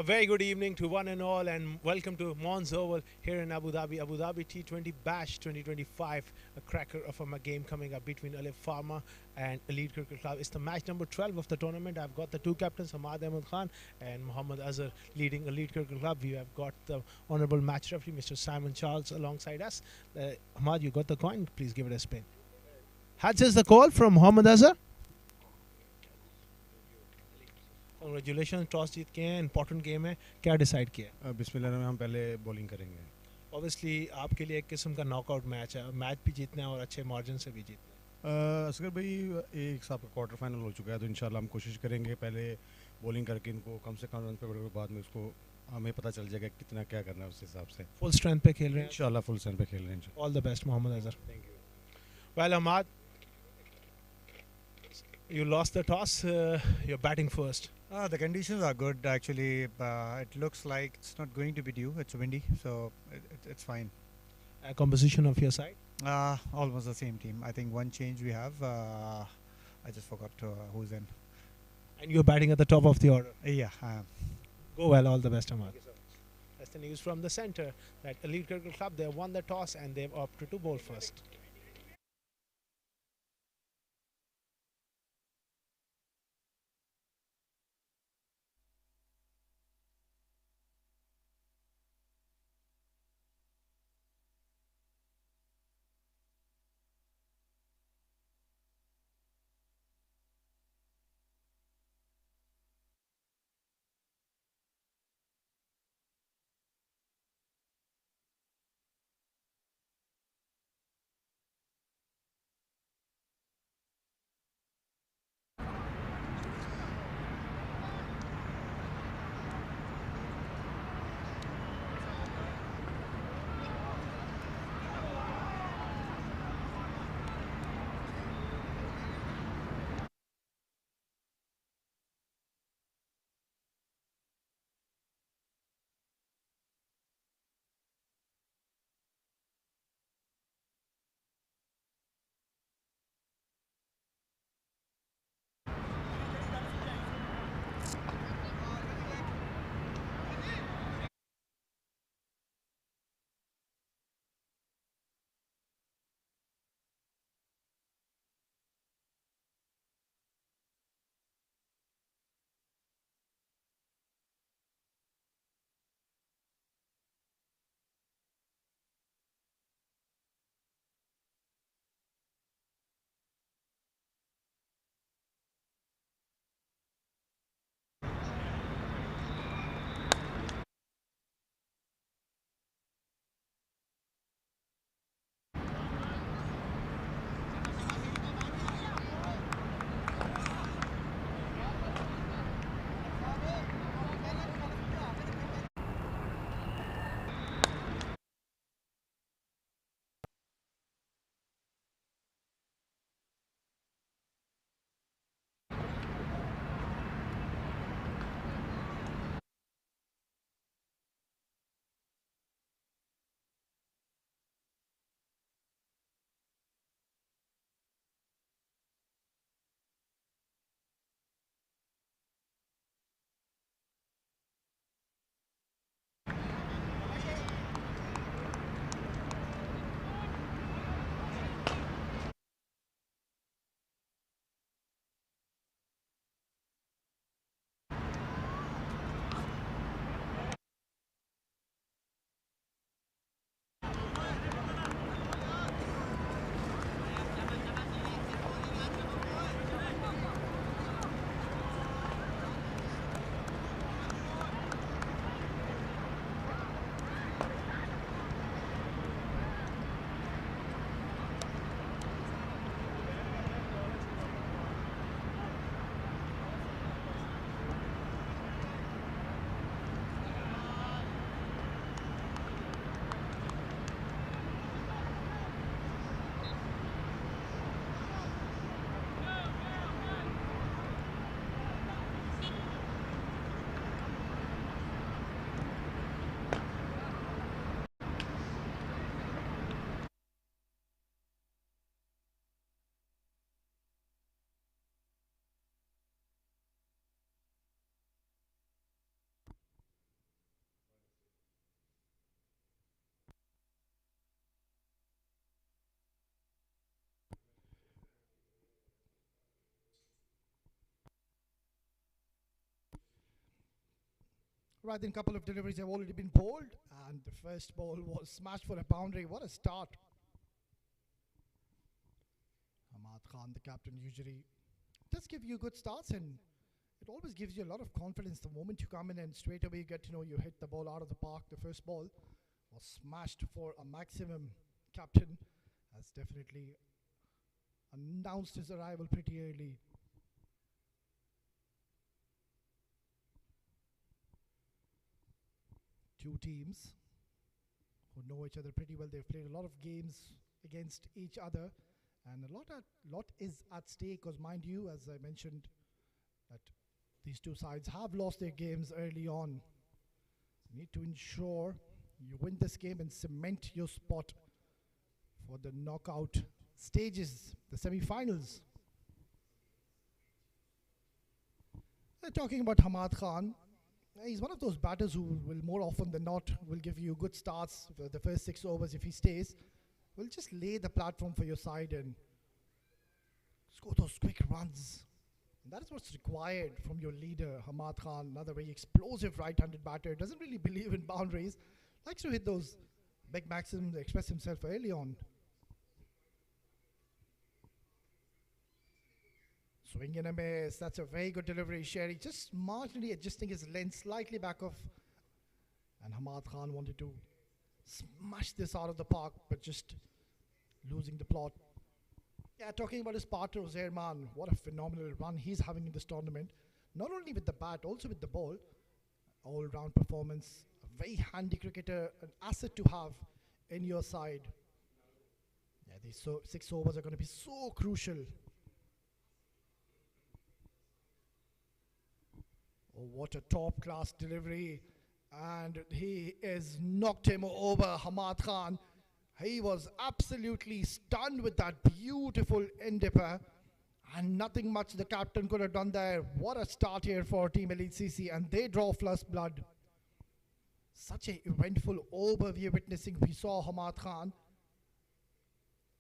A very good evening to one and all, and welcome to Mons Oval here in Abu Dhabi. Abu Dhabi T20 Bash 2025, a cracker of a game coming up between Alif Pharma and Elite Cricket Club. It's the match number 12 of the tournament. I've got the two captains, Hamad Ahmed Khan and Mohammad Azhar, leading Elite Cricket Club. We have got the honorable match referee, Mr. Simon Charles, alongside us. Hamad, you got the coin. Please give it a spin. Heads is the call from Mohammad Azhar. Congratulations, toss जीत के हैं, important game है. क्या decide किया? बिस्मिल्लाह में हम पहले bowling करेंगे. ऑब्वियसली आपके लिए एक किस्म का नॉकआउट मैच है, मैच भी जीतना है और अच्छे मार्जिन से भी जीतना है. असगर भाई एक साहब का क्वार्टर फाइनल हो चुका है, तो इंशाल्लाह हम कोशिश करेंगे पहले बॉलिंग करके इनको कम से कम रन पे पकड़, बाद में उसको हमें पता चल जाएगा कितना क्या करना है उस हिसाब से. फुल स्ट्रेंथ पे खेल रहे हैं इंशाल्लाह फुल स्ट्रेंथ पे खेल रहे हैं. All the best Mohammad Azhar. Thank you. Well Hamad, you lost the toss, you're batting first. The conditions are good actually. It looks like it's not going to be due. It's windy, so it's fine. Composition of your side? Almost the same team. I think one change we have. I just forgot who's in. And you're batting at the top of the order. Yeah, I am. Go well, all the best, Hamad. That's the news from the center that Elite Cricket Club, they won the toss and they've opted to bowl first. Right, then a couple of deliveries have already been bowled, and the first ball was smashed for a boundary. What a start. Ahmad Khan, the captain, usually does give you good starts, and it always gives you a lot of confidence the moment you come in and straight away you get to know you hit the ball out of the park. The first ball was smashed for a maximum. Captain has definitely announced his arrival pretty early. Two teams who know each other pretty well. They've played a lot of games against each other, and a lot is at stake because, mind you, as I mentioned, that these two sides have lost their games early on. So you need to ensure you win this game and cement your spot for the knockout stages, the semi-finals. Talking about Ahmad Khan, he's one of those batters who will more often than not will give you good starts for the first 6 overs. If he stays, will just lay the platform for your side and score those quick runs. And that is what's required from your leader, Ahmad Khan, another very explosive right-handed batter. Doesn't really believe in boundaries. Likes to hit those big maximums, express himself early on. Swing and a miss. That's a very good delivery. Sherry just marginally adjusting his length slightly back off. And Ahmad Khan wanted to smash this out of the park, but just losing the plot. Yeah, talking about his partner, Zerman, what a phenomenal run he's having in this tournament. Not only with the bat, also with the ball. All-round performance. A very handy cricketer, an asset to have in your side. Yeah, these 6 overs are going to be so crucial. Oh, what a top-class delivery. And he is knocked him over, Ahmad Khan. He was absolutely stunned with that beautiful end-dipper. And nothing much the captain could have done there. What a start here for Team Elite CC. And they draw first blood. Such an eventful over we are witnessing. We saw Ahmad Khan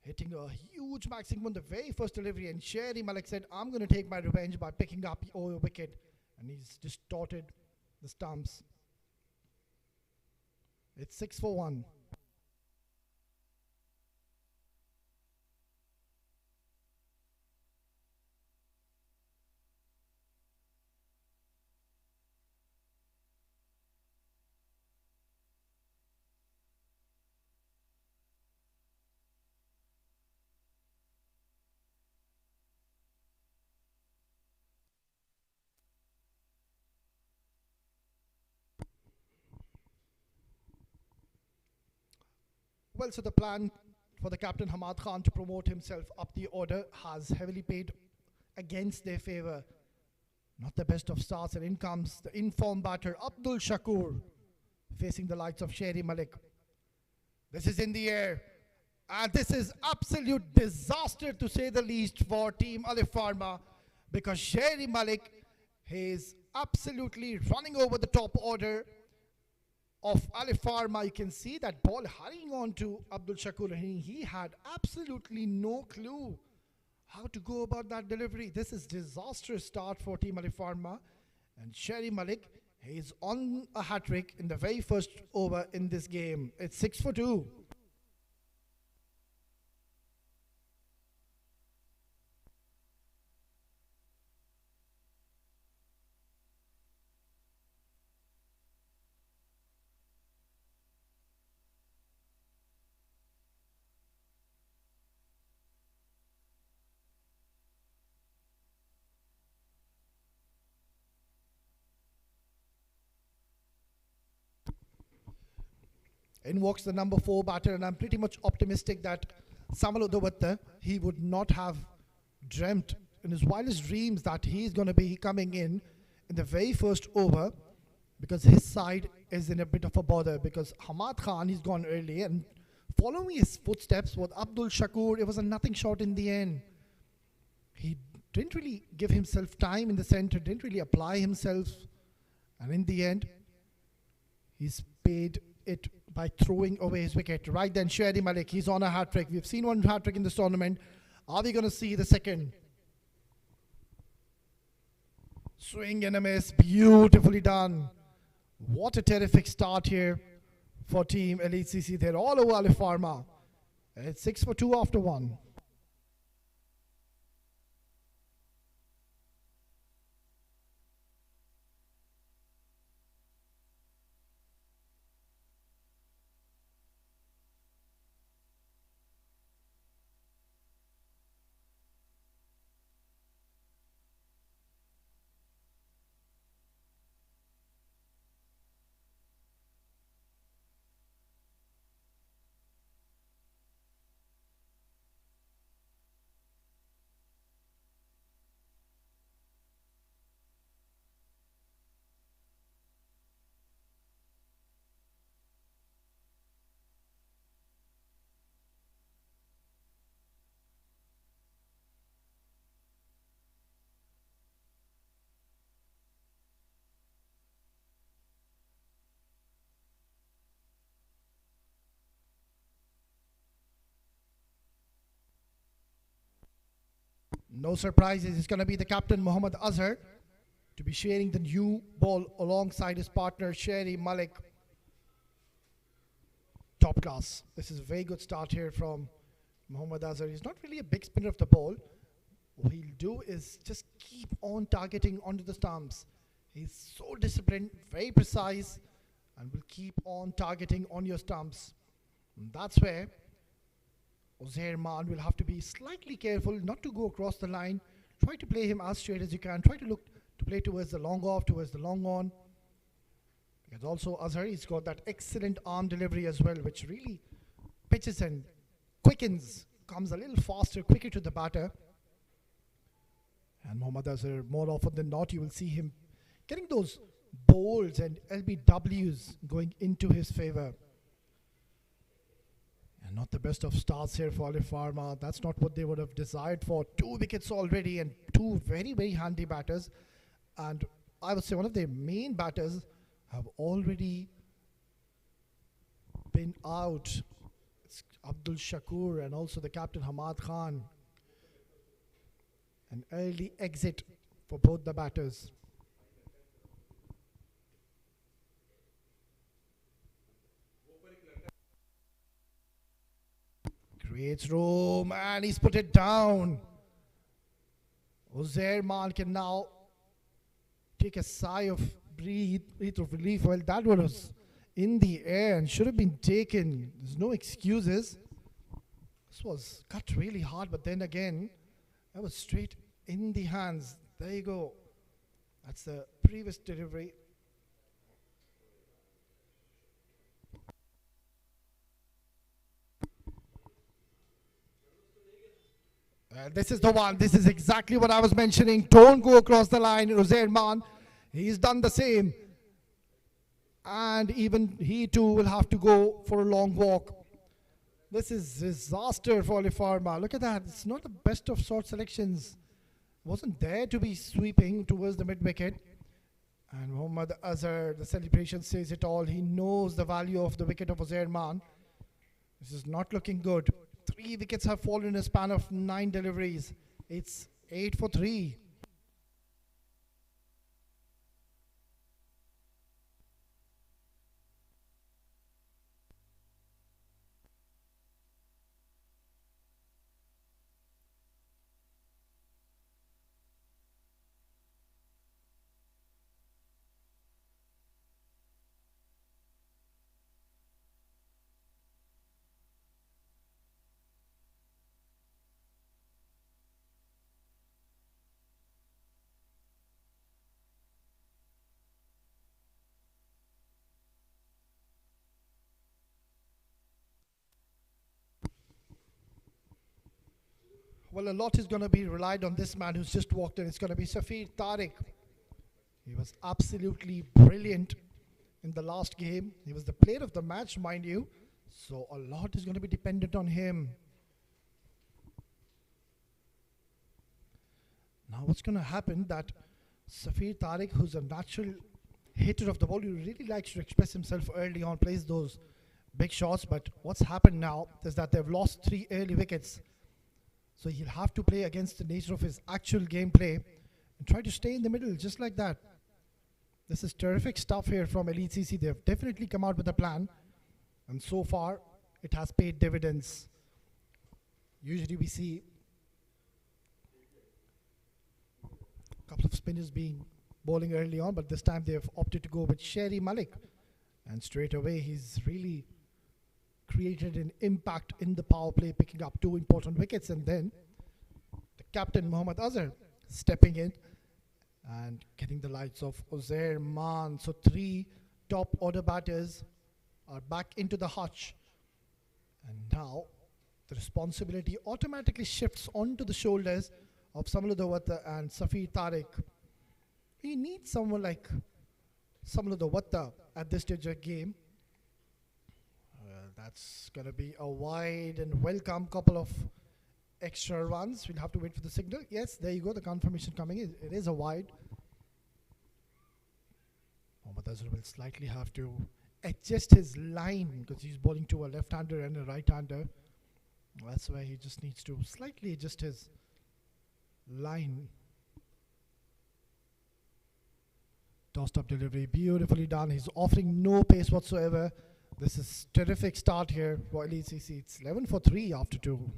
hitting a huge maximum on the very first delivery. And Sherry Malik said, I'm going to take my revenge by picking up your wicket. And he's distorted the stumps. It's 6 for 1. Well, so the plan for the captain Ahmad Khan to promote himself up the order has heavily paid against their favour. Not the best of starts, and in comes the informed batter Abdul Shakur facing the likes of Sherry Malik. This is in the air, and this is absolute disaster to say the least for Team Alif Pharma, because Sherry Malik is absolutely running over the top order of Alif Pharma. You can see that ball hurrying on to Abdul Shakur, and he had absolutely no clue how to go about that delivery. This is disastrous start for Team Alif Pharma, and Sherry Malik is on a hat-trick in the very first over in this game. It's 6 for 2. In walks the number 4 batter, and I'm pretty much optimistic that Samal Udavatta, he would not have dreamt in his wildest dreams that he's going to be coming in the very first over, because his side is in a bit of a bother, because Ahmad Khan, he's gone early, and following his footsteps with Abdul Shakur, it was a nothing shot in the end. He didn't really give himself time in the center, didn't really apply himself, and in the end, he's paid it by throwing away his wicket. Right then, Sherry Malik, he's on a hat-trick. We've seen one hat-trick in this tournament. Are we going to see the second? Swing and a miss, beautifully done. What a terrific start here for Team Elite CC. They're all over Alif Pharma. It's 6 for 2 after 1. No surprises. It's going to be the captain, Mohammad Azhar, to be sharing the new ball alongside his partner, Sherry Malik. Top class. This is a very good start here from Mohammad Azhar. He's not really a big spinner of the ball. What he'll do is just keep on targeting onto the stumps. He's so disciplined, very precise, and will keep on targeting on your stumps. And that's where Uzair Maan will have to be slightly careful not to go across the line. Try to play him as straight as you can. Try to look to play towards the long off, towards the long on. Because also Azhar, he's got that excellent arm delivery as well, which really pitches and quickens, comes a little faster, quicker to the batter. And Mohammad Azhar, more often than not, you will see him getting those bowls and LBWs going into his favor. And not the best of starts here for Alif Pharma. That's not what they would have desired for. 2 wickets already and 2 very, very handy batters. And I would say one of their main batters have already been out. It's Abdul Shakur and also the captain Hamad Khan. An early exit for both the batters. Creates room and he's put it down. Uzair Maan can now take a sigh of breath of relief. Well, that one was in the air and should have been taken. There's no excuses. This was cut really hard, but then again, that was straight in the hands. There you go. That's the previous delivery. This is the one. This is exactly what I was mentioning. Don't go across the line. Uzair Maan, he's done the same. And even he too will have to go for a long walk. This is disaster for Alif Pharma. Look at that. It's not the best of sort selections. Wasn't there to be sweeping towards the mid-wicket. And Mohammad Azhar, the celebration says it all. He knows the value of the wicket of Uzair Maan. This is not looking good. 3 wickets have fallen in a span of 9 deliveries. It's 8 for 3. Well, a lot is going to be relied on this man who's just walked in. It's going to be Safir Tark. He was absolutely brilliant in the last game. He was the player of the match, mind you. So a lot is going to be dependent on him. Now what's going to happen that Safir Tark, who's a natural hitter of the ball, who really likes to express himself early on, plays those big shots. But what's happened now is that they've lost 3 early wickets. So he'll have to play against the nature of his actual gameplay and try to stay in the middle just like that. This is terrific stuff here from Elite CC. They've definitely come out with a plan, and so far it has paid dividends. Usually we see a couple of spinners being bowling early on, but this time they've opted to go with Sherry Malik, and straight away he's really created an impact in the power play, picking up 2 important wickets, and then the captain Mohammad Azhar stepping in and getting the likes of Uzair Man. So 3 top order batters are back into the hutch, and now the responsibility automatically shifts onto the shoulders of Samul Dawatta and Safir Tark. We need someone like Samul Dawatta at this stage of the game. That's going to be a wide and welcome couple of extra runs. We'll have to wait for the signal. Yes, there you go, the confirmation coming in. It is a wide. Mohammad Azhar will slightly have to adjust his line because he's bowling to a left-hander and a right-hander. That's why he just needs to slightly adjust his line. Tossed up delivery, beautifully done. He's offering no pace whatsoever. This is terrific start here for Elite CC. It's 11 for 3 after 2.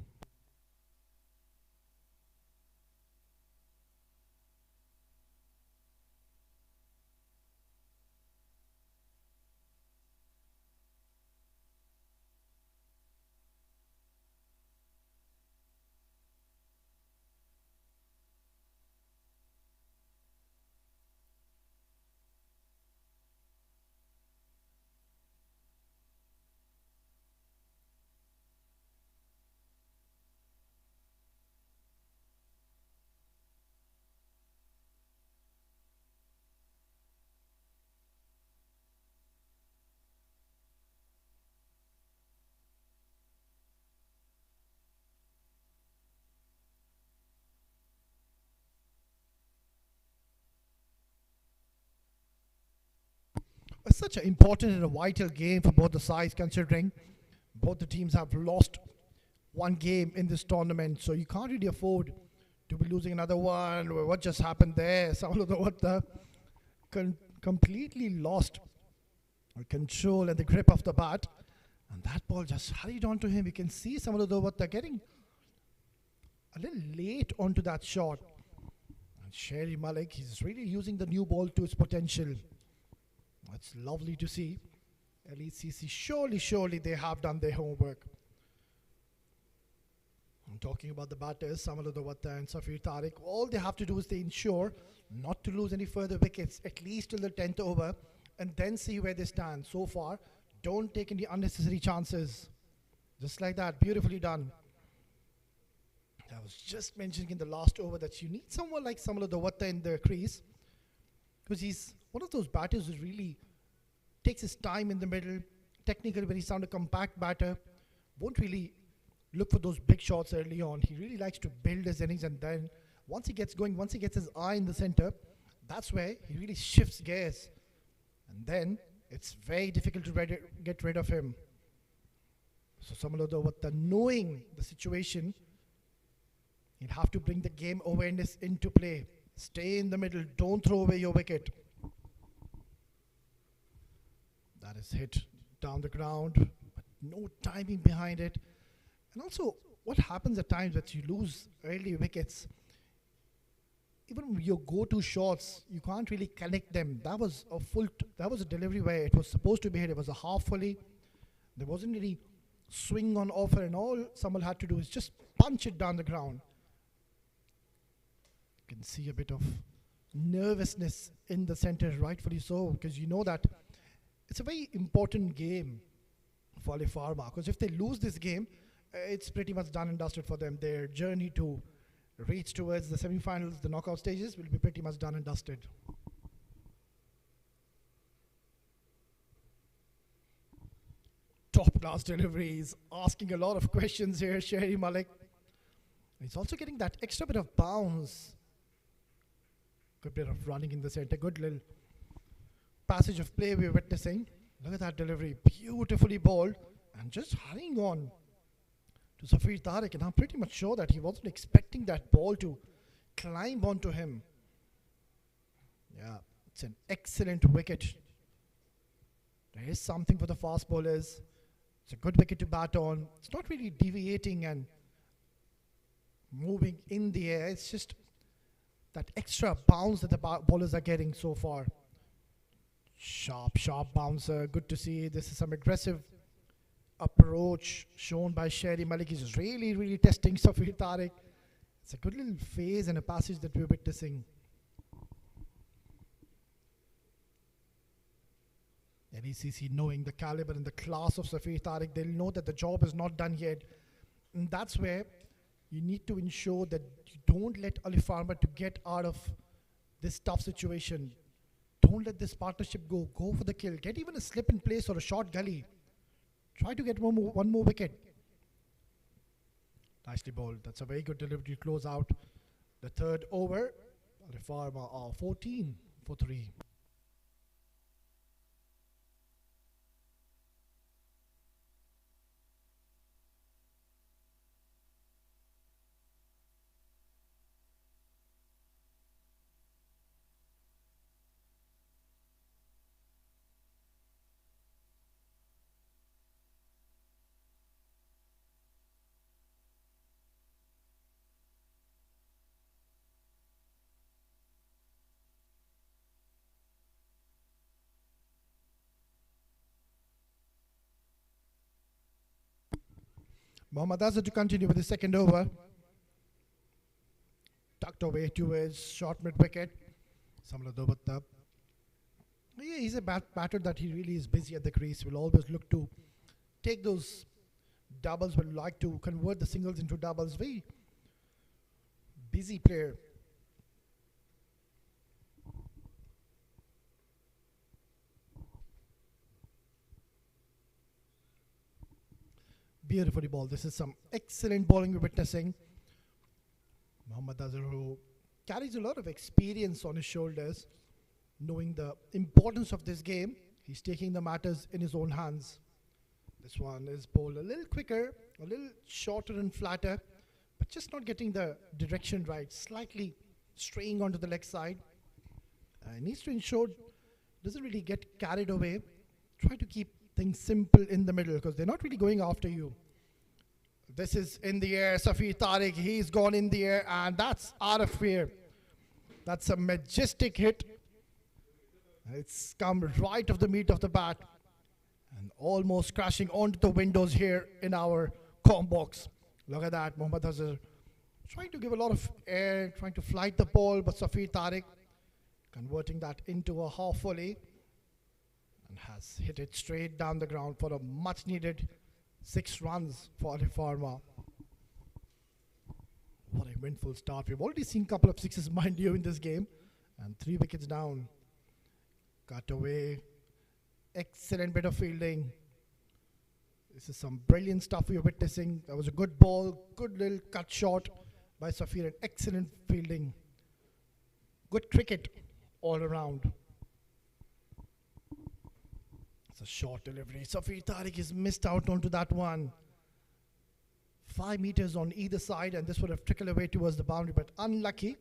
It's such an important and a vital game for both the sides, considering both the teams have lost one game in this tournament, so you can't really afford to be losing another one. What just happened there? Samul Dawatta completely lost control and the grip of the bat, and that ball just hurried onto him. You can see Samul Dawatta getting a little late onto that shot. And Sherry Malik, he's really using the new ball to its potential. It's lovely to see. Elite CC, surely they have done their homework. I'm talking about the batters, Samul Dawatta and Safir Tark. All they have to do is they ensure not to lose any further wickets, at least till the 10th over, and then see where they stand. So far, don't take any unnecessary chances. Just like that, beautifully done. I was just mentioning in the last over that you need someone like Samul Dawatta in the crease, because he's one of those batters who really takes his time in the middle, technically very sound, a compact batter, won't really look for those big shots early on. He really likes to build his innings, and then once he gets going, once he gets his eye in the center, that's where he really shifts gears. And then it's very difficult to get rid of him. So Samul Dawatta, knowing the situation, he'll have to bring the game awareness into play. Stay in the middle, don't throw away your wicket. That is hit down the ground, but no timing behind it. And also, what happens at times that you lose early wickets, even your go-to shots, you can't really connect them. That was a delivery where it was supposed to be hit. It was a half volley. There wasn't any swing on offer, and all Samul had to do is just punch it down the ground. You can see a bit of nervousness in the center, rightfully so, because you know that it's a very important game for Alif Pharma, because if they lose this game, it's pretty much done and dusted for them. Their journey to reach towards the semi-finals, the knockout stages, will be pretty much done and dusted. Top-class deliveries, asking a lot of questions here, Sherry Malik. He's also getting that extra bit of bounce. Good bit of running in the center, good little passage of play we're witnessing. Look at that delivery, beautifully bowled, and just hurrying on to Safir Tark, and I'm pretty much sure that he wasn't expecting that ball to climb onto him. Yeah, It's an excellent wicket. There is something for the fast bowlers. It's a good wicket to bat on. It's not really deviating and moving in the air. It's just that extra bounce that the bowlers are getting so far. Sharp, sharp bouncer. Good to see. This is some aggressive approach shown by Sherry Malik. He's really, really testing Safir Tark. It's a good little phase and a passage that we're witnessing. NECC, knowing the caliber and the class of Safir Tark, they'll know that the job is not done yet. And that's where you need to ensure that you don't let Alif Pharma to get out of this tough situation. Don't let this partnership go. Go for the kill. Get even a slip in place or a short gully. Try to get one more wicket. Nicely bowled. That's a very good delivery to close out the third over. Alif Pharma are 14 for 3. Mohammad Azhar to continue with the second over. Tucked away to his short mid wicket. Yeah, he's a batter that he really is busy at the crease. Will always look to take those doubles, will like to convert the singles into doubles. Very busy player. Beautifully ball. This is some excellent bowling we're witnessing. Mohammad Azhar, who carries a lot of experience on his shoulders, knowing the importance of this game. He's taking the matters in his own hands. This one is bowled a little quicker, a little shorter and flatter, but just not getting the direction right. Slightly straying onto the leg side. He needs to ensure doesn't really get carried away. Try to keep things simple in the middle because they're not really going after you. This is in the air. Safir Tark, he's gone in the air, and that's out of fear. That's a majestic hit. It's come right off the meat of the bat and almost crashing onto the windows here in our comm box. Look at that. Mohammad Azhar trying to give a lot of air, trying to flight the ball, but Safir Tark converting that into a half volley and has hit it straight down the ground for a much needed 6 runs for Alif Pharma. What a windful start. We've already seen a couple of sixes, mind you, in this game, and 3 wickets down. Cut away. Excellent bit of fielding. This is some brilliant stuff we are witnessing. That was a good ball, good little cut shot by Safir, and excellent fielding. Good cricket all around. It's a short delivery. Safir Tark has missed out onto that one. 5 meters on either side, and this would have trickled away towards the boundary, but unlucky,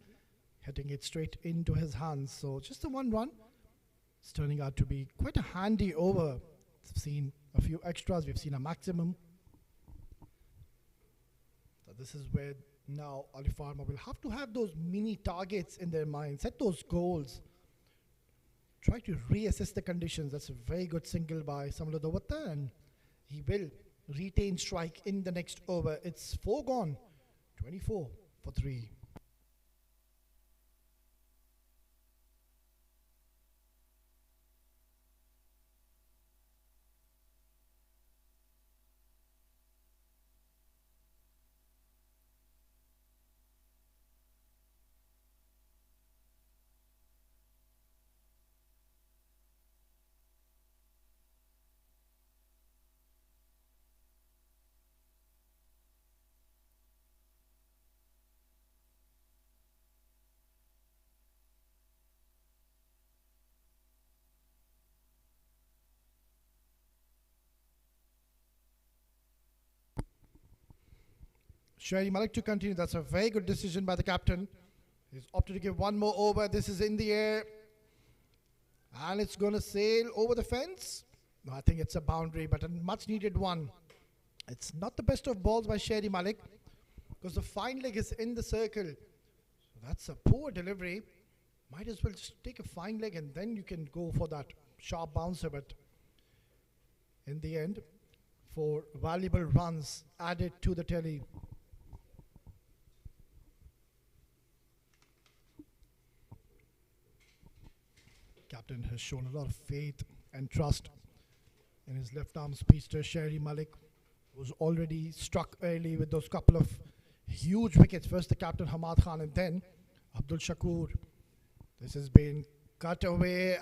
hitting it straight into his hands. So just the 1 run. It's turning out to be quite a handy over. We've seen a few extras. We've seen a maximum. So this is where now Alif Pharma will have to have those mini targets in their mind. Set those goals. Try to reassess the conditions. That's a very good single by Samla Dawata, and he will retain strike in the next over. It's 4 gone, 24 for 3. Sherry Malik to continue. That's a very good decision by the captain. He's opted to give 1 more over. This is in the air. And it's going to sail over the fence. No, I think it's a boundary, but a much needed one. It's not the best of balls by Sherry Malik because the fine leg is in the circle. So that's a poor delivery. Might as well just take a fine leg and then you can go for that sharp bouncer. But in the end, 4 valuable runs added to the tally. Captain has shown a lot of faith and trust in his left arm speedster Sherry Malik, who's already struck early with those couple of huge wickets. First the captain Hamad Khan and then Abdul Shakur. This has been cut away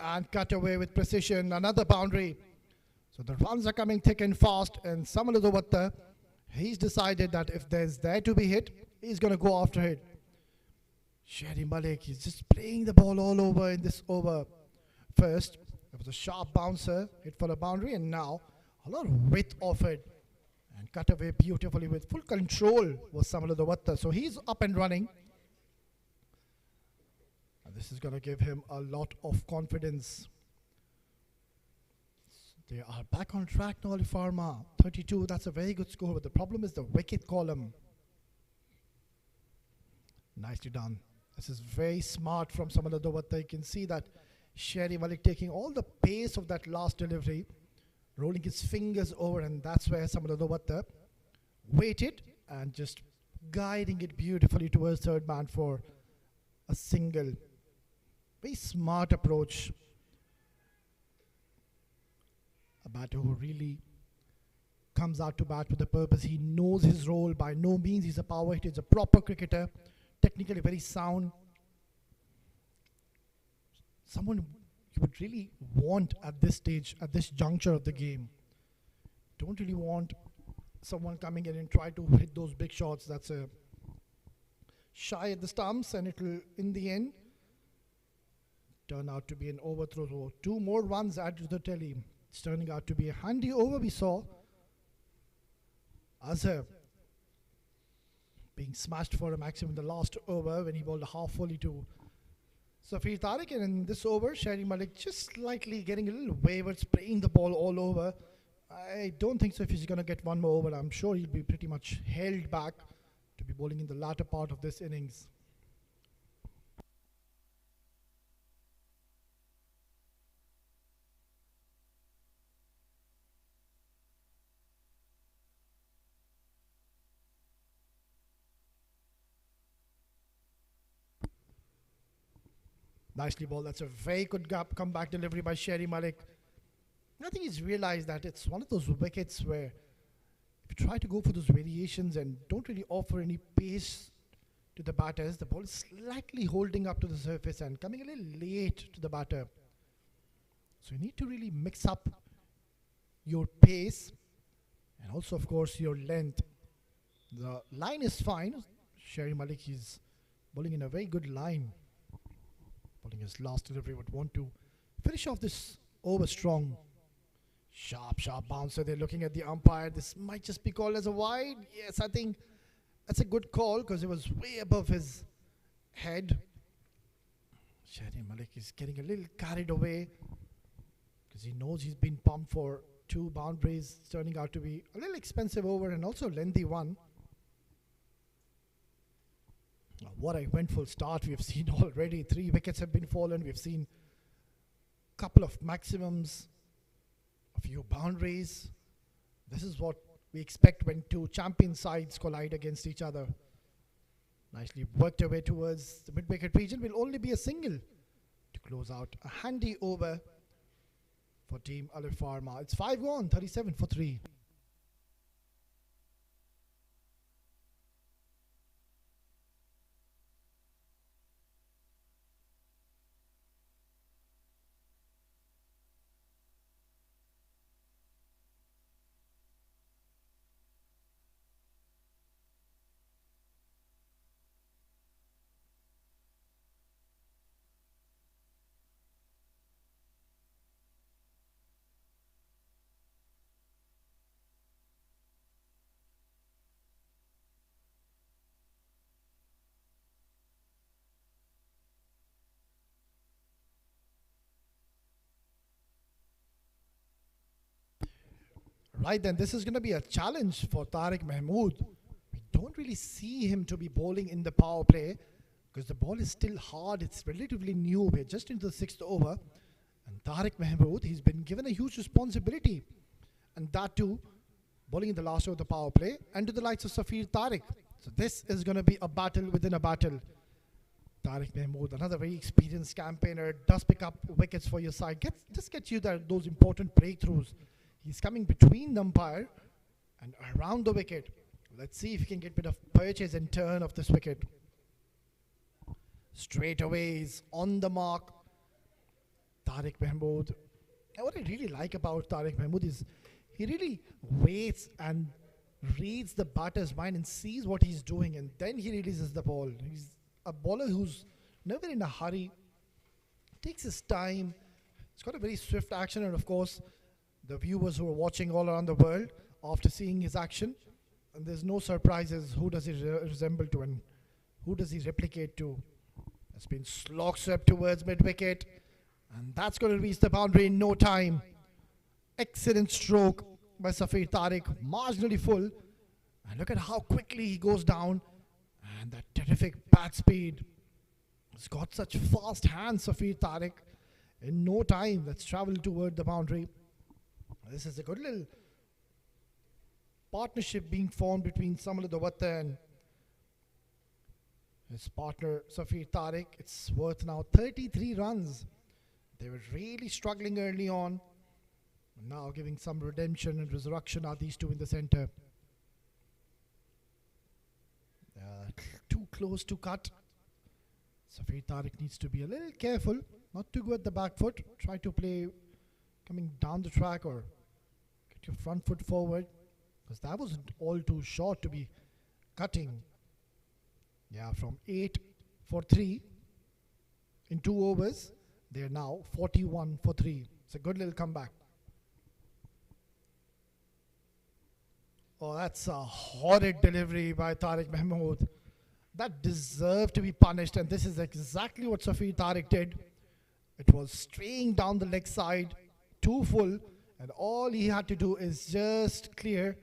with precision. Another boundary. So the runs are coming thick and fast, and Samal Udovatta, he's decided that if there's there to be hit, he's going to go after it. Sherry Malik, he's just playing the ball all over in this over. First, it was a sharp bouncer, hit for a boundary, and now a lot of width offered and cut away beautifully with full control was Samal Udovatta. So he's up and running. And this is going to give him a lot of confidence. They are back on track now, Alif Pharma. 32, that's a very good score, but the problem is the wicket column. Nicely done. This is very smart from Samal Udovatta. You can see that Sherry Malik taking all the pace of that last delivery, rolling his fingers over, and that's where Samal Udovatta waited and just guiding it beautifully towards third man for a single. Very smart approach. A batter who really comes out to bat with a purpose. He knows his role. By no means he's a power hitter. He's a proper cricketer. Technically very sound. Someone you would really want at this stage, at this juncture of the game. Don't really want someone coming in and try to hit those big shots. That's a shy at the stumps, and it'll, in the end, turn out to be an overthrow. So 2 more runs added to the tally. It's turning out to be a handy over. We saw Azhar being smashed for a maximum in the last over when he bowled a half volley to Safir Tark, and in this over, Sherry Malik just slightly getting a little wayward, spraying the ball all over. I don't think so if he's going to get one more over. I'm sure he'll be pretty much held back to be bowling in the latter part of this innings. Nicely bowled. That's a very good comeback delivery by Sherry Malik. I think he's realized that it's one of those wickets where if you try to go for those variations and don't really offer any pace to the batters, the ball is slightly holding up to the surface and coming a little late to the batter. So you need to really mix up your pace and also, of course, your length. The line is fine. Sherry Malik is bowling in a very good line. Bowling his last delivery, would want to finish off this over strong. Sharp bouncer. They're looking at the umpire. This might just be called as a wide. Yes, I think that's a good call because it was way above his head. Sherry Malik is getting a little carried away because he knows he's been pumped for 2 boundaries. It's turning out to be a little expensive over and also a lengthy one. What a eventful start we've seen already. 3 wickets have been fallen. We've seen a couple of maximums, a few boundaries. This is what we expect when 2 champion sides collide against each other. Nicely worked away towards the mid-wicket region. Will only be a single to close out. A handy over for team Alif Pharma. It's 5 gone, 37 for 3. Right then, this is going to be a challenge for Tariq Mahmood. We don't really see him to be bowling in the power play because the ball is still hard. It's relatively new. We're just into the 6th over. And Tariq Mahmood, he's been given a huge responsibility. And that too, bowling in the last over of the power play and to the likes of Safir Tark. So this is going to be a battle within a battle. Tariq Mahmood, another very experienced campaigner, does pick up wickets for your side. Just gets you those important breakthroughs. He's coming between the umpire and around the wicket. Let's see if he can get a bit of purchase and turn of this wicket. Straight away, he's on the mark. Tariq Mahmood. And what I really like about Tariq Mahmood is he really waits and reads the batter's mind and sees what he's doing, and then he releases the ball. He's a bowler who's never in a hurry, takes his time. He's got a very swift action, and of course, the viewers who are watching all around the world after seeing his action, and there's no surprises. Who does he resemble to and who does he replicate to? It's been slog swept towards mid-wicket, and that's going to reach the boundary in no time. Excellent stroke by Safir Tark, marginally full, and look at how quickly he goes down, and that terrific bat speed. He's got such fast hands, Safir Tark. In no time, let's travel toward the boundary. This is a good little partnership being formed between Samal Dawatta and his partner Safir Tark. It's worth now 33 runs. They were really struggling early on. Now giving some redemption and resurrection are these two in the center. Too close to cut. Safir Tark needs to be a little careful, not to go at the back foot. Try to play coming down the track or get your front foot forward, because that wasn't all too short to be cutting. Yeah, from 8 for 3 in 2 overs, they're now 41 for 3. It's a good little comeback. Oh, that's a horrid delivery by Tariq Mahmood. That deserved to be punished, and this is exactly what Safir Tark did. It was straying down the leg side, too full, and all he had to do is just clear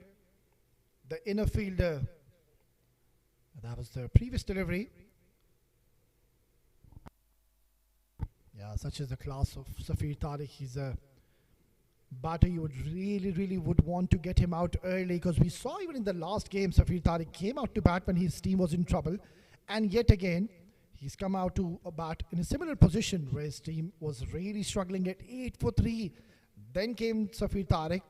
the inner fielder. That was the previous delivery. Yeah, such is the class of Safir Tark. He's a batter you would really would want to get him out early, because we saw even in the last game Safir Tark came out to bat when his team was in trouble, and yet again he's come out to bat in a similar position where his team was really struggling at 8 for 3. Then came Safir Tark,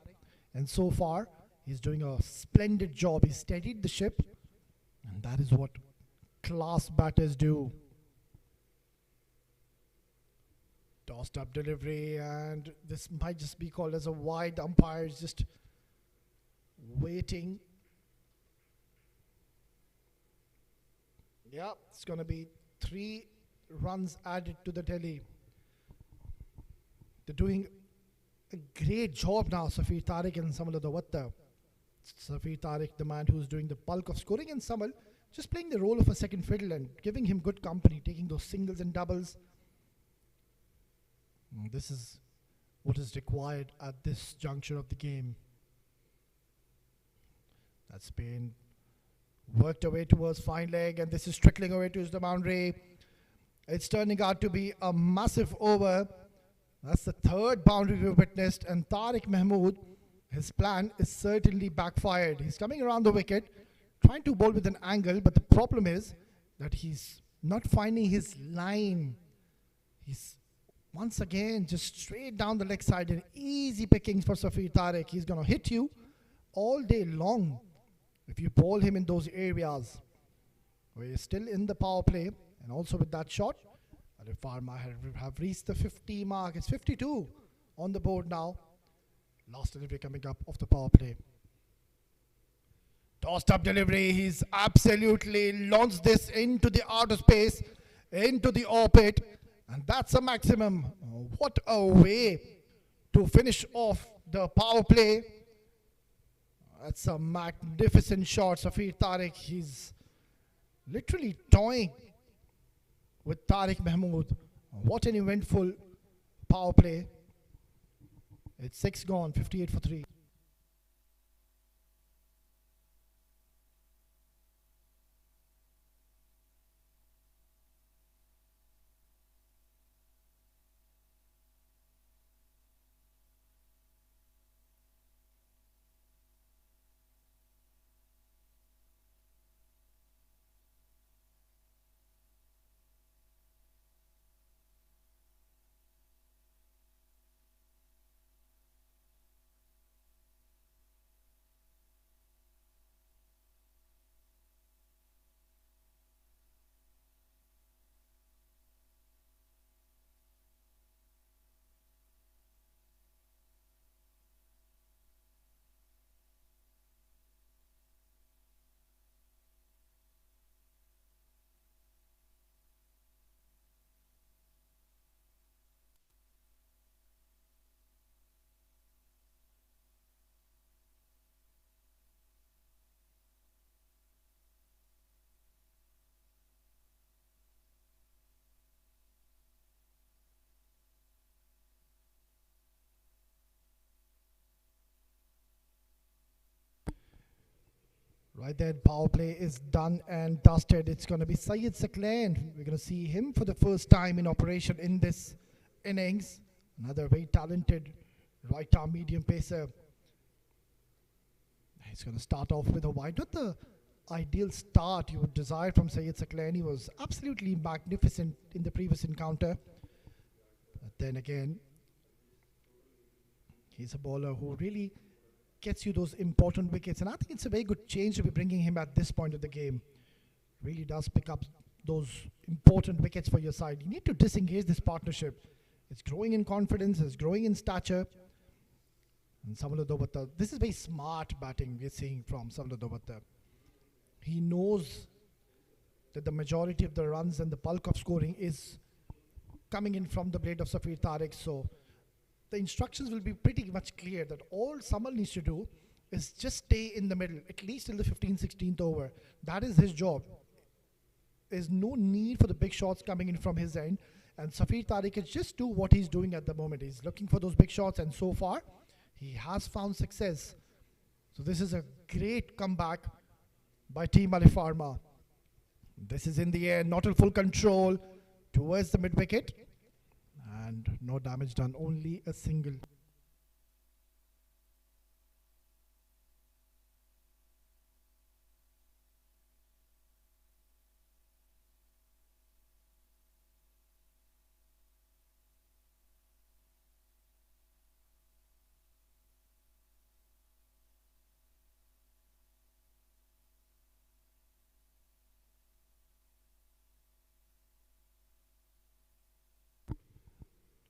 and so far he's doing a splendid job. He steadied the ship, and that is what class batters do. Tossed up delivery, and this might just be called as a wide. Umpire is just waiting. Yeah, it's going to be 3 runs added to the tally. They're doing a great job now, Safir Tark and Samal Dawatta. Safir Tark, the man who's doing the bulk of scoring, and Samal just playing the role of a second fiddle and giving him good company, taking those singles and doubles. This is what is required at this juncture of the game. That's been worked away towards fine leg, and this is trickling away towards the boundary. It's turning out to be a massive over. That's the 3rd boundary we've witnessed, and Tariq Mahmood, his plan is certainly backfired. He's coming around the wicket, trying to bowl with an angle, but the problem is that he's not finding his line. He's once again just straight down the leg side, and easy pickings for Safir Tark. He's going to hit you all day long if you bowl him in those areas. We're still in the power play, and also with that shot, Alif Pharma have reached the 50 mark. It's 52 on the board now. Last delivery coming up off the power play. Tossed up delivery. He's absolutely launched this into the outer space, into the orbit, and that's a maximum. What a way to finish off the power play. That's a magnificent shot. Safir Tark, he's literally toying with Tariq Mahmood. What an eventful power play. It's 6 gone, 58 for 3. Right there, power play is done and dusted. It's going to be Syed Saklan. We're going to see him for the first time in operation in this innings. Another very talented right-arm medium pacer. He's going to start off with a wide. Not the ideal start you would desire from Syed Saklan. He was absolutely magnificent in the previous encounter. But then again, he's a bowler who really gets you those important wickets. And I think it's a very good change to be bringing him at this point of the game. Really does pick up those important wickets for your side. You need to disengage this partnership. It's growing in confidence, it's growing in stature. And Samula Dobatta, this is very smart batting we're seeing from Samula Dobatta. He knows that the majority of the runs and the bulk of scoring is coming in from the blade of Safir Tark. So the instructions will be pretty much clear that all Samal needs to do is just stay in the middle, at least till the 15th, 16th over. That is his job. There's no need for the big shots coming in from his end. And Safir Tark can just do what he's doing at the moment. He's looking for those big shots, and so far, he has found success. So this is a great comeback by Team Alif Pharma. This is in the air, not in full control, towards the mid-wicket. And no damage done, only a single.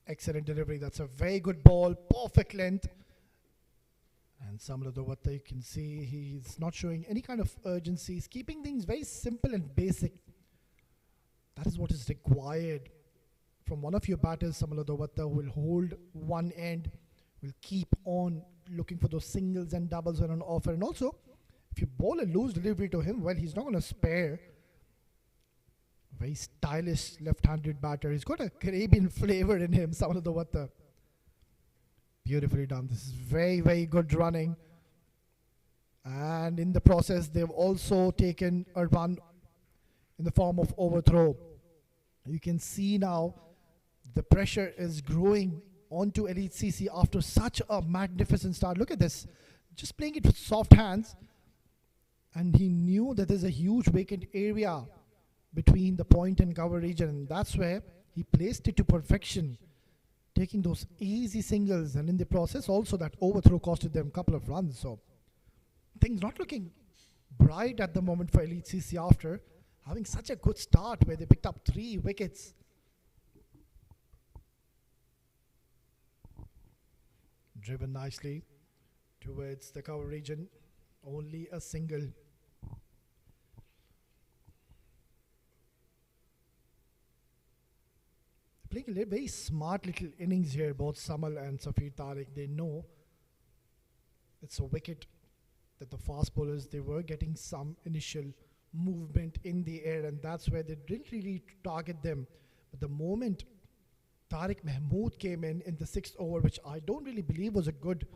Excellent delivery. That's a very good ball, perfect length. And Samla Dobatta, you can see he's not showing any kind of urgency. He's keeping things very simple and basic. That is what is required from one of your batters. Samla Dobatta will hold one end, will keep on looking for those singles and doubles when on offer. And also, if you bowl a loose delivery to him, well, he's not going to spare. Very stylish left-handed batter. He's got a Caribbean flavor in him, Samala Dobatta. Beautifully done. This is very, very good running. And in the process, they've also taken a run in the form of overthrow. You can see now the pressure is growing onto Elite CC after such a magnificent start. Look at this. Just playing it with soft hands. And he knew that there's a huge vacant area between the point and cover region, and that's where he placed it to perfection, taking those easy singles, and in the process also that overthrow costed them a couple of runs. So things not looking bright at the moment for Elite CC after having such a good start where they picked up 3 wickets. Driven nicely towards the cover region, only a single. Playing a very smart little innings here, both Samal and Safir Tark. They know it's a wicket that the fast bowlers, they were getting some initial movement in the air, and that's where they didn't really target them. But the moment Tariq Mahmood came in the 6th over, which I don't really believe was a good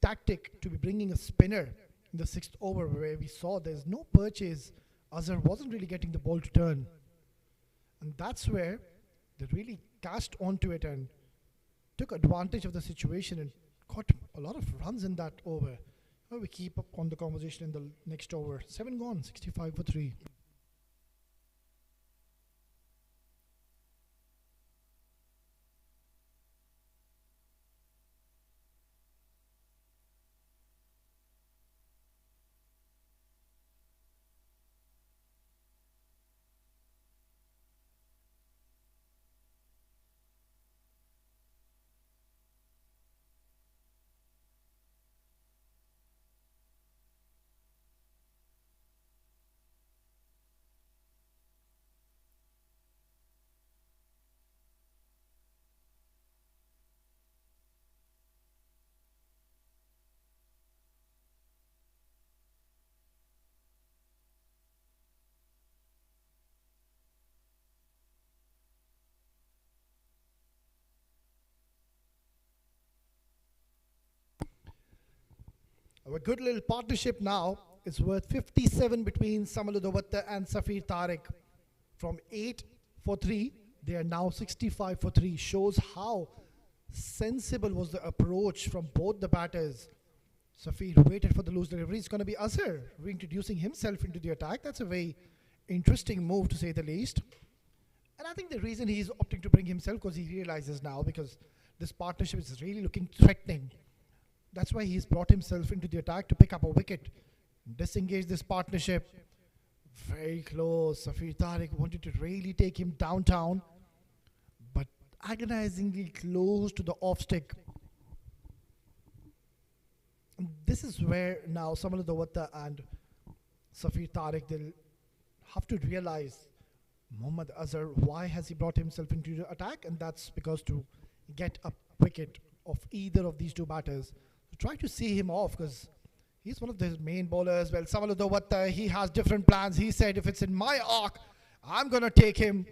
tactic to be bringing a spinner in the 6th over, where we saw there's no purchase. Azhar wasn't really getting the ball to turn. And that's where they really cast onto it and took advantage of the situation and got a lot of runs in that over. Well, we keep up on the conversation in the next over. 7 gone, 65 for 3. A good little partnership now is worth 57 between Samaludawatta and Safir Tark. From 8 for 3, they are now 65 for 3. Shows how sensible was the approach from both the batters. Safir waited for the loose delivery. It's going to be Azhar reintroducing himself into the attack. That's a very interesting move, to say the least. And I think the reason he's opting to bring himself, because he realizes now, because this partnership is really looking threatening. That's why he's brought himself into the attack to pick up a wicket, disengage this partnership. Very close. Safir Tark wanted to really take him downtown, but agonizingly close to the off stick. And this is where now Samaludawatta and Safir Tark, they'll have to realize Mohammad Azhar, why has he brought himself into the attack? And that's because to get a wicket of either of these two batters, to try to see him off, because he's one of the main bowlers. Well, Samaludawatta, he has different plans. He said, if it's in my arc, I'm going to take him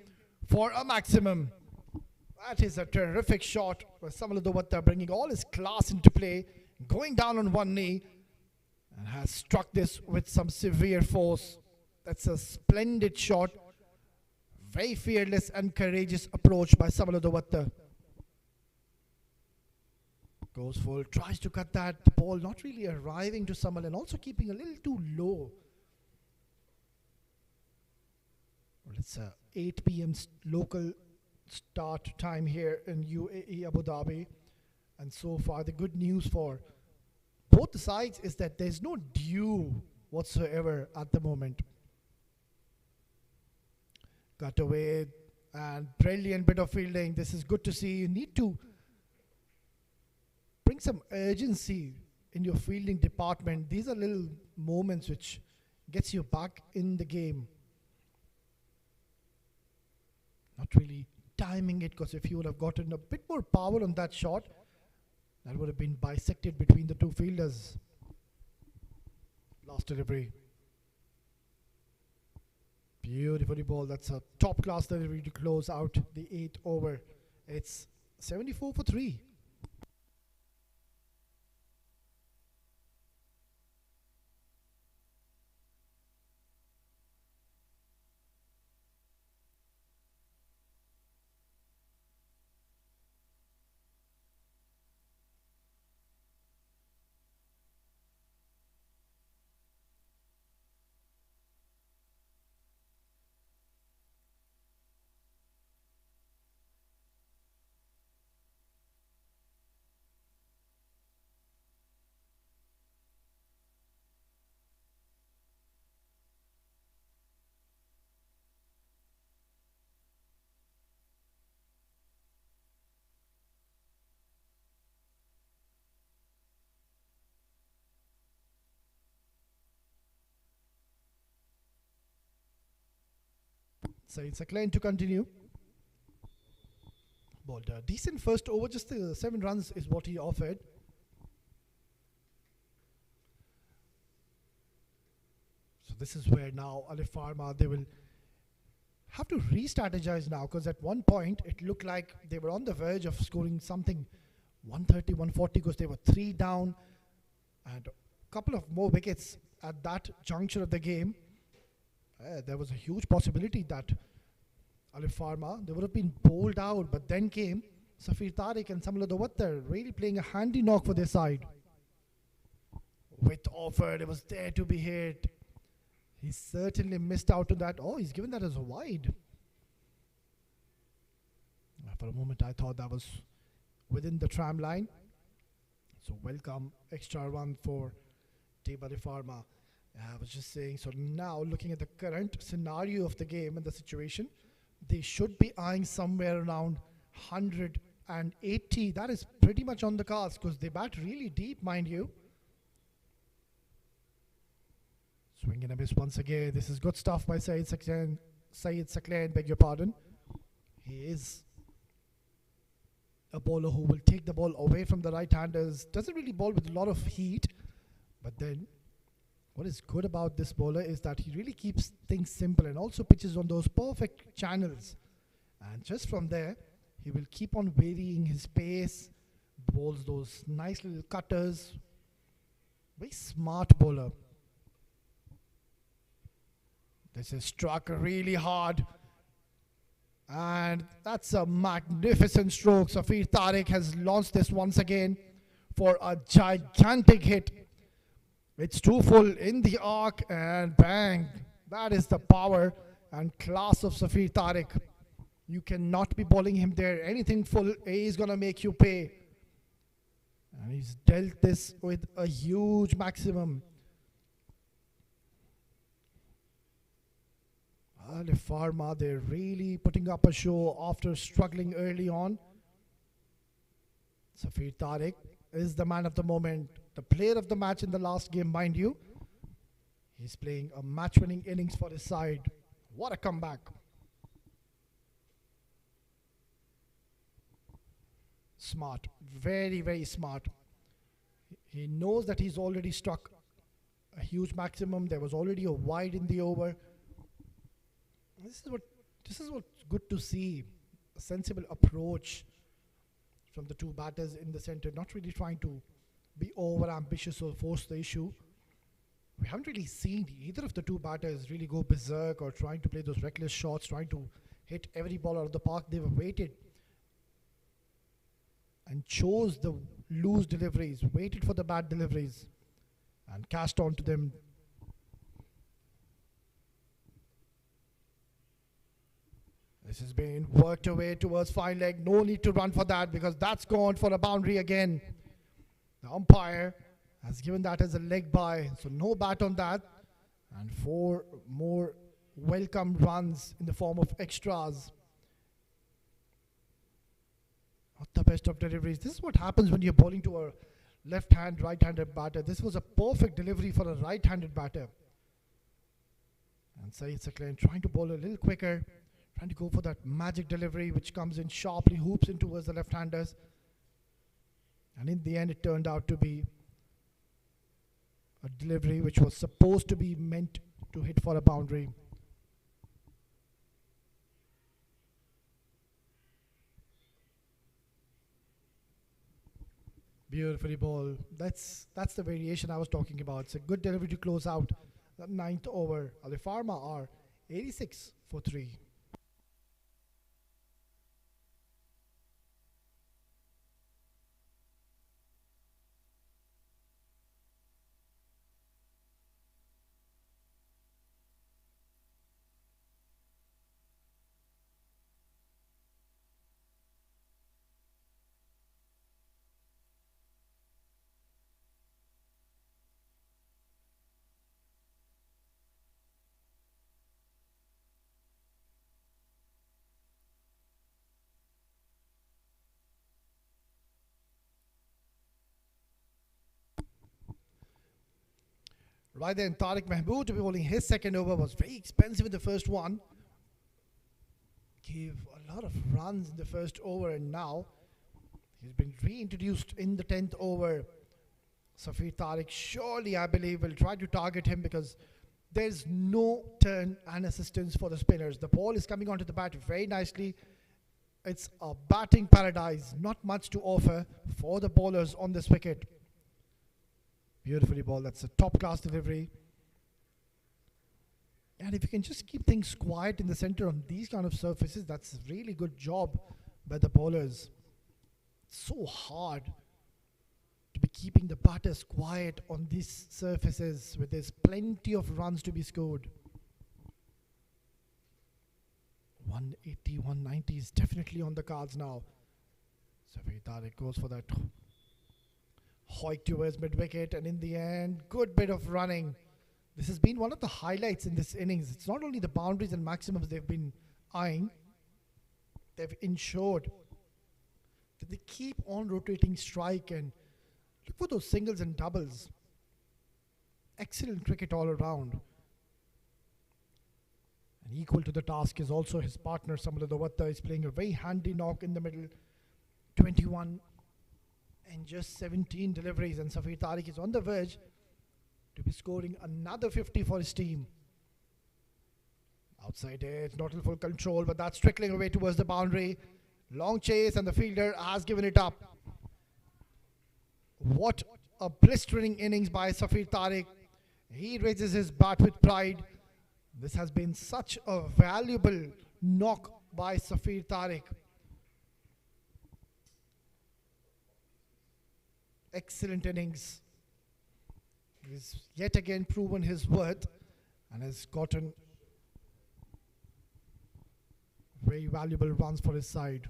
for a maximum. That is a terrific shot, where Samaludawatta bringing all his class into play, going down on one knee, and has struck this with some severe force. That's a splendid shot. Very fearless and courageous approach by Samaludawatta. Goes full, tries to cut that ball, not really arriving to Samal, and also keeping a little too low. Well, it's 8 p.m. Local start time here in UAE, Abu Dhabi. And so far, the good news for both the sides is that there's no dew whatsoever at the moment. Cut away, and brilliant bit of fielding. This is good to see. You need to bring some urgency in your fielding department. These are little moments which gets you back in the game. Not really timing it, because if you would have gotten a bit more power on that shot, that would have been bisected between the two fielders. Last delivery. Beautifully bowled. That's a top class delivery to close out the 8th over. It's 74 for 3. So it's a claim to continue. Bowled a decent first over, just 7 runs is what he offered. So this is where now Alif Pharma, they will have to re-strategize now, because at one point it looked like they were on the verge of scoring something 130, 140, because they were 3 down and a couple of more wickets at that juncture of the game. There was a huge possibility that Alif Pharma, they would have been bowled out, but then came Safir Tark and Samaludawatta, really playing a handy knock for their side. With offered, it was there to be hit. He certainly missed out on that. Oh, he's given that as a wide. For a moment, I thought that was within the tram line. So welcome, extra run for Team Alif Pharma. I was just saying, so now looking at the current scenario of the game and the situation, they should be eyeing somewhere around 180. That is pretty much on the cards, because they bat really deep, mind you. Swing and a miss once again. This is good stuff by Syed Saklan, beg your pardon. He is a bowler who will take the ball away from the right-handers. Doesn't really bowl with a lot of heat, but then what is good about this bowler is that he really keeps things simple and also pitches on those perfect channels. And just from there, he will keep on varying his pace, bowls those nice little cutters. Very smart bowler. This is struck really hard. And that's a magnificent stroke. Safir Tark has launched this once again for a gigantic hit. It's too full in the arc and bang. That is the power and class of Safir Tark. You cannot be bowling him there. Anything full, he's going to make you pay. And he's dealt this with a huge maximum. Alif Pharma, they're really putting up a show after struggling early on. Safir Tark is the man of the moment, the player of the match in the last game, mind you. He's playing a match-winning innings for his side. What a comeback. Smart, very, very smart. He knows that he's already struck a huge maximum. There was already a wide in the over. This is what's good to see. A sensible approach from the two batters in the center, not really trying to be over ambitious or force the issue. We haven't really seen either of the two batters really go berserk or trying to play those reckless shots, trying to hit every ball out of the park. They've waited and chose the loose deliveries, waited for the bad deliveries and cast on to them. This has been worked away towards fine leg. No need to run for that because that's gone for a boundary again. The umpire has given that as a leg by, so no bat on that. And 4 more welcome runs in the form of extras. Not the best of deliveries. This is what happens when you're bowling to a left-hand, right-handed batter. This was a perfect delivery for a right-handed batter. And Saeed Saklan trying to bowl a little quicker, trying to go for that magic delivery which comes in sharply, hoops in towards the left-handers. And in the end, it turned out to be a delivery which was supposed to be meant to hit for a boundary. Beautifully bowled. That's the variation I was talking about. It's a good delivery to close out the 9th over. Alif Pharma are 86 for 3. Right then, Tariq Mahmood to be bowling his second over was very expensive in the first one. Gave a lot of runs in the first over and now he's been reintroduced in the 10th over. Safir Tark surely, I believe, will try to target him because there's no turn and assistance for the spinners. The ball is coming onto the bat very nicely. It's a batting paradise, not much to offer for the bowlers on this wicket. Beautifully bowled. That's a top-class delivery. And if you can just keep things quiet in the center on these kind of surfaces, that's a really good job by the bowlers. It's so hard to be keeping the batters quiet on these surfaces where there's plenty of runs to be scored. 180, 190 is definitely on the cards now. Safir Tark goes for that hoik towards mid-wicket, and in the end, good bit of running. This has been one of the highlights in this innings. It's not only the boundaries and maximums they've been eyeing, they've ensured that they keep on rotating strike and look for those singles and doubles. Excellent cricket all around. And equal to the task is also his partner, Samula Davatta, is playing a very handy knock in the middle. 21 and just 17 deliveries, and Safir Tark is on the verge to be scoring another 50 for his team. Outside edge, not in full control, but that's trickling away towards the boundary. Long chase and the fielder has given it up. What a blistering innings by Safir Tark. He raises his bat with pride. This has been such a valuable knock by Safir Tark. Excellent innings. He's yet again proven his worth and has gotten very valuable runs for his side.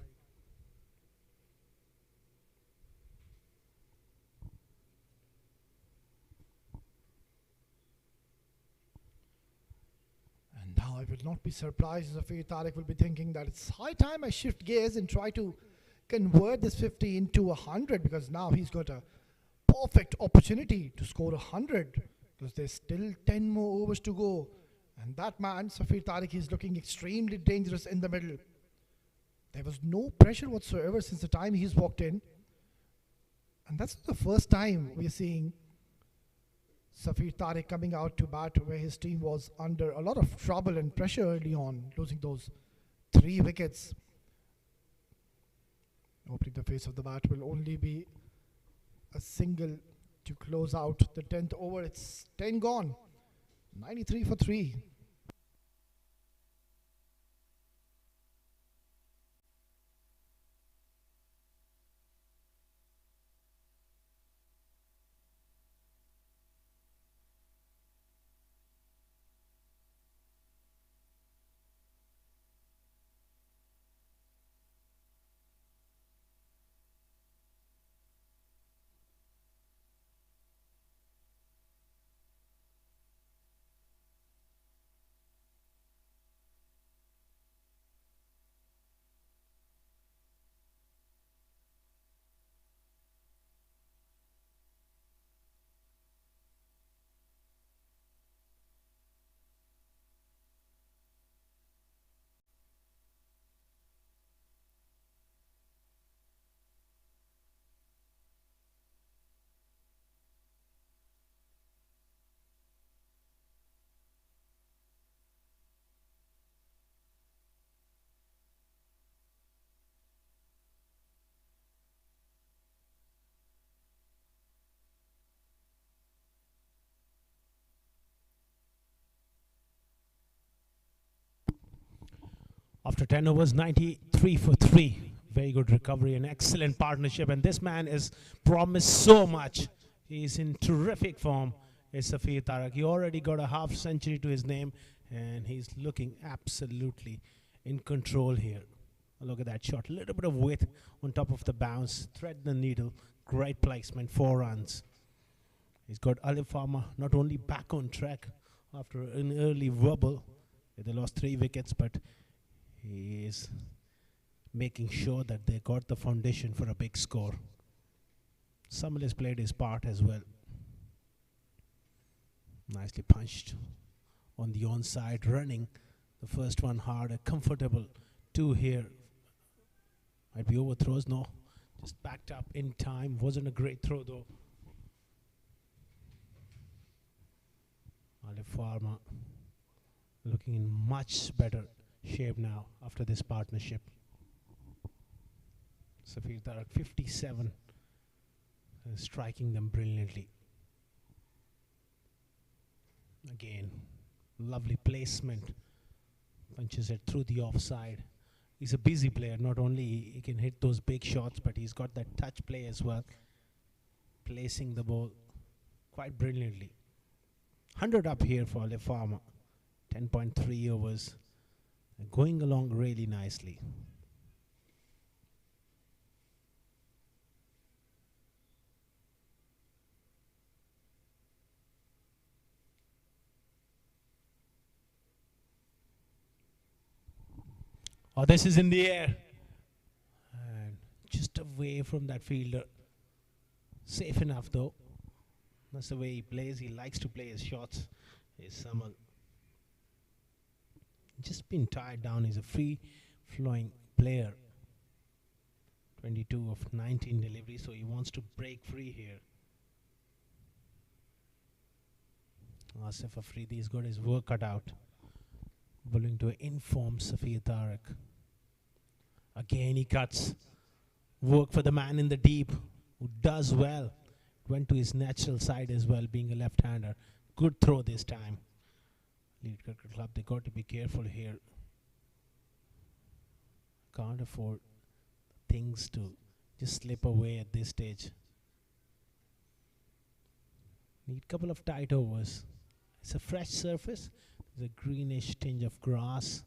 And now I will not be surprised if Safir Tark will be thinking that it's high time I shift gears and try to convert this 50 into 100, because now he's got a perfect opportunity to score 100 because there's still 10 more overs to go. And that man, Safir Tark, is looking extremely dangerous in the middle. There was no pressure whatsoever since the time he's walked in. And that's the first time we're seeing Safir Tark coming out to bat where his team was under a lot of trouble and pressure early on, losing those 3 wickets. Opening the face of the bat will only be a single to close out the 10th over. It's 10 gone. 93 for 3. After 10 overs, 93 for 3. Very good recovery and excellent partnership. And this man is promised so much. He's in terrific form. It's Safir Tark. He already got a half century to his name, and he's looking absolutely in control here. Look at that shot. A little bit of width on top of the bounce. Thread the needle. Great placement. 4 runs. He's got Alif Pharma not only back on track after an early wobble. They lost 3 wickets, but he is making sure that they got the foundation for a big score. Samuel has played his part as well. Nicely punched on the onside, running the first one hard, a comfortable 2 here. Might be overthrows, no, just backed up in time. Wasn't a great throw though. Alif Pharma looking in much better shape now after this partnership. Safir Tark 57, striking them brilliantly. Again, lovely placement. Punches it through the offside. He's a busy player. Not only he can hit those big shots, but he's got that touch play as well. Placing the ball quite brilliantly. 100 up here for Alif Pharma. 10.3 overs. Going along really nicely. Oh, this is in the air. And just away from that fielder. Safe enough though. That's the way he plays. He likes to play his shots. He's someone just been tied down. He's a free-flowing player. 22 of 19 deliveries, so he wants to break free here. Asif Afridi's got his work cut out. Bowling to inform Safir Tark. Again he cuts. Work for the man in the deep who does well. Went to his natural side as well, being a left-hander. Good throw this time. Lead Cricket Club, they got to be careful here. Can't afford things to just slip away at this stage. Need couple of tight overs. It's a fresh surface. There's a greenish tinge of grass.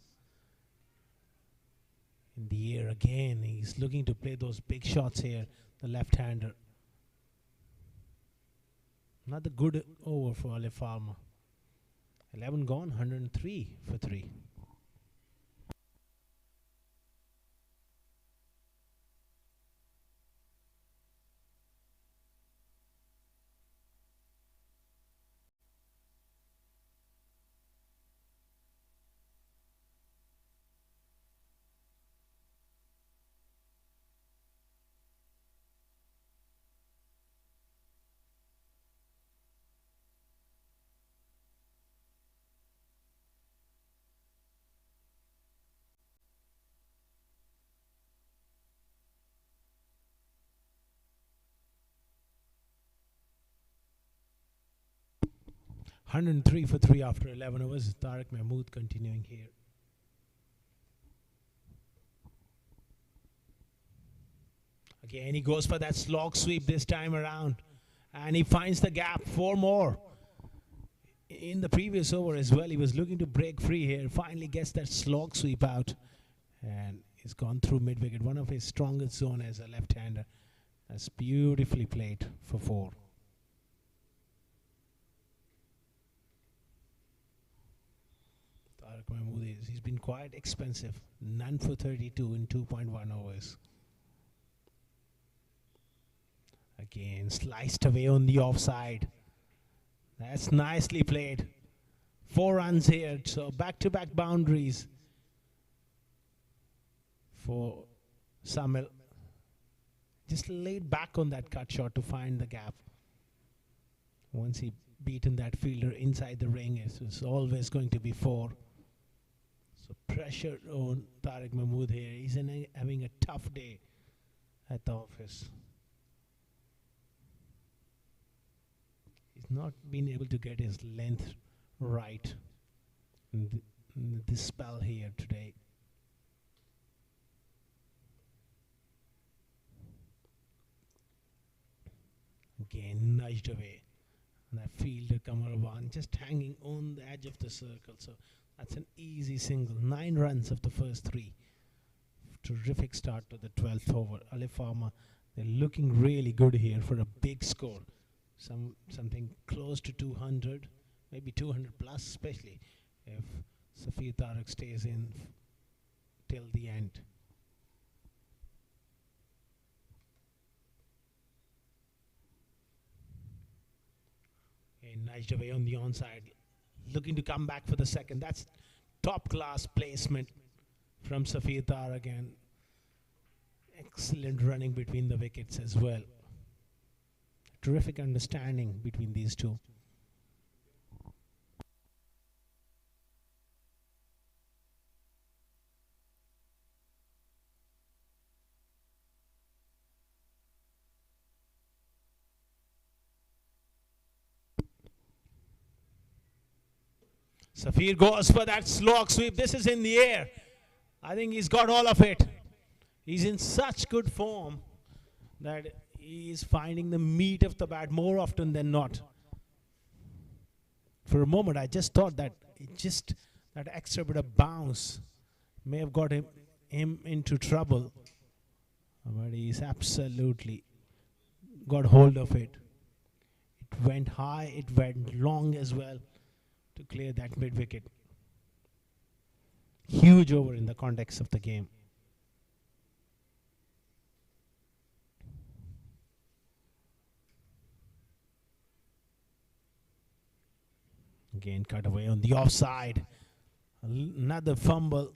In the air again. He's looking to play those big shots here. The left-hander. Another good over for Alif Pharma. 11 gone, 103 for 3. Hundred and three for 3 after 11 overs. Tariq Mahmood continuing here. Again, he goes for that slog sweep this time around. And he finds the gap. 4 more. In the previous over as well, he was looking to break free here. Finally gets that slog sweep out. And he's gone through mid-wicket. One of his strongest zone as a left-hander. That's beautifully played for 4. Tariq Mahmood he's been quite expensive. None for 32 in 2.1 overs. Again, sliced away on the offside. That's nicely played. 4 runs here, so back-to-back boundaries for Samil. Just laid back on that cut shot to find the gap. Once he beaten that fielder inside the ring, it's always going to be 4. So pressure on Tariq Mahmood here. He's having a tough day at the office. He's not been able to get his length right in this spell here today. Again, nudged away. And that fielder Kamarwan just hanging on the edge of the circle. So that's an easy single. 9 runs of the first 3. Terrific start to the 12th over. Alif Pharma, they're looking really good here for a big score. Something close to 200, maybe 200 plus, especially if Safir Tark stays in till the end. Okay, nudged away on the onside, looking to come back for the second. That's top class placement from Safir Tark again. Excellent running between the wickets as well. Terrific understanding between these two. Safir goes for that slog sweep. This is in the air. I think he's got all of it. He's in such good form that he is finding the meat of the bat more often than not. For a moment, I just thought that that extra bit of bounce may have got him into trouble. But he's absolutely got hold of it. It went high, it went long as well to clear that mid-wicket. Huge over in the context of the game. Again, cut away on the offside. Another fumble.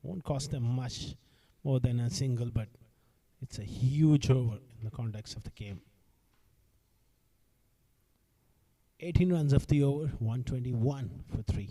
Won't cost them much more than a single, but it's a huge over in the context of the game. 18 runs of the over, 121 for 3.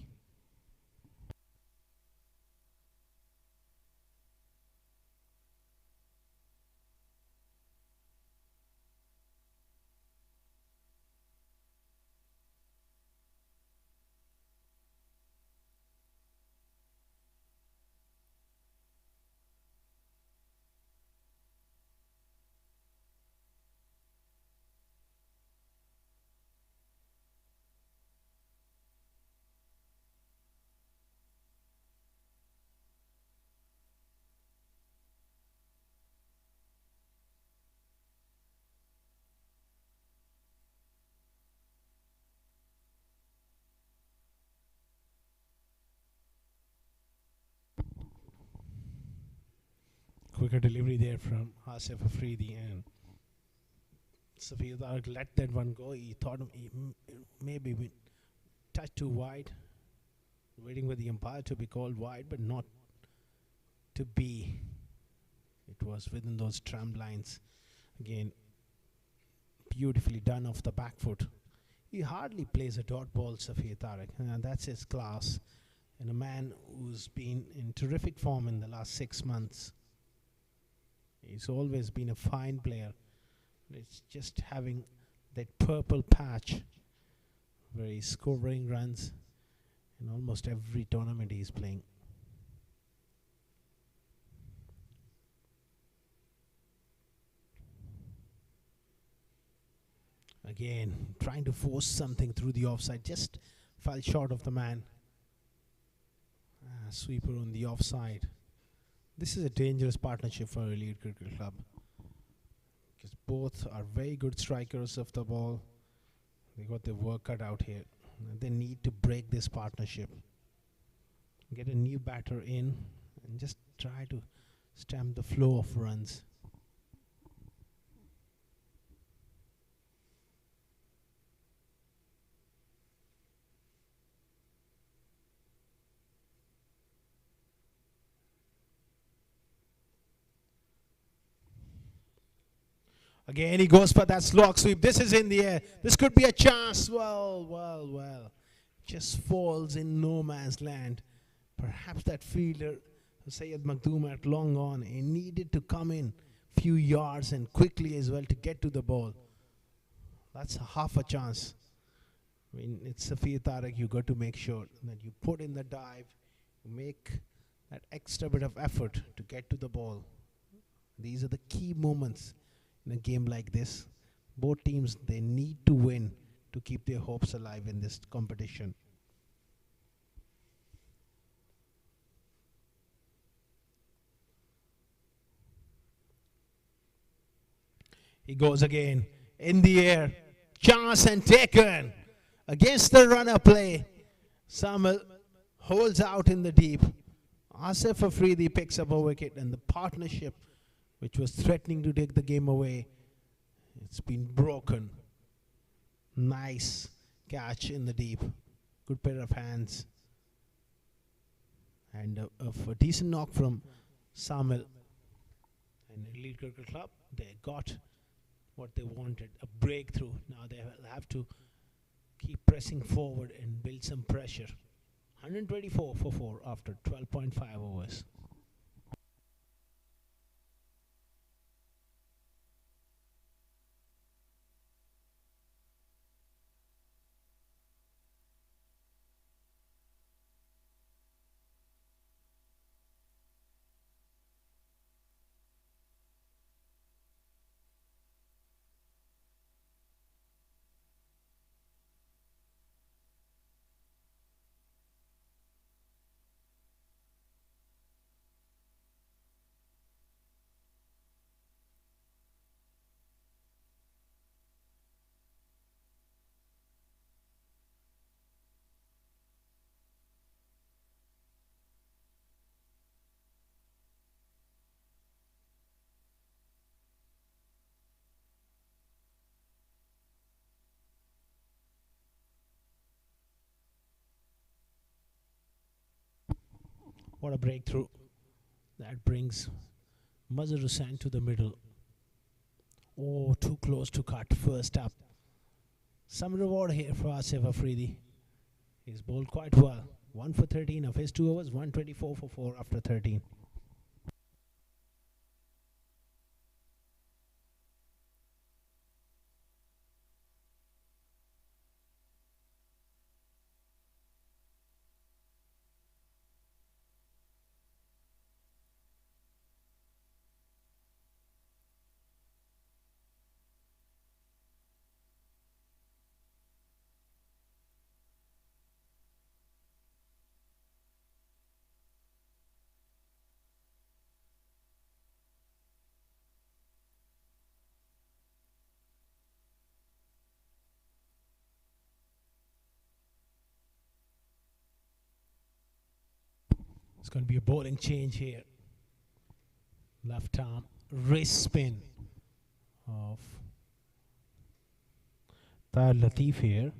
Yorker delivery there from Asif Afridi, and Safir Tark let that one go. He thought maybe we touch too wide, waiting for the umpire to be called wide, but not to be. It was within those tram lines. Again, beautifully done off the back foot. He hardly plays a dot ball, Safir Tark, and that's his class. And a man who's been in terrific form in the last 6 months. He's always been a fine player. It's just having that purple patch where he's scoring runs in almost every tournament he's playing. Again, trying to force something through the offside, just fell short of the man. Sweeper on the offside. This is a dangerous partnership for Elite Cricket Club, because both are very good strikers of the ball. They got their work cut out here. They need to break this partnership. Get a new batter in and just try to stem the flow of runs. Again, he goes for that slog sweep. This is in the air. This could be a chance. Well. Just falls in no man's land. Perhaps that fielder, Syed Makhdoom, at long on, he needed to come in few yards and quickly as well to get to the ball. That's half a chance. I mean, it's Safir Tark. You got to make sure that you put in the dive, make that extra bit of effort to get to the ball. These are the key moments in a game like this. Both teams, they need to win to keep their hopes alive in this competition. He goes again in the air, chance and taken against the runner play. Samuel holds out in the deep. Asif Afridi picks up a wicket, and the partnership which was threatening to take the game away, it's been broken. Nice catch in the deep. Good pair of hands. And a decent knock from Samuel. And Elite Cricket Club, they got what they wanted, a breakthrough. Now they will have to keep pressing forward and build some pressure. 124 for 4 after 12.5 overs. What a breakthrough. That brings Mazhar Hussain to the middle. Oh, too close to cut. First up. Some reward here for Asif Afridi. He's bowled quite well. 1 for 13 of his 2 overs. 124 for 4 after 13. It's going to be a bowling change here. Left arm wrist spin of Tahir Latif here.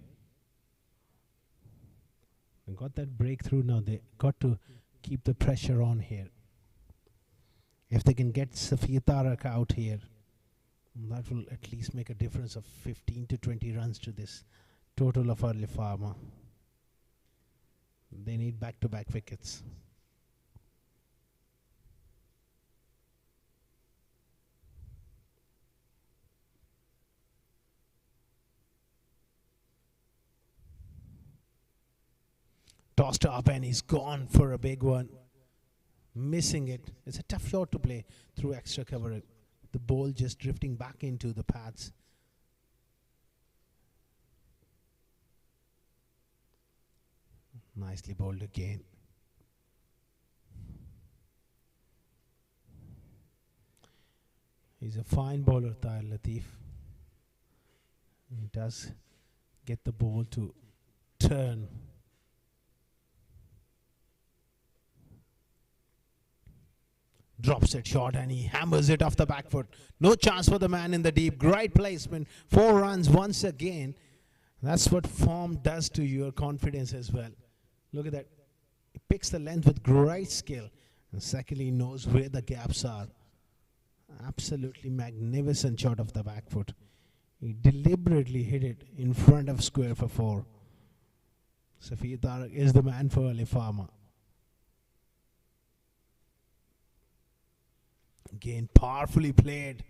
They got that breakthrough now. They got to keep the pressure on here. If they can get Safir Tark out here, that will at least make a difference of 15 to 20 runs to this total of Alif Pharma. They need back-to-back wickets. Tossed up and he's gone for a big one. Missing it. It's a tough shot to play through extra cover. The ball just drifting back into the pads. Nicely bowled again. He's a fine bowler, Tahir Latif. He does get the ball to turn. Drops it short and he hammers it off the back foot. No chance for the man in the deep. Great placement. 4 runs once again. That's what form does to your confidence as well. Look at that. He picks the length with great skill. And secondly, he knows where the gaps are. Absolutely magnificent shot of the back foot. He deliberately hit it in front of square for 4. Safir Tark is the man for Alif Pharma. Again, powerfully played.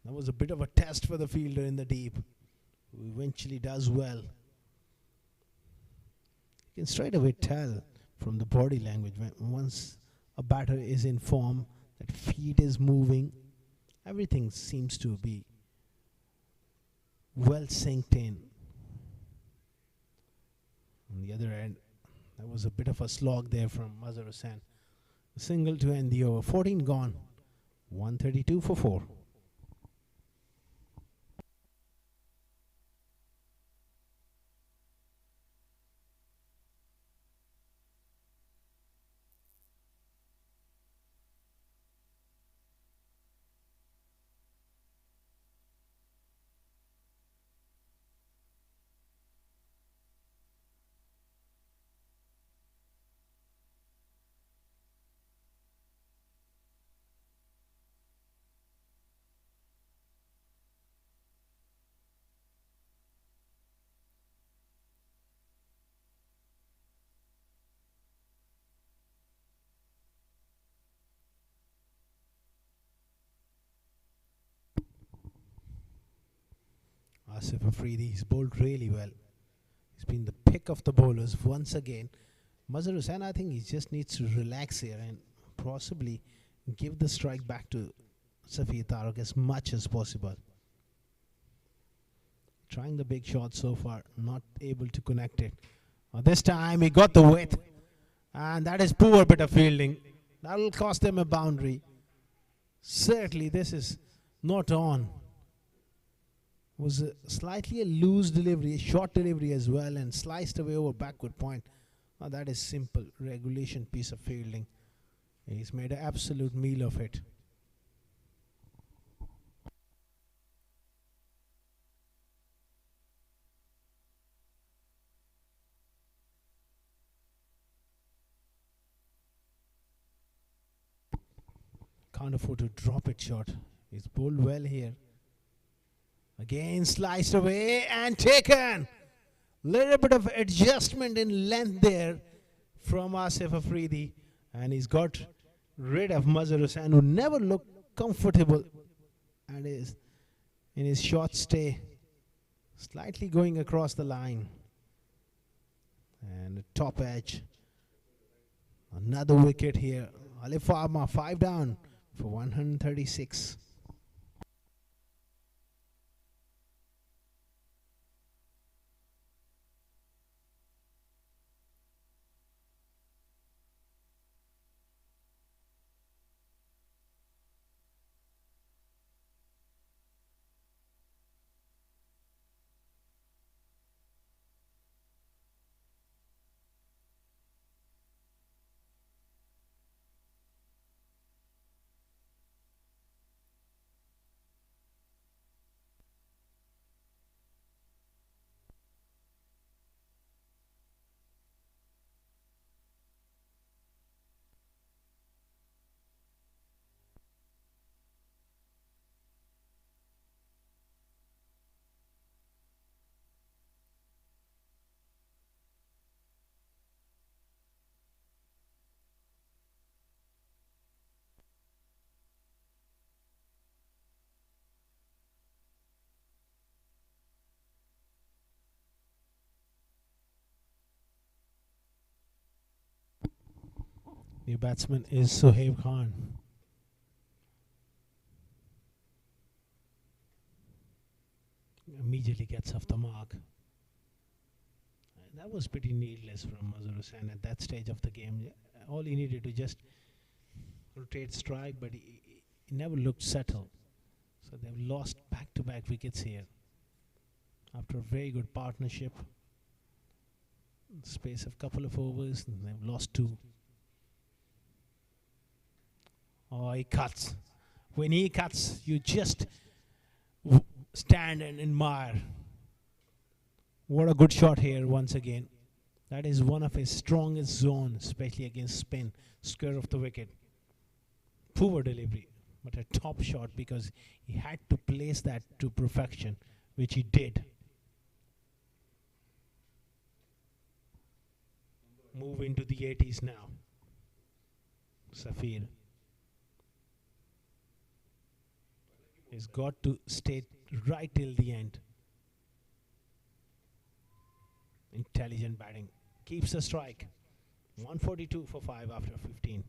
That was a bit of a test for the fielder in the deep, who eventually does well. You can straight away tell from the body language once a batter is in form, that feet is moving, everything seems to be well synced in. On the other end, that was a bit of a slog there from Mazhar Hussain. A single to end the over. 14 gone. 132 for 4. Asif Afridi, he's bowled really well. He's been the pick of the bowlers once again. Mazhar Hussain, I think he just needs to relax here and possibly give the strike back to Safir Tark as much as possible. Trying the big shot so far, not able to connect it. This time he got the width, and that is poor bit of fielding. That will cost them a boundary. Certainly this is not on. Was slightly a loose delivery, a short delivery as well, and sliced away over backward point. That is simple regulation piece of fielding. He's made an absolute meal of it. Can't afford to drop it short. He's bowled well here. Again sliced away and taken. Little bit of adjustment in length there from Asif Afridi, and he's got rid of Mazhar Hussain, who never looked comfortable and is in his short stay, slightly going across the line. And the top edge. Another wicket here. Alif Pharma 5 down for 136. New batsman is Sohaib Khan. Immediately gets off the mark. That was pretty needless from Mazhar Hussain at that stage of the game. All he needed to just rotate strike, but he never looked settled. So they've lost back-to-back wickets here. After a very good partnership, in the space of a couple of overs, and they've lost 2. Oh, he cuts. When he cuts, you just stand and admire. What a good shot here once again. That is one of his strongest zones, especially against spin, square of the wicket. Poor delivery, but a top shot because he had to place that to perfection, which he did. Move into the 80s now. Safir has got to stay right till the end. Intelligent batting. Keeps the strike. 142 for 5 after 15.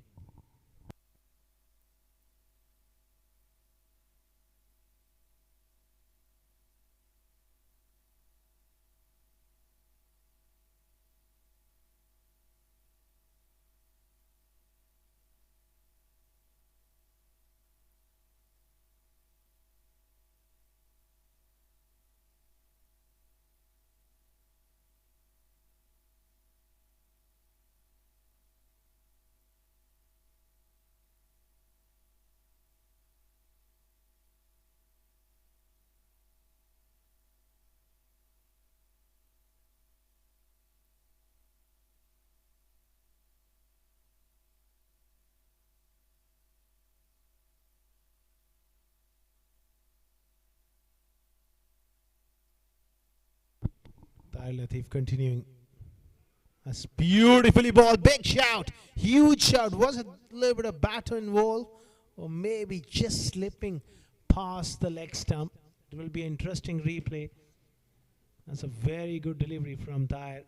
Latif continuing. That's beautifully ball. Big shout. Huge shout. Was it a little bit of batter and wall? Or maybe just slipping past the leg stump? It will be an interesting replay. That's a very good delivery from Tahir.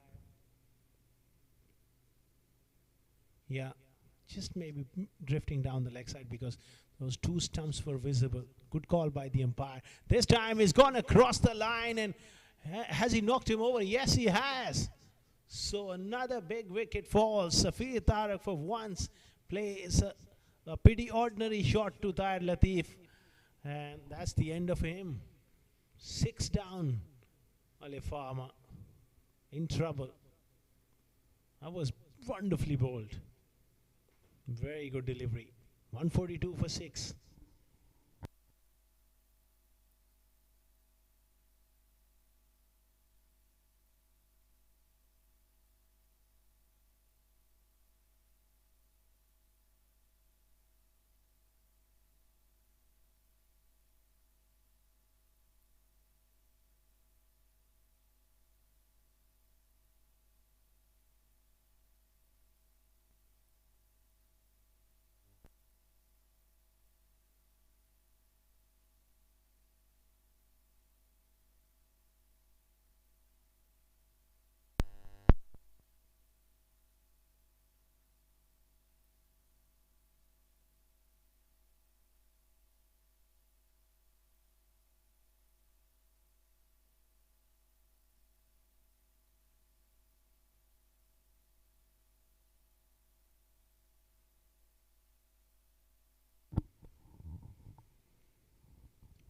Yeah, just maybe drifting down the leg side because those 2 stumps were visible. Good call by the umpire. This time he's gone across the line, and has he knocked him over? Yes, he has. So another big wicket falls. Safir Tark for once plays a pretty ordinary shot to Tahir Latif. And that's the end of him. 6 down. Alif Pharma in trouble. That was wonderfully bowled. Very good delivery. 142 for 6.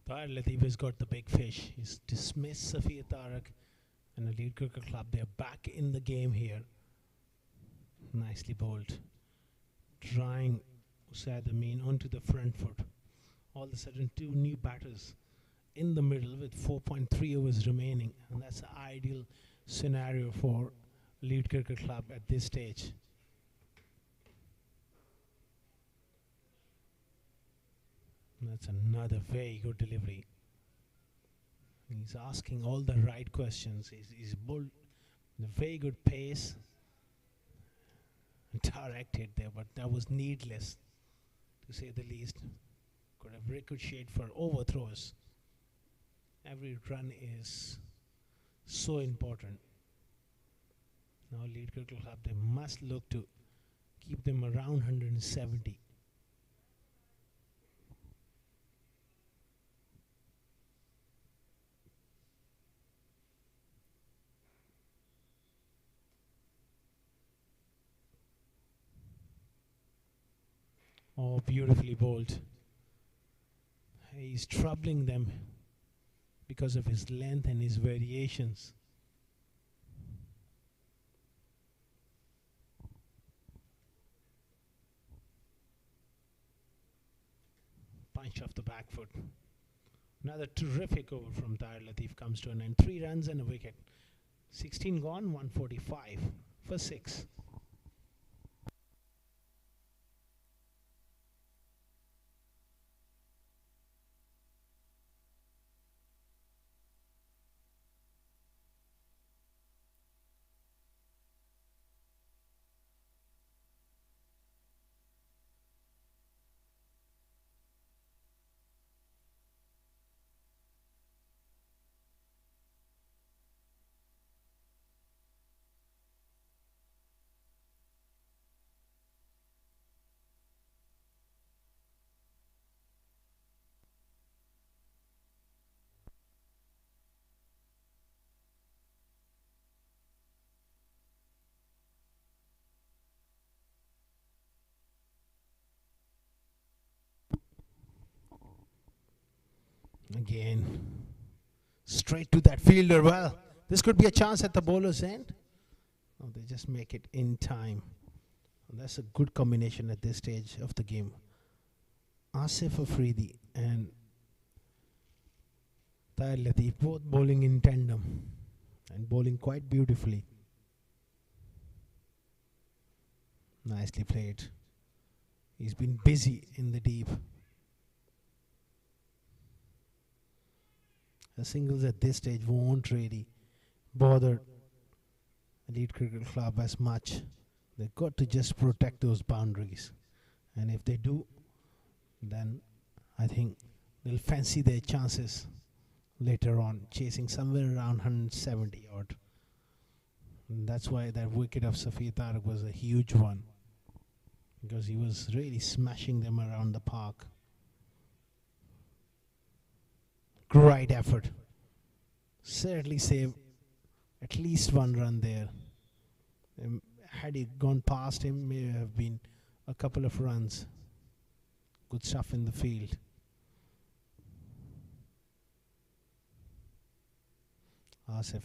Tahir Latif has got the big fish. He's dismissed Safir Tark and the Lead Cricket Club. They're back in the game here. Nicely bowled. Drawing Usaid Amin onto the front foot. All of a sudden, 2 new batters in the middle with 4.3 overs remaining. And that's the ideal scenario for Lead Cricket Club at this stage. That's another very good delivery. He's asking all the right questions. He's bowled a very good pace. Directed there, but that was needless, to say the least. Could have ricocheted for overthrows. Every run is so important. Now Lead Cricket Club, they must look to keep them around 170. Oh, beautifully bowled. He's troubling them because of his length and his variations. Punch off the back foot. Another terrific over from Tahir Latif comes to an end. 3 runs and a wicket. 16 gone, 145 for 6. Again, straight to that fielder. Well, this could be a chance at the bowler's end. Oh, they just make it in time. And that's a good combination at this stage of the game. Asif Afridi and Tahir Latif both bowling in tandem and bowling quite beautifully. Nicely played. He's been busy in the deep. The singles at this stage won't really bother Elite Cricket Club as much. They've got to just protect those boundaries. And if they do, then I think they'll fancy their chances later on, chasing somewhere around 170 odd. And that's why that wicket of Safir Tark was a huge one, because he was really smashing them around the park. Great effort. Certainly saved at least 1 run there. Had he gone past him, may have been a couple of runs. Good stuff in the field. Asif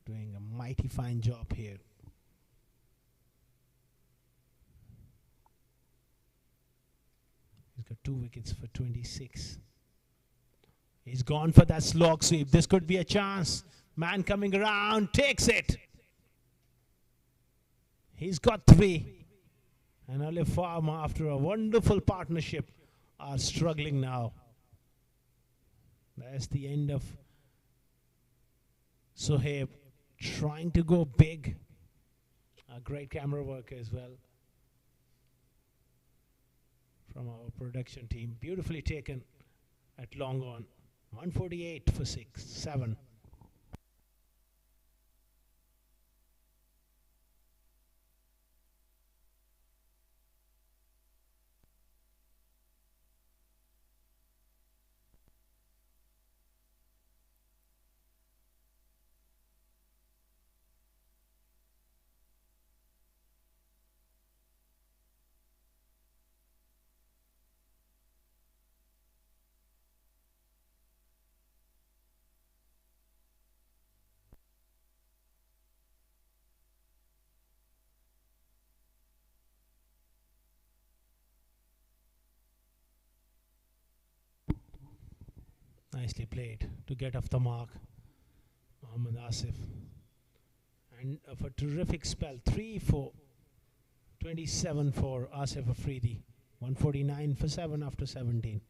doing a mighty fine job here. He's got 2 wickets for 26. He's gone for that slog sweep. This could be a chance. Man coming around, takes it. He's got 3. And Alif Pharma, after a wonderful partnership, are struggling now. That's the end of Sohaib trying to go big. A great camera work as well from our production team. Beautifully taken at long on. 148 for 7. Nicely played to get off the mark, Mohammad Asif. And for terrific spell, 3 for 27 for Asif Afridi. 149 for 7 after 17.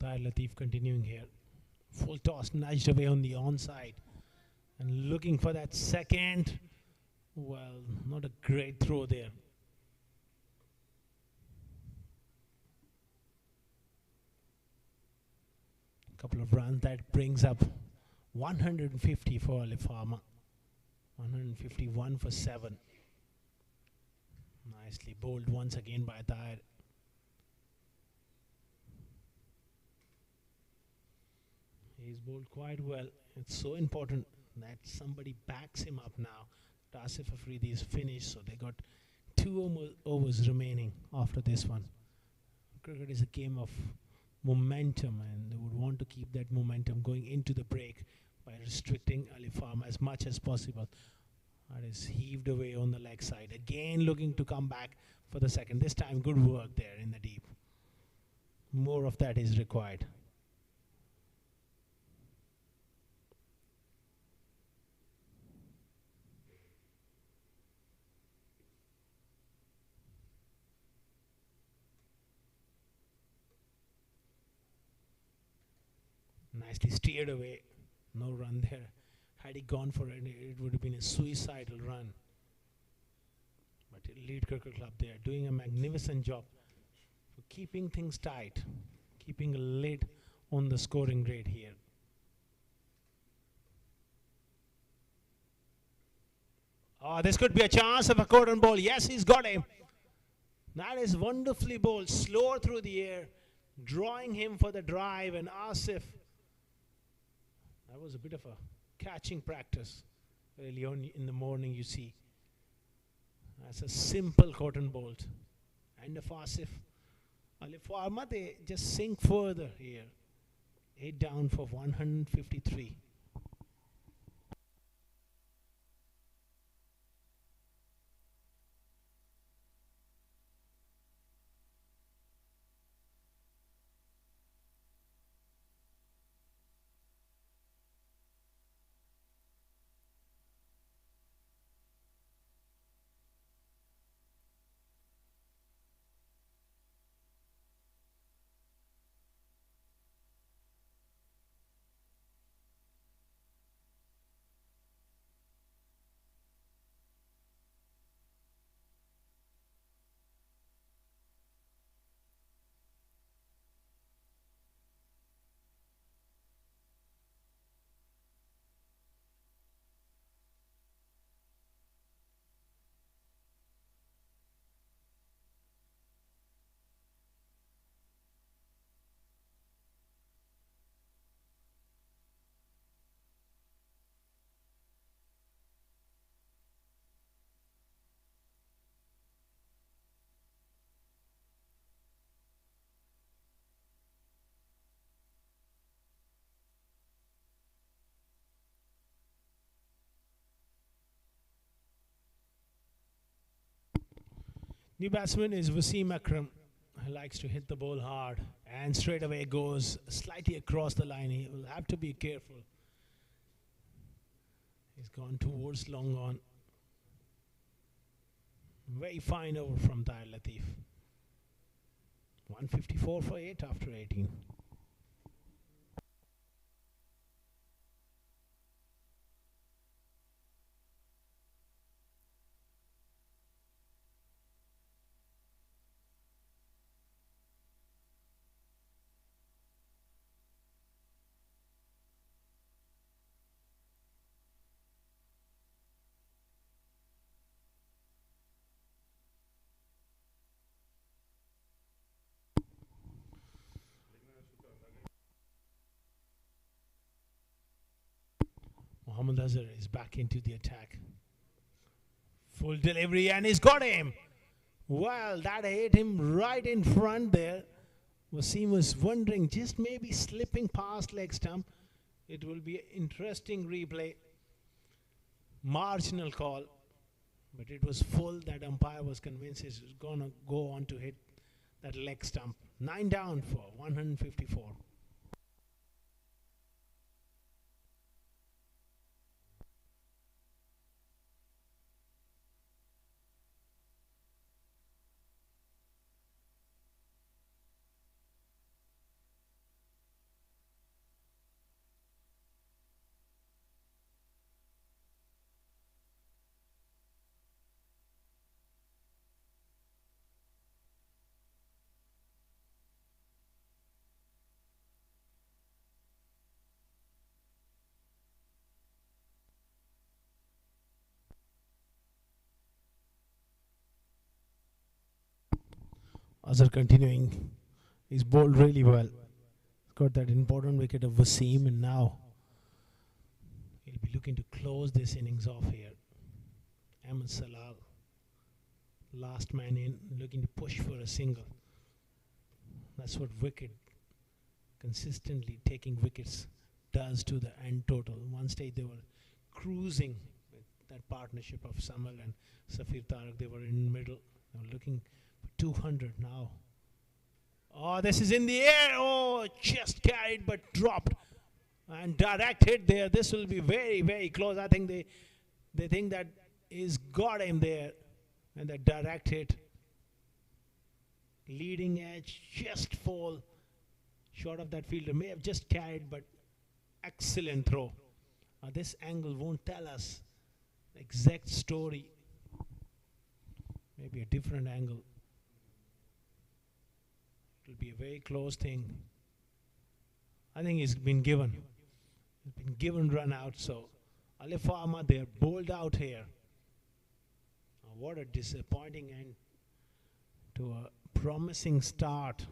Tahir Latif continuing here. Full toss nudged away on the onside. And looking for that second. Well, not a great throw there. Couple of runs that brings up 150 for Alif Pharma. 151 for 7. Nicely bowled once again by Tahir. He's bowled quite well. It's so important that somebody backs him up now. Asif Afridi is finished, so they got 2 overs remaining after this one. Cricket is a game of momentum, and they would want to keep that momentum going into the break by restricting Alif Pharma as much as possible. That is heaved away on the leg side. Again looking to come back for the second. This time good work there in the deep. More of that is required. Nicely steered away. No run there. Had he gone for it, it would have been a suicidal run. But Elite Cricket Club, they are doing a magnificent job for keeping things tight, keeping a lid on the scoring rate here. Oh, this could be a chance of a cordon ball. Yes, he's got him. That is wonderfully bowled. Slower through the air, drawing him for the drive, and Asif. That was a bit of a catching practice early on in the morning, you see. That's a simple cotton bolt. And if Asif, Alif Pharma, they just sink further here. 8 down for 153. New batsman is Wasim Akram. He likes to hit the ball hard and straight away goes slightly across the line. He will have to be careful. He's gone towards long on. Very fine over from Tahir Latif. 154 for 8 after 18. Mohammad Azhar is back into the attack. Full delivery and he's got him. Well, that hit him right in front there. Wasim was wondering, just maybe slipping past leg stump. It will be an interesting replay. Marginal call. But it was full. That umpire was convinced he was going to go on to hit that leg stump. 9 down for 154. Azhar continuing. He's bowled really well. Got that important wicket of Wasim, and now he'll be looking to close this innings off here. Ahmed Salal, last man in, looking to push for a single. That's what wicket, consistently taking wickets, does to the end total. One stage they were cruising with that partnership of Samal and Safir Tark. They were in the middle. They were looking for 200 now. Oh, this is in the air. Oh, just carried but dropped. And direct hit there. This will be very, very close. I think they think that he's got him there. And the direct hit. Leading edge, just fall. Short of that fielder. May have just carried, but excellent throw. This angle won't tell us the exact story. Maybe a different angle. It'll be a very close thing. I think he's been given. He's been given run out. So Alif Pharma, they're bowled out here. What a disappointing end to a promising start.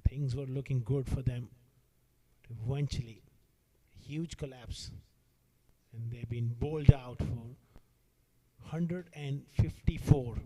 Things were looking good for them. But eventually, huge collapse. And they've been bowled out for 154.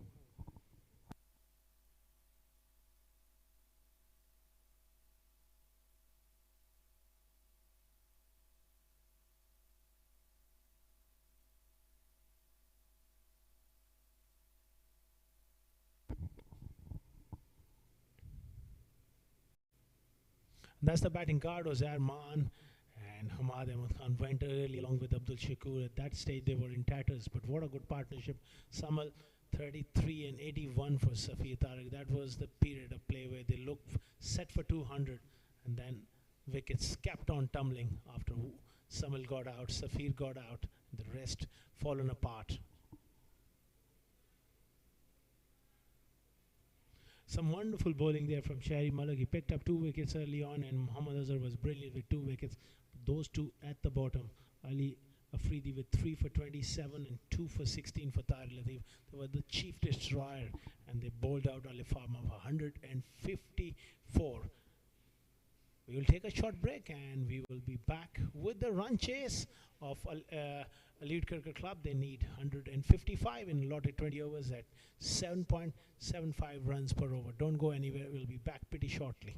That's the batting card. Ozair Maan and Hamad Ahmad Khan went early along with Abdul Shakur. At that stage, they were in tatters, but what a good partnership. Samal 33 and 81 for Safir Tark. That was the period of play where they looked set for 200, and then wickets kept on tumbling after Samal got out, Safir got out, and the rest fallen apart. Some wonderful bowling there from Shahri Malik. He picked up 2 wickets early on, and Muhammad Azhar was brilliant with 2 wickets. Those two at the bottom. Ali Afridi with 3 for 27 and 2 for 16 for Tahir Latif. They were the chief destroyer, and they bowled out Alif Pharma for 154. We will take a short break, and we will be back with the run chase of Elite Cricket Club. They need 155 in allotted 20 overs at 7.75 runs per over. Don't go anywhere. We'll be back pretty shortly.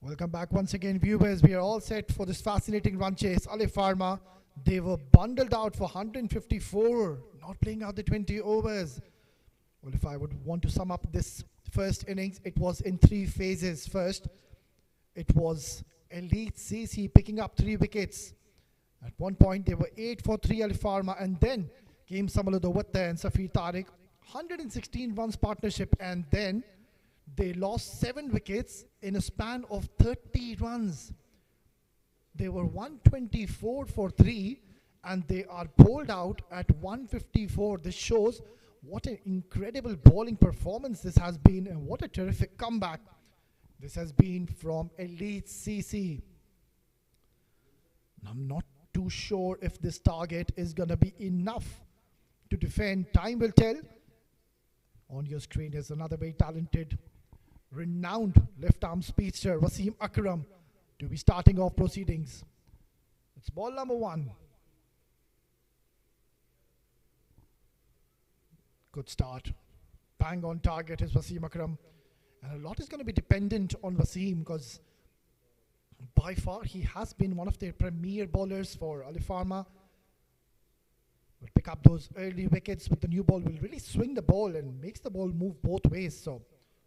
Welcome back once again, viewers. We are all set for this fascinating run chase. Alif Pharma, they were bundled out for 154, not playing out the 20 overs. Well, if I would want to sum up this first innings, it was in 3 phases. First, it was Elite CC picking up 3 wickets. At one point, they were 8 for 3 Alif Pharma, and then came Samal Dawatta and Safir Tark, 116 runs partnership, and then they lost 7 wickets in a span of 30 runs. They were 124 for 3 and they are bowled out at 154. This shows what an incredible bowling performance this has been and what a terrific comeback this has been from Elite CC. I'm not too sure if this target is going to be enough to defend. Time will tell. On your screen is another very talented, renowned left-arm speedster, Wasim Akram, to be starting off proceedings. It's ball number 1. Good start. Bang on target is Wasim Akram. And a lot is going to be dependent on Wasim because by far he has been one of their premier bowlers for Alif Pharma. Will pick up those early wickets with the new ball, will really swing the ball and makes the ball move both ways. So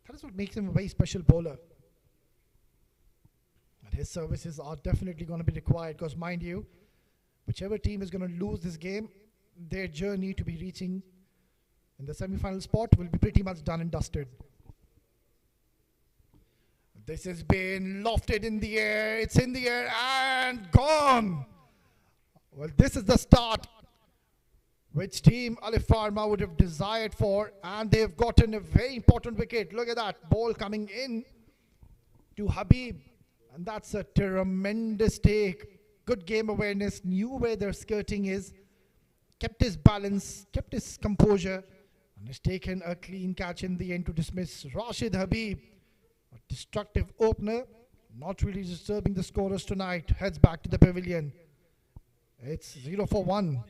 that is what makes him a very special bowler. And his services are definitely going to be required because, mind you, whichever team is going to lose this game, their journey to be reaching in the semi-final spot will be pretty much done and dusted. This has been lofted in the air. It's in the air and gone. Well, this is the start which team Alif Pharma would have desired for, and they've gotten a very important wicket. Look at that ball coming in to Habib, and that's a tremendous take. Good game awareness, knew where their skirting is, kept his balance, kept his composure, and has taken a clean catch in the end to dismiss Rashid Habib. A destructive opener, not really disturbing the scorers tonight. Heads back to the pavilion. It's 0 for 1.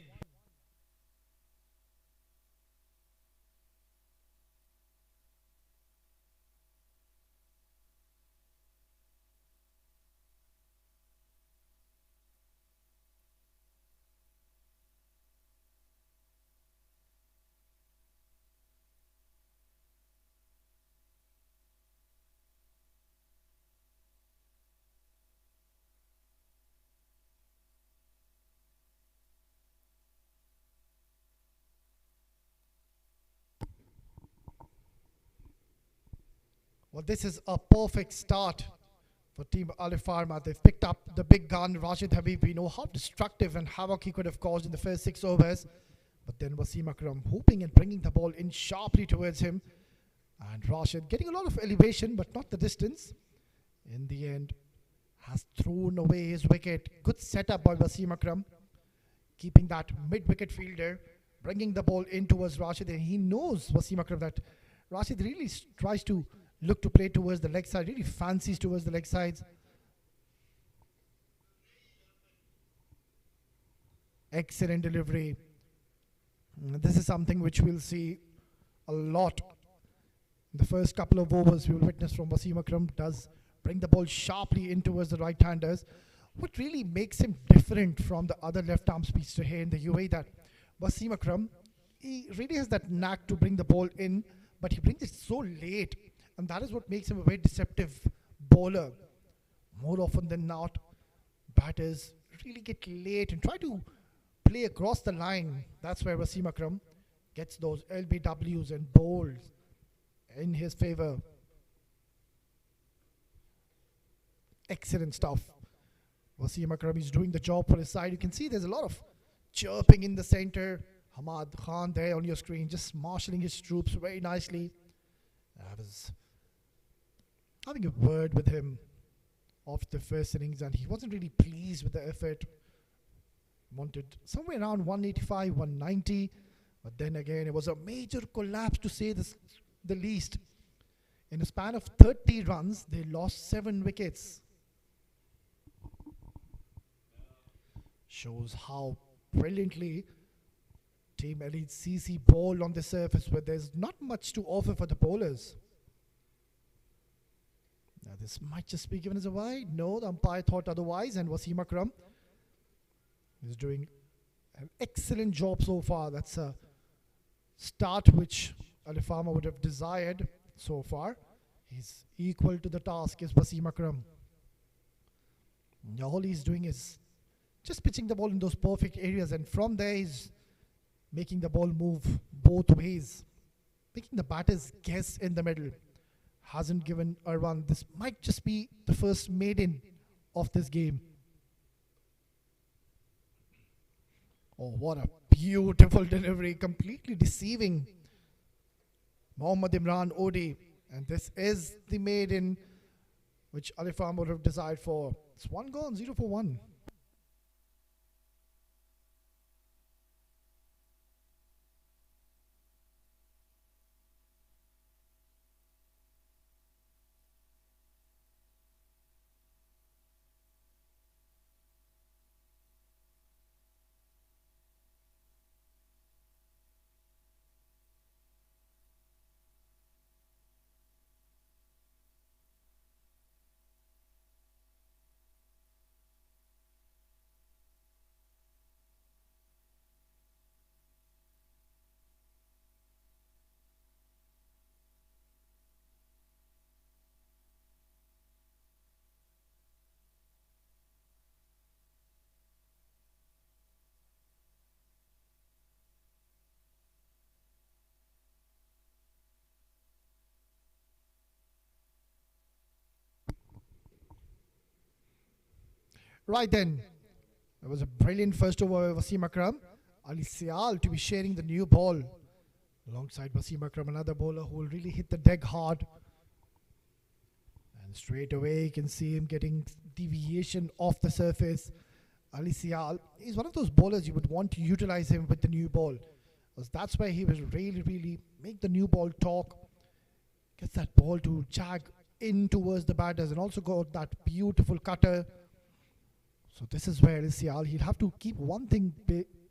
Well, this is a perfect start for Team Alif Pharma. They've picked up the big gun, Rashid Habib. We know how destructive and havoc he could have caused in the first 6 overs. But then Wasim Akram hooping and bringing the ball in sharply towards him. And Rashid getting a lot of elevation, but not the distance. In the end, has thrown away his wicket. Good setup by Wasim Akram, keeping that mid-wicket fielder, bringing the ball in towards Rashid. And he knows, Wasim Akram, that Rashid really tries to look to play towards the leg side, really fancies towards the leg sides. Excellent delivery. This is something which we'll see a lot. In the first couple of overs we will witness from Wasim Akram, does bring the ball sharply in towards the right-handers. What really makes him different from the other left-arm speedster here in the UAE, that Wasim Akram, he really has that knack to bring the ball in, but he brings it so late. And that is what makes him a very deceptive bowler. More often than not, batters really get late and try to play across the line. That's where Wasim Akram gets those LBWs and bowls in his favor. Excellent stuff. Wasim Akram is doing the job for his side. You can see there's a lot of chirping in the center. Hamad Khan there on your screen, just marshalling his troops very nicely. I was having a word with him after the first innings, and he wasn't really pleased with the effort. Wanted somewhere around 185, 190, but then again it was a major collapse, to say the least. In a span of 30 runs, they lost 7 wickets. Shows how brilliantly Team Elite CC bowled on the surface, where there's not much to offer for the bowlers. This might just be given as a wide. No, the umpire thought otherwise, and Wasim Akram is doing an excellent job so far. That's a start which Alif Pharma would have desired so far. He's equal to the task is Wasim Akram. All he's doing is just pitching the ball in those perfect areas, and from there he's making the ball move both ways, making the batters guess in the middle. Hasn't given a run. This might just be the first maiden of this game. Oh, what a beautiful delivery, completely deceiving Mohammad Imran Odi. And this is the maiden which Alif Pharma would have desired for. It's one gone, 0 for 1. Right then, it was a brilliant first over by Wasim Akram. Ali Sial to be sharing the new ball alongside Wasim Akram, another bowler who will really hit the deck hard. And straight away you can see him getting deviation off the surface. Ali Sial is one of those bowlers you would want to utilize him with the new ball, because that's where he will really make the new ball talk, gets that ball to jag in towards the batters, and also got that beautiful cutter. So this is where Sial, he'll have to keep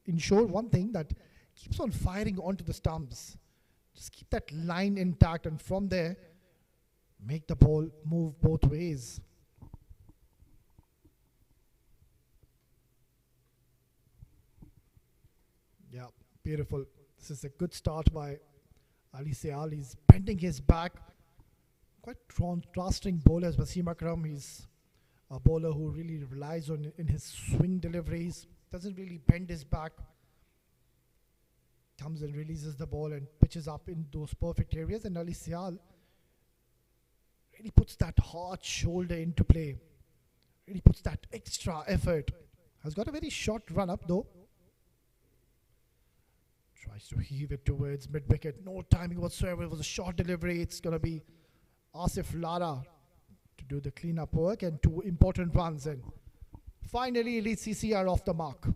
ensure one thing, that keeps on firing onto the stumps. Just keep that line intact, and from there, make the ball move both ways. Yeah, beautiful. This is a good start by Ali Sial. He's bending his back. Quite contrasting bowlers. Wasim Akram, he's a bowler who really relies on in his swing deliveries, doesn't really bend his back, comes and releases the ball and pitches up in those perfect areas. And Ali Sial really puts that hard shoulder into play, really puts that extra effort. Has got a very short run up though. Tries to heave it towards mid wicket, no timing whatsoever. It was a short delivery. It's going to be Asif Lara to do the cleanup work, and 2 important runs. And finally, Elite CC are off the mark.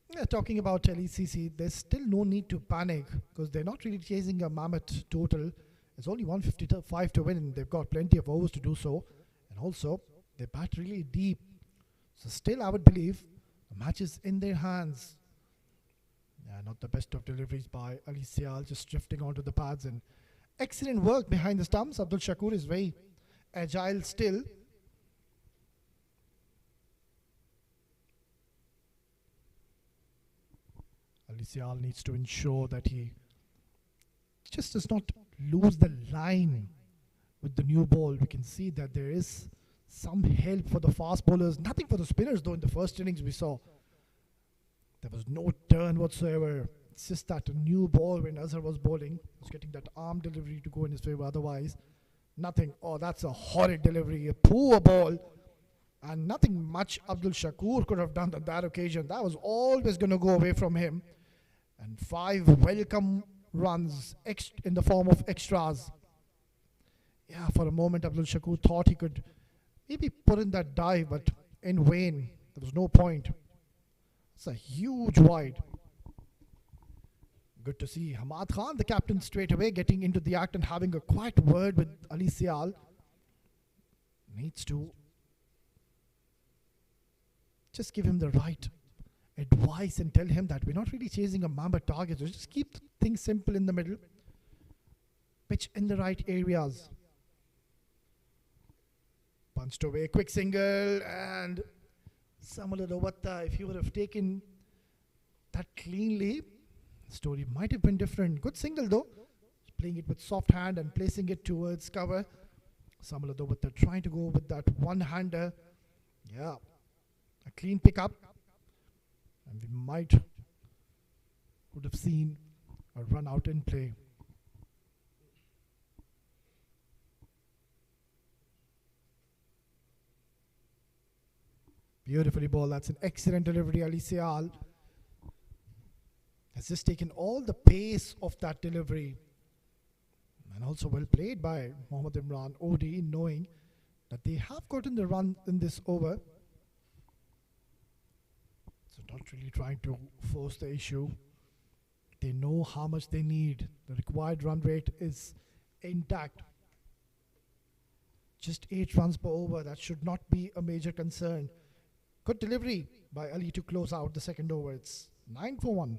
Yeah, talking about LECC, there's still no need to panic, because they're not really chasing a mammoth total. It's only 155 to win, and they've got plenty of overs to do so. And also, they bat really deep. So still, I would believe the match is in their hands. Yeah, not the best of deliveries by Ali Sial, just drifting onto the pads, and excellent work behind the stumps. Abdul Shakur is very agile still. Ali Sial needs to ensure that he just does not lose the line with the new ball. We can see that there is some help for the fast bowlers, nothing for the spinners though. In the first innings we saw there was no turn whatsoever. It's just that a new ball when Azhar was bowling, was getting that arm delivery to go in his favor. Otherwise, nothing. Oh, that's a horrid delivery, a poor ball, and nothing much Abdul Shakur could have done on that occasion. That was always going to go away from him. And 5 welcome runs in the form of extras. Yeah, for a moment Abdul Shakur thought he could maybe put in that dive, but in vain. There was no point. It's a huge wide. Good to see Hamad Khan, the captain, straight away getting into the act and having a quiet word with Ali Sial. Needs to just give him the right advice and tell him that we're not really chasing a mammoth target. So just keep things simple in the middle. pitch in the right areas. Punched away, quick single, and Samula Dovatta, if he would have taken that cleanly, the story might have been different. Good single though, playing it with soft hand and placing it towards cover. Samula Dovatta trying to go with that one-hander. Yeah, a clean pickup, and we would have seen a run out in play. Beautifully ball. That's an excellent delivery. Ali Sial has just taken all the pace of that delivery, and also well played by Mohammad Imran Odi, knowing that they have gotten the run in this over. So not really trying to force the issue. They know how much they need. The required run rate is intact. Just 8 runs per over. That should not be a major concern. Good delivery by Ali to close out the second over. It's 9 for 1.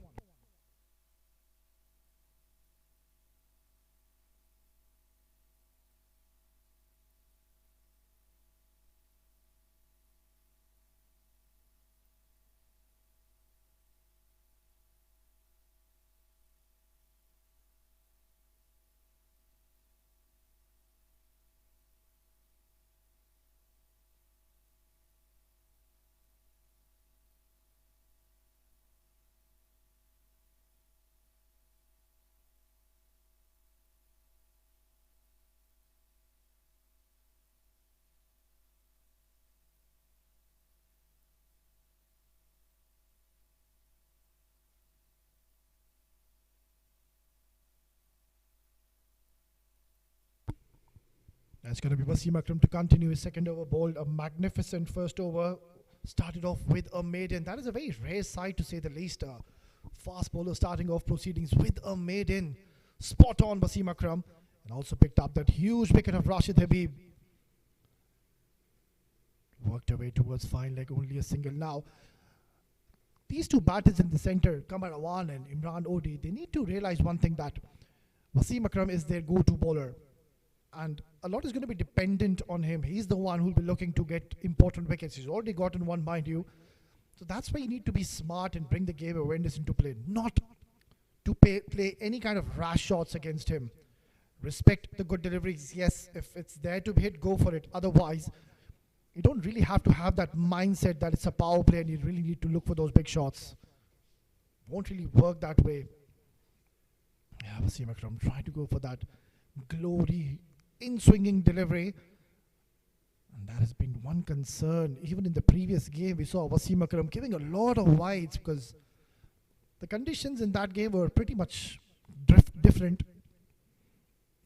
That's going to be Wasim Akram to continue his second over, bowled a magnificent first over. Started off with a maiden. That is a very rare sight, to say the least. Fast bowler starting off proceedings with a maiden. Spot on Wasim Akram. And also picked up that huge wicket of Rashid Habib. Worked away towards fine leg, only a single now. These two batters in the centre, Qamar Awan and Imran Odi, they need to realize one thing, that Wasim Akram is their go-to bowler. And a lot is going to be dependent on him. He's the one who will be looking to get important wickets. He's already gotten one, mind you. So that's why you need to be smart and bring the game awareness into play. Not to play any kind of rash shots against him. Respect the good deliveries. Yes, if it's there to be hit, go for it. Otherwise, you don't really have to have that mindset that it's a power play and you really need to look for those big shots. Won't really work that way. Yeah, Wasim Akram trying to go for that glory in-swinging delivery, and that has been one concern. Even in the previous game, we saw Wasim Akram giving a lot of wides because the conditions in that game were pretty much different.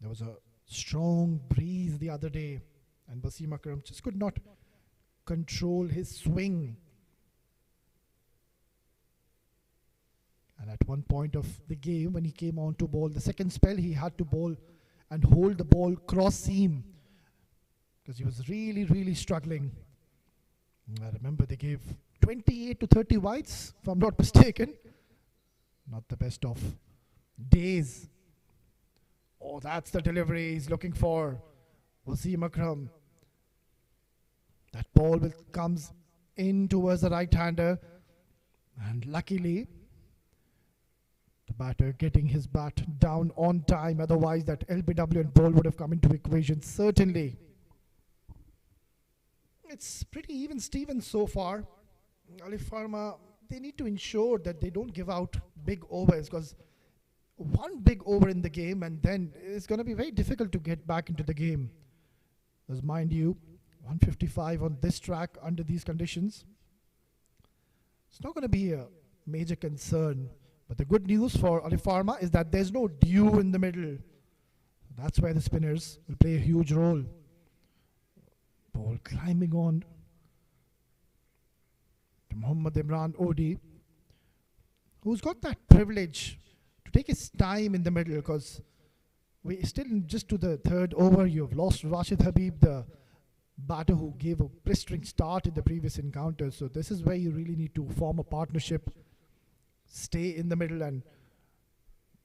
There was a strong breeze the other day, and Wasim Akram just could not control his swing. And at one point of the game, when he came on to bowl, the second spell, he had to bowl and hold the ball cross seam because he was really struggling. I remember they gave 28 to 30 wides, if I'm not mistaken. Not the best of days. Oh, that's the delivery he's looking for. Wasim Akram. That ball comes in towards the right-hander, and luckily the batter getting his bat down on time. Otherwise, that LBW and ball would have come into equation, certainly. It's pretty even Steven so far. Alif Pharma, they need to ensure that they don't give out big overs, because one big over in the game and then it's going to be very difficult to get back into the game. Because mind you, 155 on this track under these conditions, it's not going to be a major concern. But the good news for Alif Pharma is that there's no dew in the middle. That's where the spinners will play a huge role. Ball climbing on to Mohammad Imran Odi, who's got that privilege to take his time in the middle, because we still just to the third over. You've lost Rashid Habib, the batter who gave a blistering start in the previous encounter. So this is where you really need to form a partnership. Stay in the middle and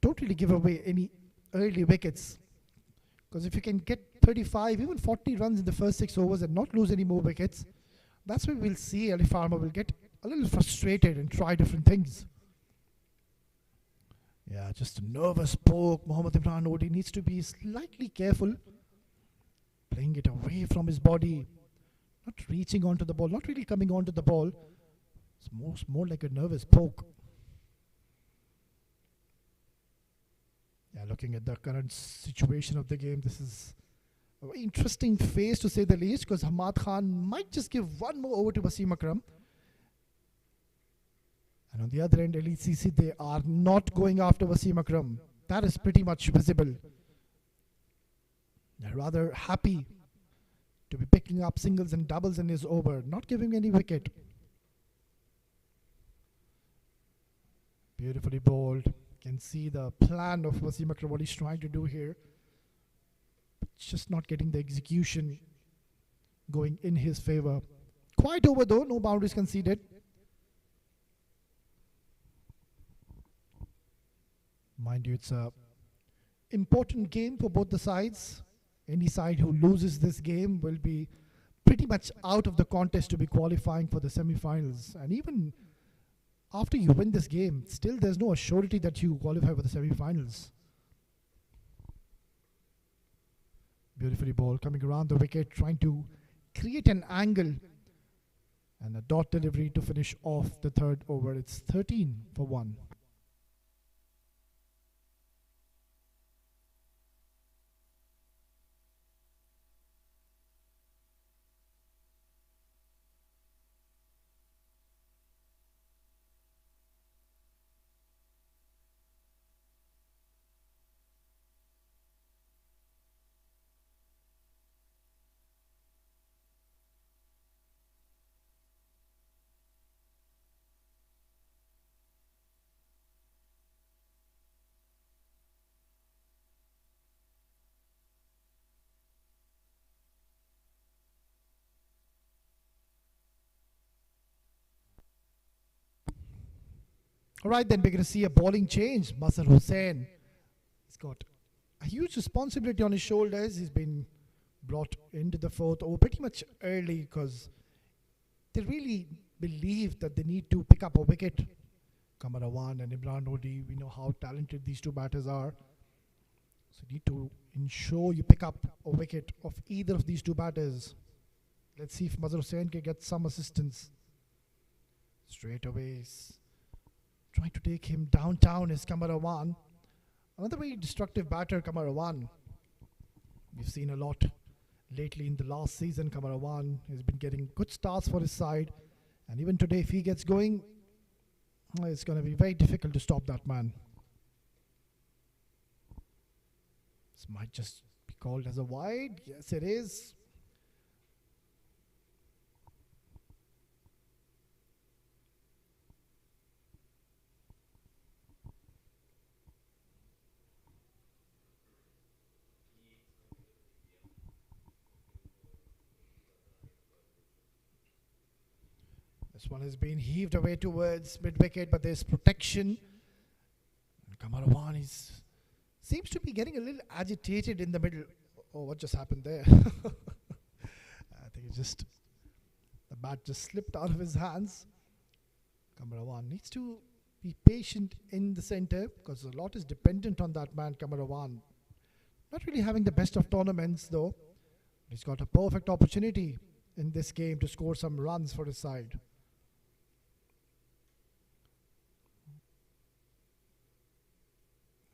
don't really give away any early wickets. Because if you can get 35, even 40 runs in the first 6 overs and not lose any more wickets, that's when we'll see Alif Pharma will get a little frustrated and try different things. Yeah, just a nervous poke. Mohammad Imran Odi needs to be slightly careful. Playing it away from his body. Not reaching onto the ball, not really coming onto the ball. It's more like a nervous poke. Yeah, looking at the current situation of the game, this is a very interesting phase to say the least, because Hamad Khan might just give one more over to Wasim Akram. And on the other end, LECC, they are not going after Wasim Akram. That is pretty much visible. They're rather happy to be picking up singles and doubles in his over, not giving any wicket. Beautifully bowled. Can see the plan of Wasim Akram, what he's trying to do here. Just not getting the execution going in his favor. Quite over though, no boundaries conceded. Mind you, it's a important game for both the sides. Any side who loses this game will be pretty much out of the contest to be qualifying for the semi-finals. And even after you win this game, still there's no assurity that you qualify for the semi-finals. Beautifully bowled, coming around the wicket, trying to create an angle. And a dot delivery to finish off the third over. It's 13 for 1. All right, then we're going to see a bowling change. Mazhar Hussain, he's got a huge responsibility on his shoulders. He's been brought into the fourth over pretty much early because they really believe that they need to pick up a wicket. Kamarawan and Imran Odi, we know how talented these two batters are. So you need to ensure you pick up a wicket of either of these two batters. Let's see if Mazhar Hussain can get some assistance. Straight away. Trying to take him downtown is Kamarawan. Another very destructive batter, Kamarawan. We've seen a lot lately in the last season. Kamarawan has been getting good starts for his side. And even today, if he gets going, it's going to be very difficult to stop that man. This might just be called as a wide. Yes, it is. This one has been heaved away towards mid-wicket, but there's protection. And Kamarawan seems to be getting a little agitated in the middle. Oh, what just happened there? I think the bat just slipped out of his hands. Kamarawan needs to be patient in the center because a lot is dependent on that man, Kamarawan. Not really having the best of tournaments though. He's got a perfect opportunity in this game to score some runs for his side.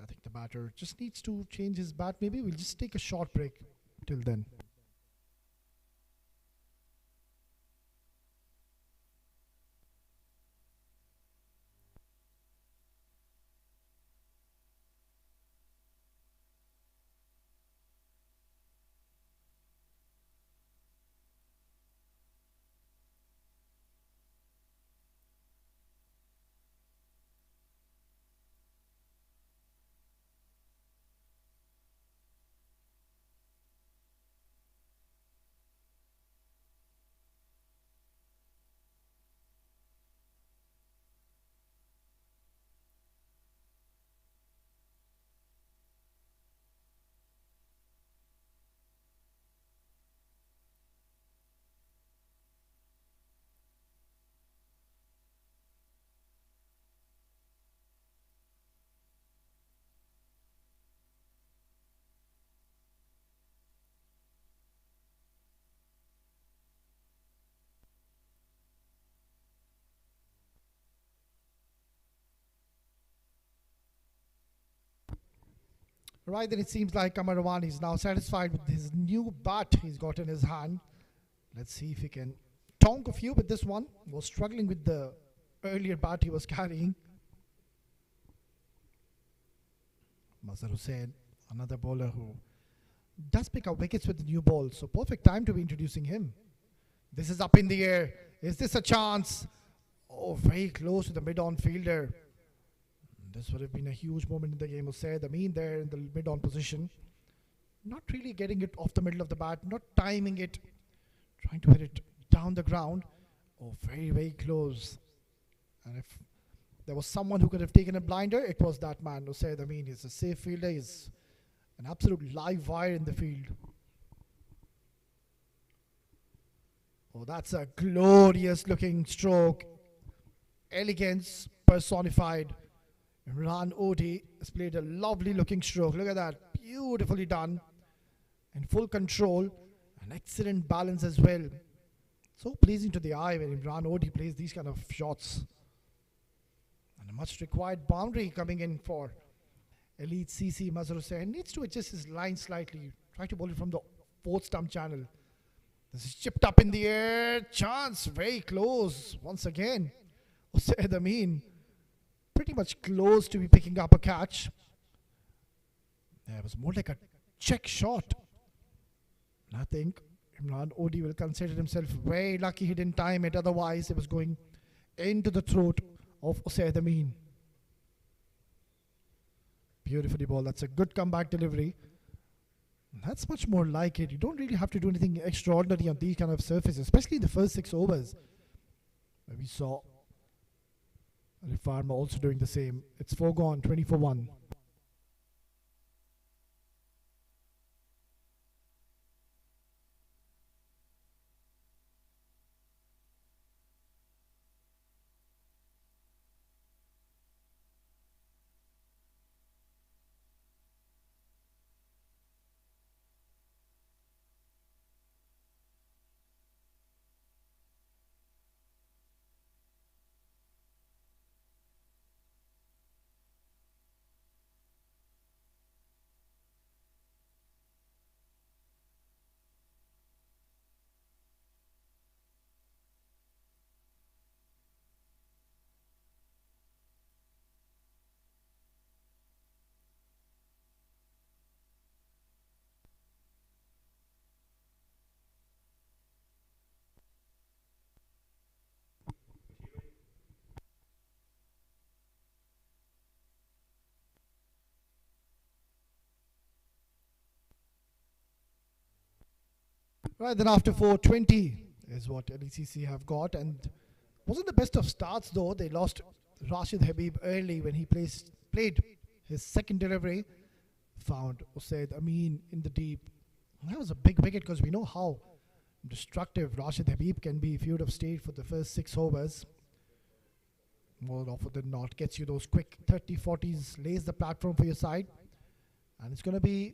I think the batter just needs to change his bat. Maybe we'll just take a short break till then. Right then, it seems like Kamarawan is now satisfied with his new bat he's got in his hand. Let's see if he can tonk a few with this one. Was struggling with the earlier bat he was carrying. Mazhar Hussain, another bowler who does pick up wickets with the new ball. So perfect time to be introducing him. This is up in the air. Is this a chance? Oh, very close to the mid-on fielder. This would have been a huge moment in the game. Hussain, there in the mid-on position. Not really getting it off the middle of the bat. Not timing it. Trying to hit it down the ground. Oh, very, very close. And if there was someone who could have taken a blinder, it was that man. Hussain, he's a safe fielder. He's an absolute live wire in the field. Oh, that's a glorious looking stroke. Elegance personified. Imran Odi has played a lovely looking stroke. Look at that. Beautifully done. In full control. An excellent balance as well. So pleasing to the eye when Imran Odi plays these kind of shots. And a much required boundary coming in for Elite CC. Mazhar Hussain needs to adjust his line slightly. Try to bowl it from the fourth stump channel. This is chipped up in the air. Chance. Very close. Once again. Hussain pretty much close to be picking up a catch. It was more like a check shot. And I think Imran Odi will consider himself very lucky he didn't time it. Otherwise, it was going into the throat of Hussain. Beautifully ball. That's a good comeback delivery. That's much more like it. You don't really have to do anything extraordinary on these kind of surfaces, especially in the first 6 overs. Where we saw Alif Pharma also doing the same. It's foregone, 20 for 1. Right, then after 420 is what LECC have got. And wasn't the best of starts though. They lost Rashid Habib early when he played his second delivery. Found Usaid Amin in the deep. And that was a big wicket because we know how destructive Rashid Habib can be if you would have stayed for the first 6 overs. More often than not, gets you those quick 30-40s, lays the platform for your side. And it's going to be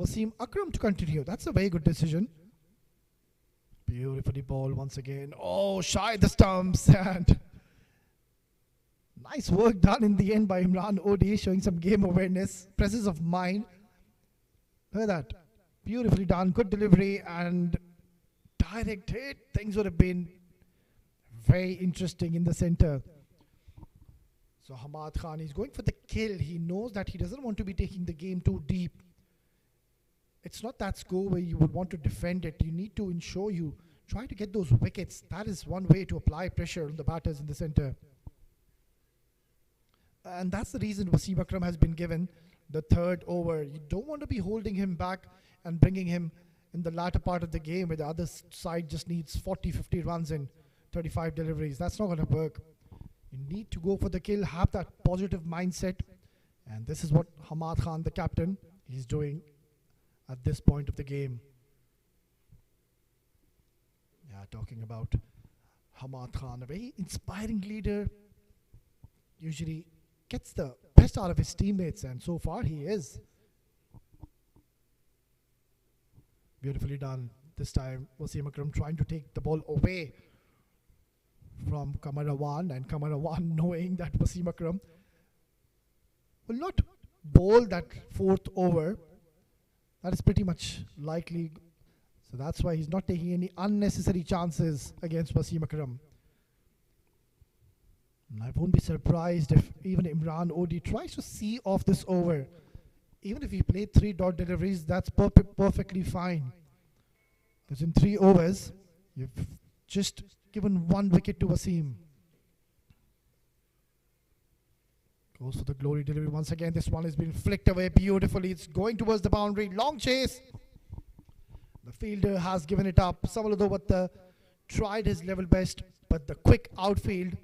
Wasim Akram to continue. That's a very good decision. Beautifully ball once again. Oh, shy the stumps. And nice work done in the end by Imran Odi, showing some game awareness, presence of mind. Look at that. Beautifully done. Good delivery and direct hit. Things would have been very interesting in the center. So Hamad Khan is going for the kill. He knows that he doesn't want to be taking the game too deep. It's not that score where you would want to defend it. You need to ensure you try to get those wickets. That is one way to apply pressure on the batters in the center. And that's the reason Wasim Akram has been given the 3rd over. You don't want to be holding him back and bringing him in the latter part of the game where the other side just needs 40, 50 runs and 35 deliveries. That's not going to work. You need to go for the kill, have that positive mindset. And this is what Hamad Khan, the captain, is doing at this point of the game. Yeah, talking about Hamad Khan, a very inspiring leader. Usually gets the best out of his teammates, and so far he is. Beautifully done. This time Wasim Akram trying to take the ball away from Kamarawan, and Kamarawan knowing that Wasim Akram will not bowl that fourth over, that is pretty much likely. So that's why he's not taking any unnecessary chances against Wasim Akram. And I won't be surprised if even Imran Odi tries to see off this over. Even if he played 3 dot deliveries, that's perfectly fine. Because in 3 overs, you've just given 1 wicket to Wasim. Goes for the glory delivery once again. This one has been flicked away beautifully. It's going towards the boundary. Long chase. The fielder has given it up. Samaladowatha tried his level best, but the quick outfield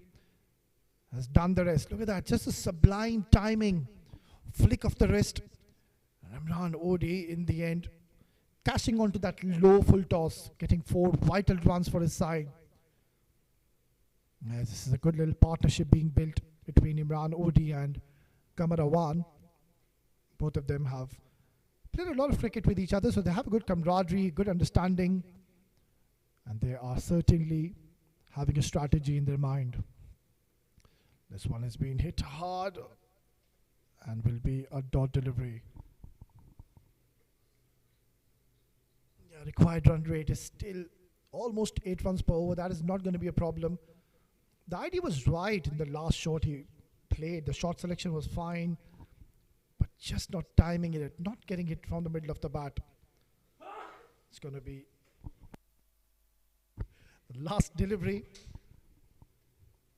has done the rest. Look at that. Just a sublime timing. Flick of the wrist. Imran Odi in the end cashing onto that low full toss, getting 4 vital runs for his side. This is a good little partnership being built between Imran Odi and Qamar Awan. Both of them have played a lot of cricket with each other, so they have a good camaraderie, good understanding, and they are certainly having a strategy in their mind. This one has been hit hard and will be a dot delivery. Yeah, required run rate is still almost 8 runs per over. That is not going to be a problem. The idea was right in the last shot he played. The shot selection was fine, but just not timing it, not getting it from the middle of the bat. It's going to be the last delivery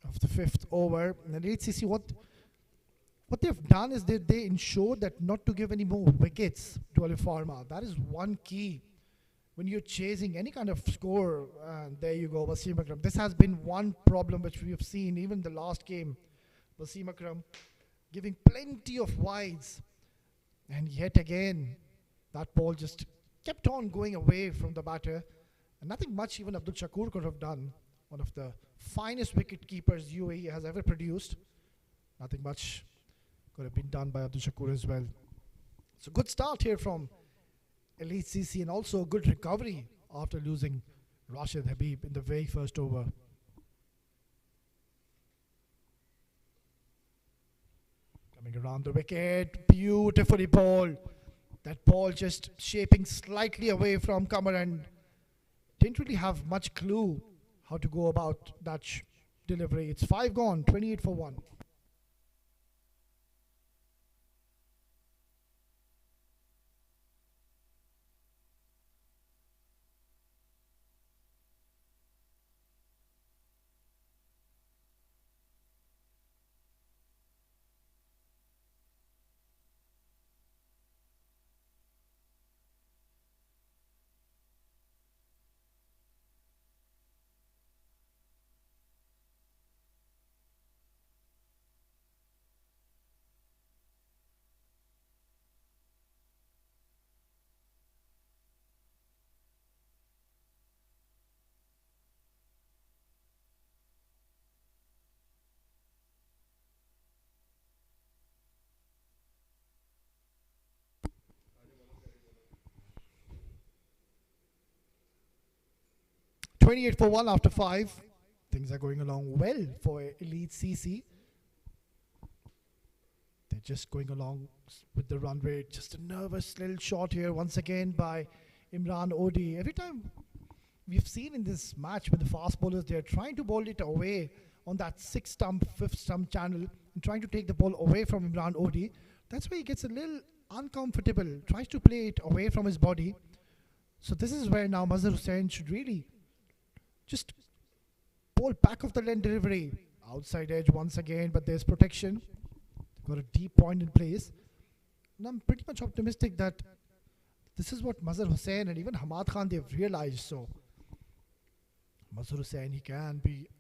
of the 5th over. And let's see what they've done is they ensured that not to give any more wickets to Alif Pharma. That is one key when you're chasing any kind of score. And there you go, Wasim Akram. This has been one problem which we have seen even the last game. Wasim Akram giving plenty of wides, and yet again that ball just kept on going away from the batter, and nothing much even Abdul Shakur could have done. One of the finest wicket keepers UAE has ever produced. Nothing much could have been done by Abdul Shakur as well. So good start here from Elite CC, and also a good recovery after losing Rashid Habib in the very first over. Coming around the wicket, beautifully bowled. That ball just shaping slightly away from Qamar, and didn't really have much clue how to go about that delivery. It's 5 gone, 28 for 1. .28 for 1 after 5. Things are going along well for Elite CC. They're just going along with the run rate. Just a nervous little shot here once again by Imran Odi. Every time we've seen in this match with the fast bowlers, they're trying to bowl it away on that 6th stump, 5th stump channel, and trying to take the ball away from Imran Odi. That's why he gets a little uncomfortable, tries to play it away from his body. So this is where now Mazhar Hussain should really just bowl back of the lane delivery. Outside edge once again, but there's protection. Got a deep point in place. And I'm pretty much optimistic that this is what Mazhar Hussain and even Hamad Khan, they've realized. So Mazhar Hussain, he can be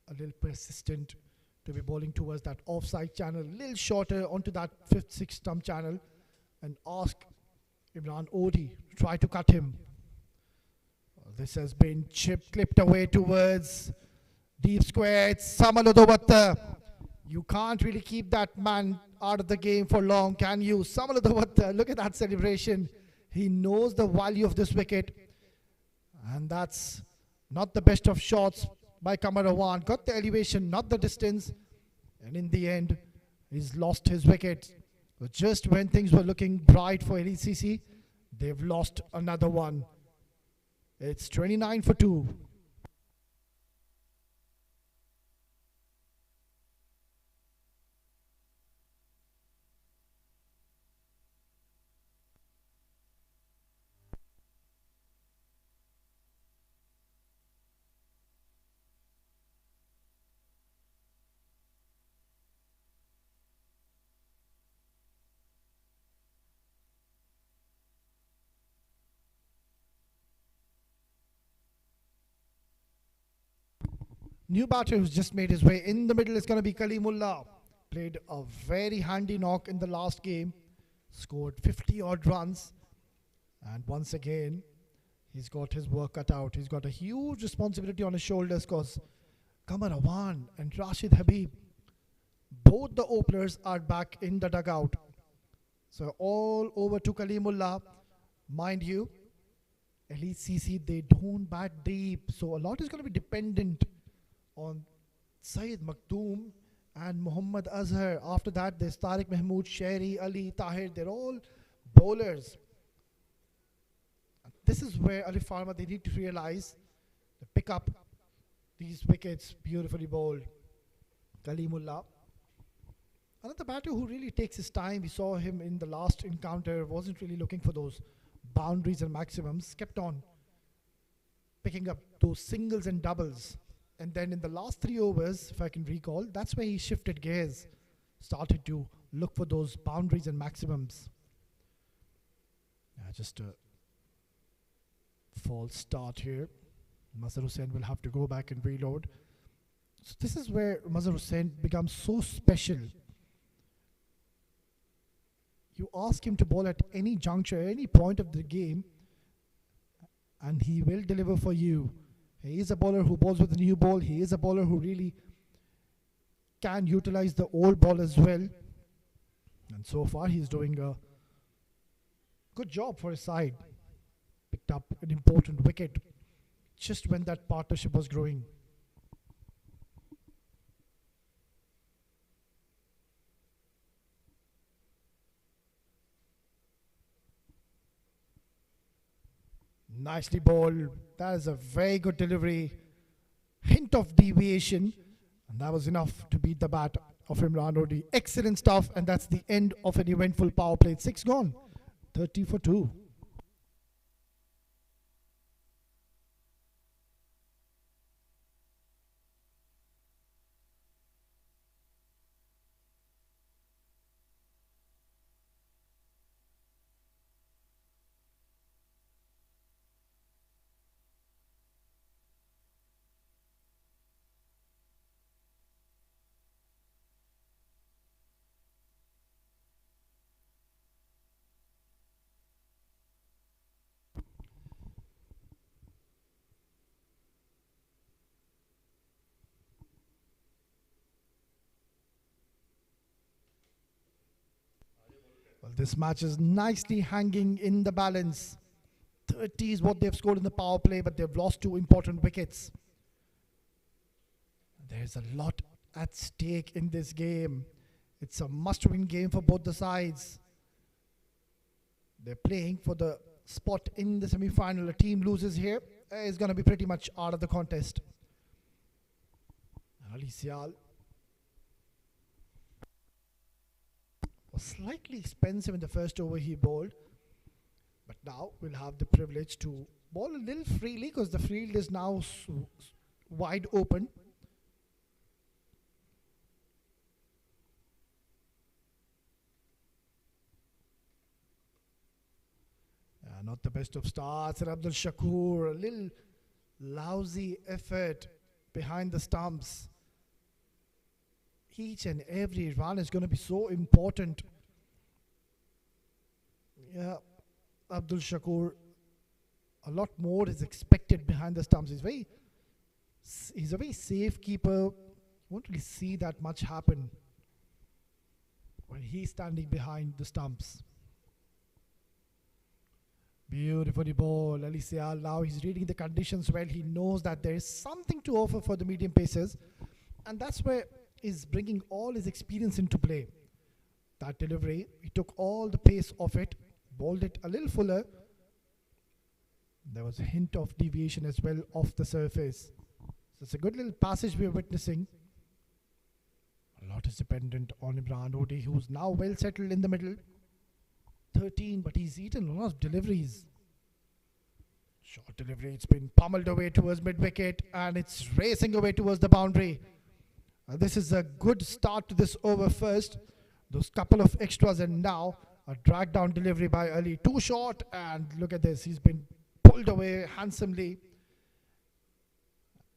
a little persistent to be bowling towards that offside channel, a little shorter onto that 5th, 6th stump channel, and ask Imran Odi to try to cut him. This has been clipped away towards deep square. It's Samaladowatha. You can't really keep that man out of the game for long, can you? Samaladowatha, look at that celebration. He knows the value of this wicket. And that's not the best of shots by Qamar Awan. Got the elevation, not the distance. And in the end, he's lost his wicket. But just when things were looking bright for LECC, they've lost another one. It's 29 for 2. New batter who's just made his way in the middle is going to be Kalimullah. Played a very handy knock in the last game. Scored 50 odd runs. And once again, he's got his work cut out. He's got a huge responsibility on his shoulders because Qamar Awan and Rashid Habib, both the openers are back in the dugout. So all over to Kalimullah. Mind you, LECC, they don't bat deep. So a lot is going to be dependent on Saeed Maktoum and Muhammad Azhar. After that, there's Tariq Mahmood, Sherry, Ali, Tahir. They're all bowlers. This is where Alif Pharma, they need to realize, they pick up these wickets, beautifully bowled. Kalimullah. Another batter who really takes his time. We saw him in the last encounter, wasn't really looking for those boundaries and maximums, kept on picking up those singles and doubles. And then in the last 3 overs, if I can recall, that's where he shifted gears, started to look for those boundaries and maximums. Just a false start here. Mazhar Hussain will have to go back and reload. So this is where Mazhar Hussain becomes so special. You ask him to bowl at any juncture, any point of the game, and he will deliver for you. He is a bowler who bowls with a new ball. He is a bowler who really can utilize the old ball as well. And so far, he's doing a good job for his side. Picked up an important wicket just when that partnership was growing. Nicely bowled. That is a very good delivery. Hint of deviation. And that was enough to beat the bat of Imran Odi. Excellent stuff. And that's the end of an eventful power play. 6 gone. 30 for 2. Well, this match is nicely hanging in the balance. 30 is what they've scored in the power play, but they've lost 2 important wickets. There's a lot at stake in this game. It's a must-win game for both the sides. They're playing for the spot in the semi-final. A team loses here, is going to be pretty much out of the contest. Ali Sial was slightly expensive in the first over he bowled, but now we'll have the privilege to bowl a little freely because the field is now wide open. Not the best of starts, and Abdul Shakur, a little lousy effort behind the stumps. Each and every run is going to be so important. Yeah, Abdul Shakur, a lot more is expected behind the stumps. He's a very safe keeper. You won't really see that much happen when he's standing behind the stumps. Beautifully bowled. Ali Sial, now he's reading the conditions well. He knows that there is something to offer for the medium pacers, and that's where he's bringing all his experience into play. That delivery, he took all the pace of it, bowled it a little fuller. There was a hint of deviation as well off the surface. So it's a good little passage we are witnessing. A lot is dependent on Imran Odi, who's now well settled in the middle. 13, but he's eaten a lot of deliveries. Short delivery, it's been pummeled away towards mid-wicket and it's racing away towards the boundary. This is a good start to this over first. Those couple of extras and now a drag down delivery by Ali. Too short, and look at this. He's been pulled away handsomely.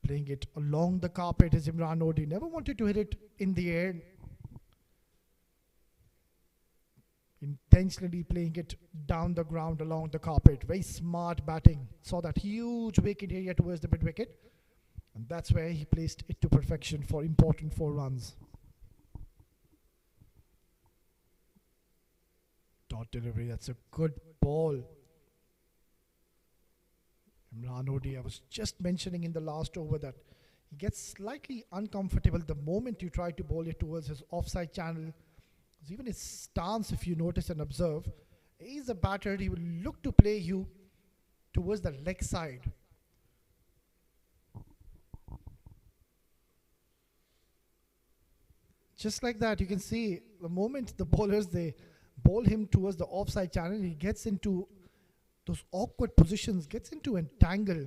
Playing it along the carpet is Imran Odi. Never wanted to hit it in the air. Intentionally playing it down the ground along the carpet. Very smart batting. Saw that huge vacant area towards the mid-wicket. And that's where he placed it to perfection for important 4 runs. Dot delivery, that's a good ball. Imran Odi, I was just mentioning in the last over that he gets slightly uncomfortable the moment you try to bowl it towards his offside channel. Even his stance, if you notice and observe, he's a batter, he will look to play you towards the leg side. Just like that, you can see the moment the bowlers, they bowl him towards the offside channel, he gets into those awkward positions, gets into a tangle.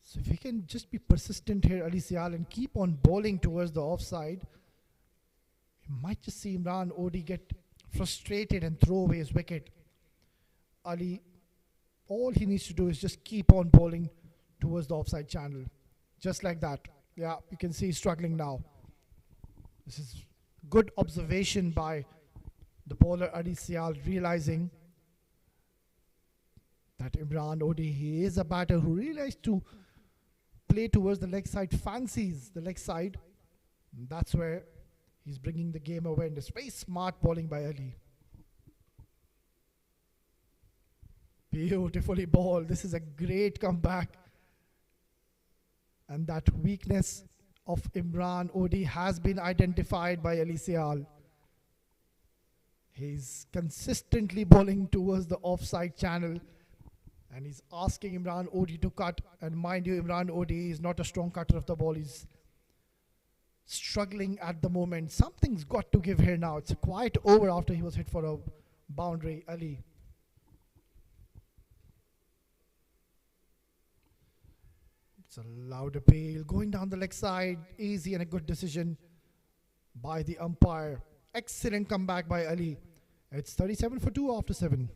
So if he can just be persistent here, Ali Sial, and keep on bowling towards the offside, you might just see Imran Odi get frustrated and throw away his wicket. Ali, all he needs to do is just keep on bowling towards the offside channel. Just like that. Yeah, you can see he's struggling now. This is good observation by the bowler Ali Sial, realizing that Imran Odi, he is a batter who really likes to play towards the leg side, fancies the leg side. And that's where he's bringing the game awareness. Very smart bowling by Ali. Beautifully bowled. This is a great comeback. And that weakness of Imran Odi has been identified by Ali Sial. He's consistently bowling towards the offside channel. And he's asking Imran Odi to cut. And mind you, Imran Odi is not a strong cutter of the ball. He's struggling at the moment. Something's got to give here now. It's a quiet over after he was hit for a boundary. Ali. It's a loud appeal. Going down the leg side. Easy and a good decision by the umpire. Excellent comeback by Ali. It's 37 for 2 after 7.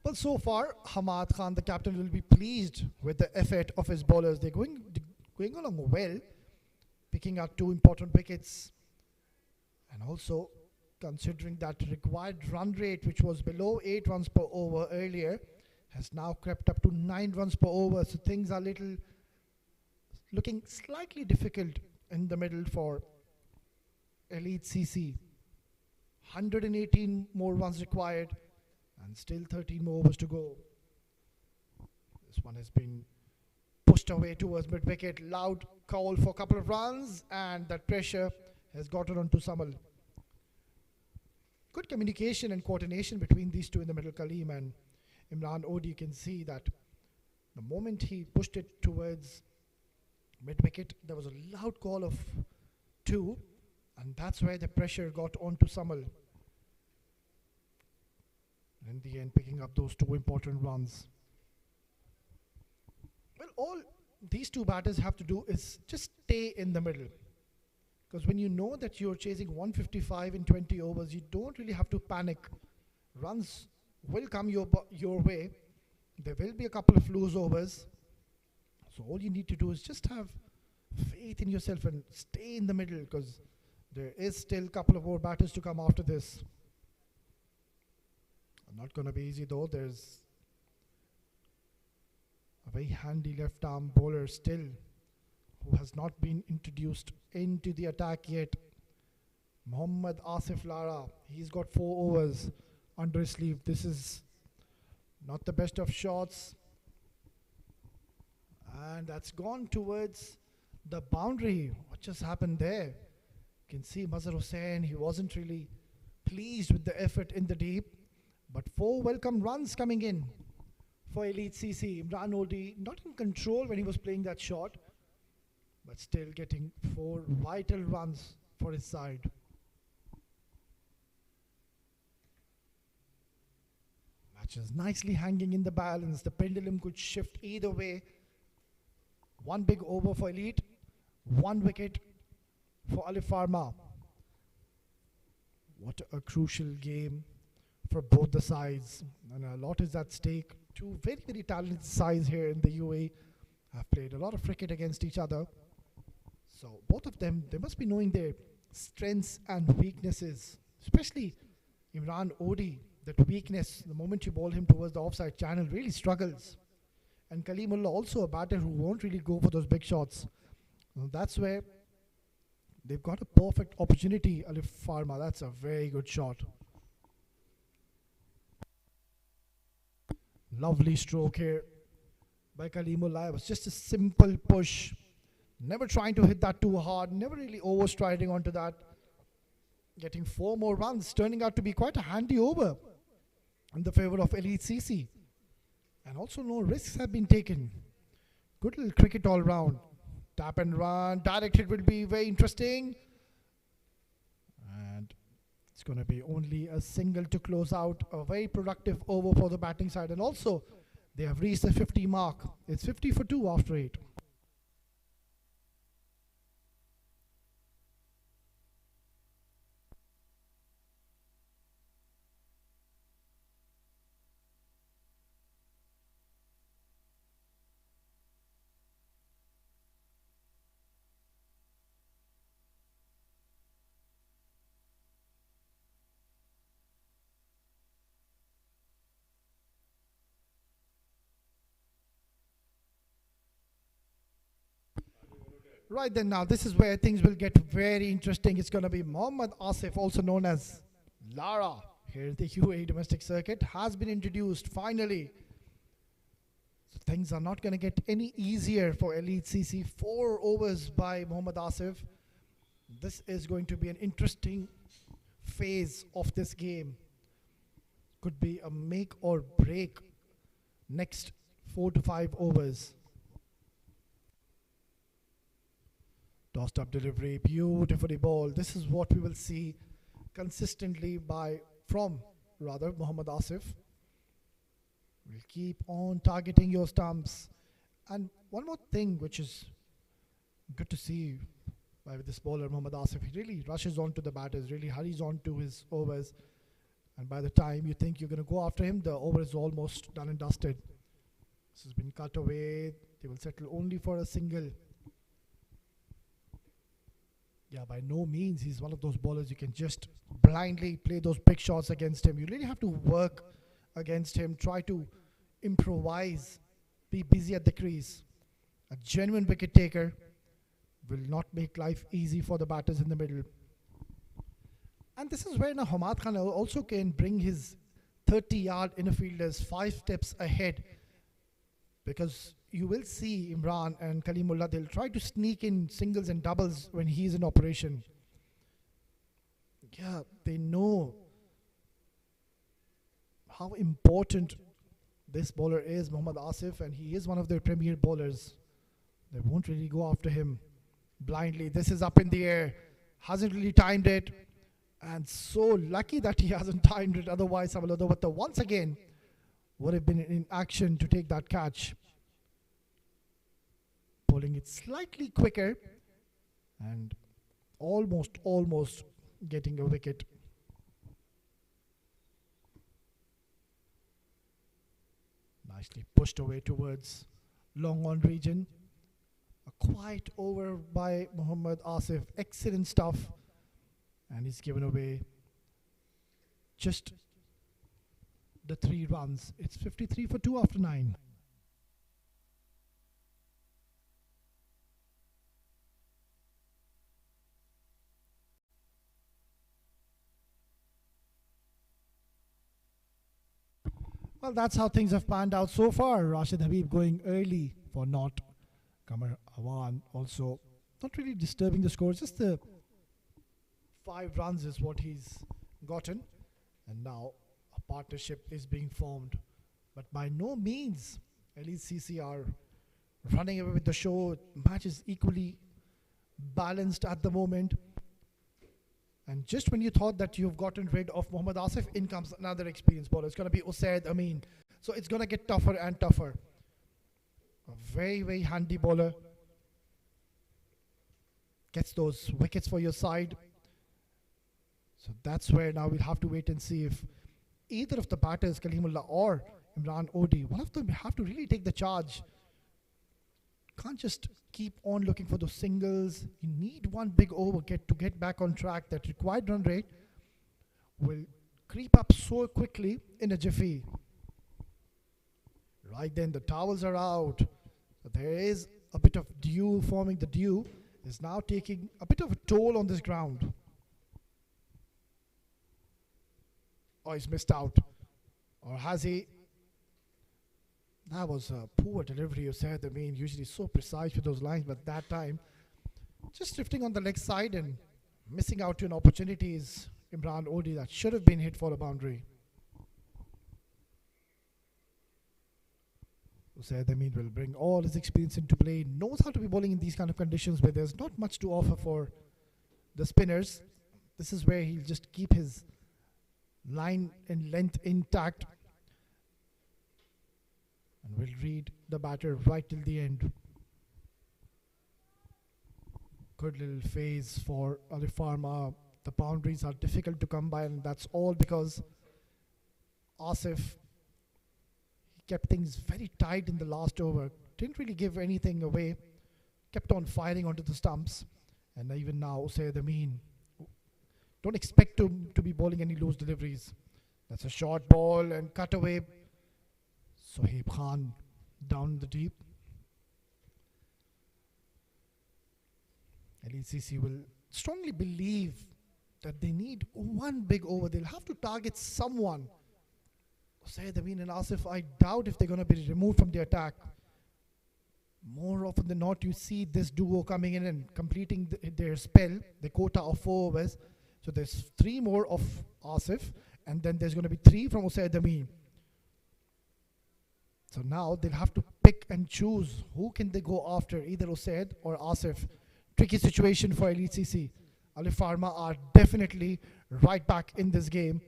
Well, so far, Hamad Khan, the captain, will be pleased with the effort of his bowlers. They're going along well, picking up 2 important wickets. And also, considering that required run rate, which was below 8 runs per over earlier, has now crept up to 9 runs per over. So things are looking slightly difficult in the middle for Elite CC. 118 more runs required. And still 13 more overs to go. This one has been pushed away towards mid-wicket. Loud call for a couple of runs. And that pressure has gotten onto Samal. Good communication and coordination between these two in the middle. Kaleem and Imran Odi. You can see that the moment he pushed it towards mid-wicket, there was a loud call of 2. And that's where the pressure got onto Samal. In the end, picking up those 2 important runs. Well, all these two batters have to do is just stay in the middle. Because when you know that you're chasing 155 in 20 overs, you don't really have to panic. Runs will come your way. There will be a couple of loose overs. So all you need to do is just have faith in yourself and stay in the middle, because there is still a couple of more batters to come after this. Not going to be easy though. There's a very handy left arm bowler still who has not been introduced into the attack yet. Mohammad Asif Lara. He's got 4 overs under his sleeve. This is not the best of shots. And that's gone towards the boundary. What just happened there? You can see Mazhar Hussain, he wasn't really pleased with the effort in the deep. But 4 welcome runs coming in for Elite CC. Imran Odi not in control when he was playing that shot, but still getting 4 vital runs for his side. Match is nicely hanging in the balance. The pendulum could shift either way. 1 big over for Elite, 1 wicket for Alif Pharma. What a crucial game for both the sides, and a lot is at stake. 2 very, very talented sides here in the UAE have played a lot of cricket against each other. So both of them, they must be knowing their strengths and weaknesses, especially Imran Odi. That weakness, the moment you bowl him towards the offside channel, really struggles. And Kalimullah, also a batter who won't really go for those big shots. That's where they've got a perfect opportunity. Alif Pharma, that's a very good shot. Lovely stroke here by Kalimullah. It was just a simple push. Never trying to hit that too hard. Never really overstriding onto that. Getting 4 more runs. Turning out to be quite a handy over in the favour of Elite CC. And also no risks have been taken. Good little cricket all round. Tap and run. Direct hit will be very interesting. And it's going to be only a single to close out. A very productive over for the batting side. And also, they have reached the 50 mark. It's 50 for 2 after 8. Right then, now this is where things will get very interesting. It's going to be Mohammad Asif, also known as Lara, here in the UAE domestic circuit, has been introduced finally. So things are not going to get any easier for Elite CC. 4 overs by Mohammad Asif. This is going to be an interesting phase of this game. Could be a make or break next 4 to 5 overs. Tossed up delivery, beautifully bowled. This is what we will see consistently from Mohammad Asif. We'll keep on targeting your stumps. And one more thing which is good to see by this bowler, Mohammad Asif, he really rushes on to the batters, really hurries on to his overs. And by the time you think you're going to go after him, the over is almost done and dusted. This has been cut away. They will settle only for a single. Yeah, by no means he's one of those bowlers you can just blindly play those big shots against him. You really have to work against him, try to improvise, be busy at the crease. A genuine wicket taker will not make life easy for the batters in the middle. And this is where now Hamad Khan also can bring his 30-yard inner fielders 5 steps ahead, because you will see Imran and Kalimullah, they'll try to sneak in singles and doubles when he's in operation. Yeah, they know how important this bowler is, Mohammad Asif, and he is one of their premier bowlers. They won't really go after him blindly. This is up in the air, hasn't really timed it, and so lucky that he hasn't timed it. Otherwise, Sabalodawata once again would have been in action to take that catch. it slightly quicker and almost getting a wicket. Nicely pushed away towards long on region. A quiet over by Mohammad Asif. Excellent stuff. And he's given away just the 3 runs. It's 53 for 2 after 9. Well, that's how things have panned out so far. Rashid Habib going early for not. Qamar Awan also not really disturbing the score. Just the 5 runs is what he's gotten. And now a partnership is being formed. But by no means Elite CC are running away with the show. Match is equally balanced at the moment. And just when you thought that you've gotten rid of Mohammad Asif, in comes another experienced bowler. It's going to be Usaid Amin. So it's going to get tougher and tougher. A very handy bowler. Gets those wickets for your side. So that's where now we'll have to wait and see if either of the batters, Kalimullah or Imran Odi, one of them have to really take the charge. Can't just keep on looking for those singles. You need one big over to get back on track. That required run rate will creep up so quickly in a jiffy. Right then, the towels are out. So there is a bit of dew forming. The dew is now taking a bit of a toll on this ground. Oh, he's missed out. Or has he? That was a poor delivery, you said. I mean, usually so precise with those lines, but that time, just drifting on the leg side and missing out on opportunities. Imran Odi that should have been hit for a boundary. Usaid Amin will bring all his experience into play. Knows how to be bowling in these kind of conditions where there's not much to offer for the spinners. This is where he'll just keep his line and length intact. And we'll read the batter right till the end. Good little phase for Alif Pharma. The boundaries are difficult to come by, and that's all because Asif kept things very tight in the last over. Didn't really give anything away. Kept on firing onto the stumps. And even now, Usaid Amin, don't expect to be bowling any loose deliveries. That's a short ball and cut away. Sohaib Khan down the deep. LECC will strongly believe that they need one big over. They'll have to target someone. Usaid Amin and Asif, I doubt if they're going to be removed from the attack. More often than not, you see this duo coming in and completing their spell, the quota of 4 overs. So there's 3 more of Asif, and then there's going to be 3 from Usaid Amin. So now they'll have to pick and choose who can they go after, either Usaid or Asif. Tricky situation for Elite CC. Alif Pharma are definitely right back in this game,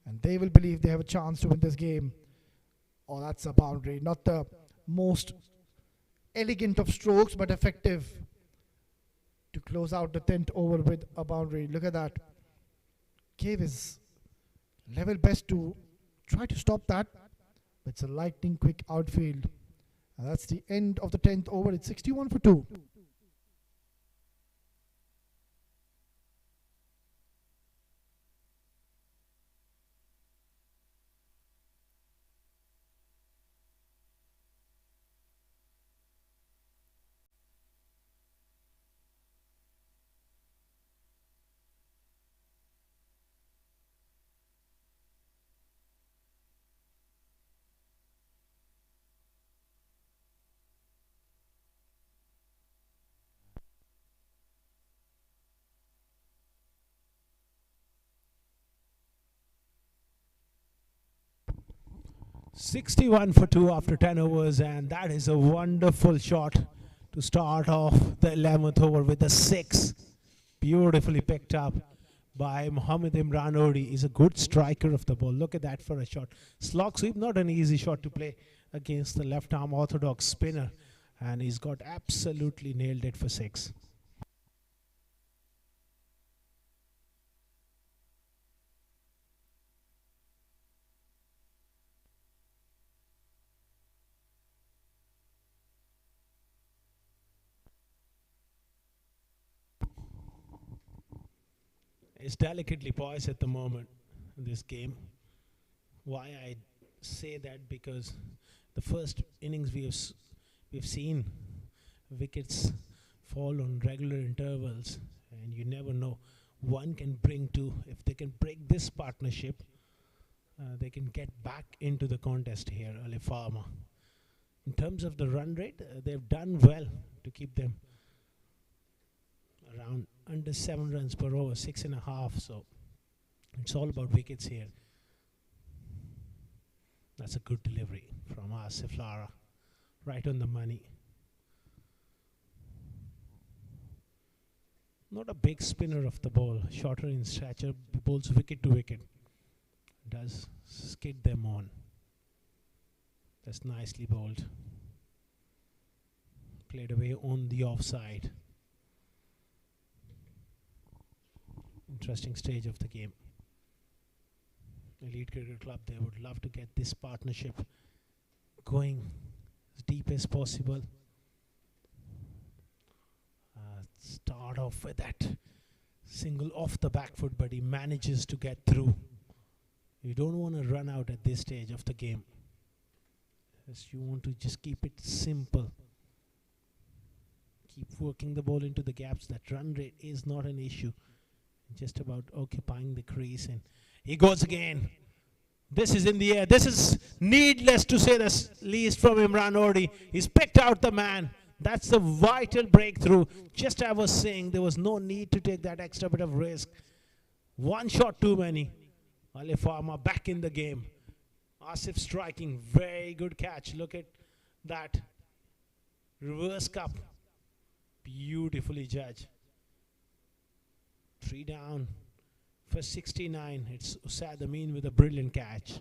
and they will believe they have a chance to win this game. Oh, that's a boundary. Not the most elegant of strokes, but effective to close out the 10th over with a boundary. Look at that. Gave his level best to try to stop that. It's a lightning quick outfield. And that's the end of the 10th over. It's 61 for 2. "61 for 2 after 10 overs, and that is a wonderful shot to start off the 11th over with a 6. Beautifully picked up by Mohammad Imran Odi. He's a good striker of the ball. Look at that for a shot. Slog sweep, not an easy shot to play against the left arm orthodox spinner. and he's got absolutely nailed it for 6. It's delicately poised at the moment in this game. Why I say that, because the first innings we've seen wickets fall on regular intervals, and you never know. One can bring two. If they can break this partnership, they can get back into the contest here, Alif Pharma. In terms of the run rate, they've done well to keep them around under 7 runs per over, 6.5. So it's all about wickets here. That's a good delivery from Safir Tark, right on the money. Not a big spinner of the ball, shorter in stature, bowls wicket to wicket. Does skid them on. That's nicely bowled. Played away on the offside. Interesting stage of the game. Elite Cricket Club, they would love to get this partnership going as deep as possible. Start off with that single off the back foot, but he manages to get through. You don't want to run out at this stage of the game. Yes, you want to just keep it simple. Keep working the ball into the gaps. That run rate is not an issue. Just about occupying the crease, and he goes again. This is in the air. This is needless to say the least from Imran Odi. He's picked out the man. That's the vital breakthrough. Just I was saying, there was no need to take that extra bit of risk. One shot too many. Alif Pharma back in the game. Asif striking. Very good catch. Look at that. Reverse cup. Beautifully judged. 3 down for 69. It's Usad Amin with a brilliant catch.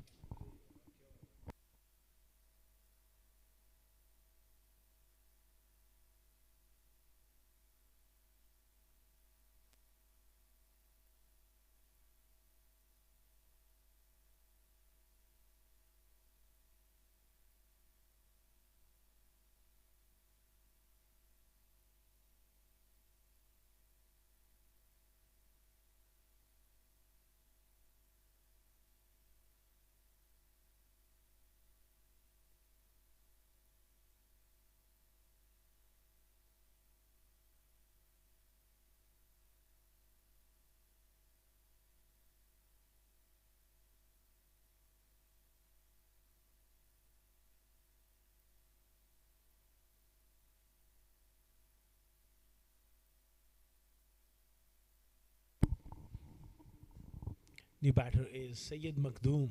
New batter is Syed Makhdoom,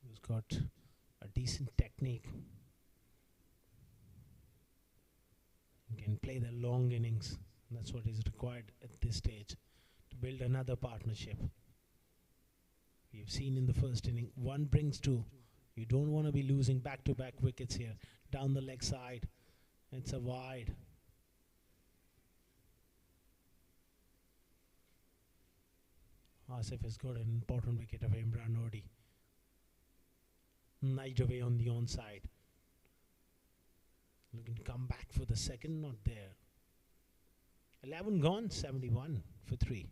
who's got a decent technique. He can play the long innings. That's what is required at this stage to build another partnership. We've seen in the first inning, one brings two. You don't want to be losing back-to-back wickets here. Down the leg side, it's a wide. Asif has got an important wicket of Imran Odi. Knifed away on the onside. Looking to come back for the second, not there. 11 gone, 71 for 3.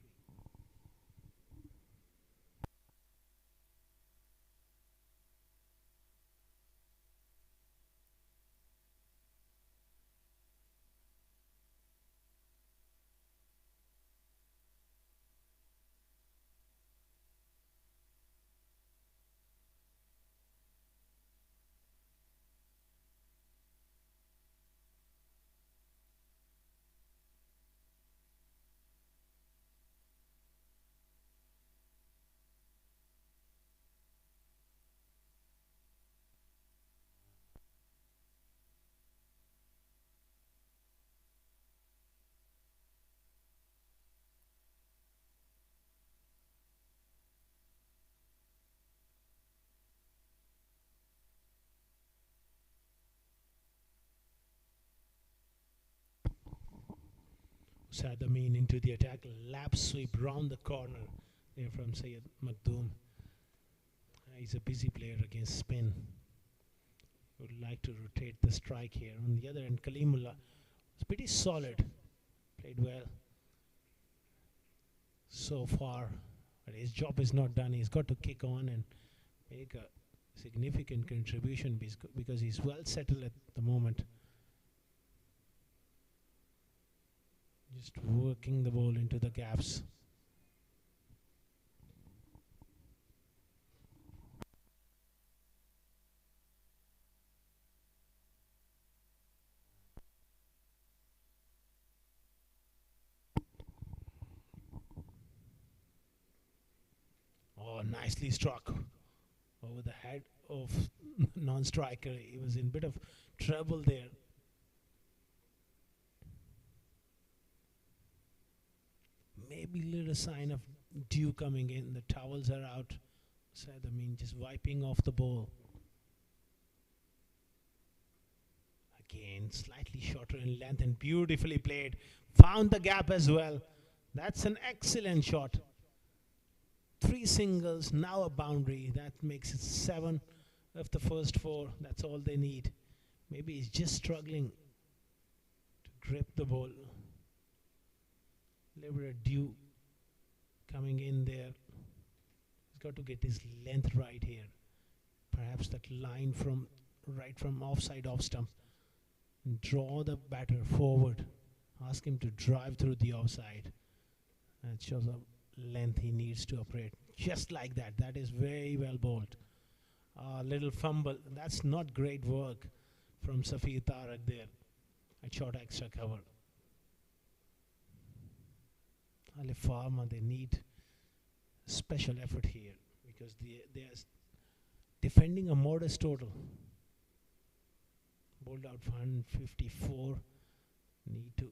Saad Amin into the attack. Lap sweep round the corner there from Syed Makhdoom. He's a busy player against spin. Would like to rotate the strike here. On the other end, Kalimullah was pretty solid. Played well so far. But his job is not done. He's got to kick on and make a significant contribution because he's well settled at the moment. Just working the ball into the gaps. Oh, nicely struck over the head of non-striker. He was in a bit of trouble there. Maybe little sign of dew coming in. The towels are out. So I mean, just wiping off the ball. Again, slightly shorter in length and beautifully played. Found the gap as well. That's an excellent shot. 3 singles, now a boundary. That makes it 7 of the first 4. That's all they need. Maybe he's just struggling to grip the ball. Little bit of dew coming in there. He's got to get his length right here. Perhaps that line from right from offside off stump. And draw the batter forward. Ask him to drive through the offside. That shows the length he needs to operate. Just like that. That is very well bowled. Little fumble. That's not great work from Safir Tark there. A short extra cover. Alif Pharma, they need special effort here because they are defending a modest total. Bowled out for 154. Need to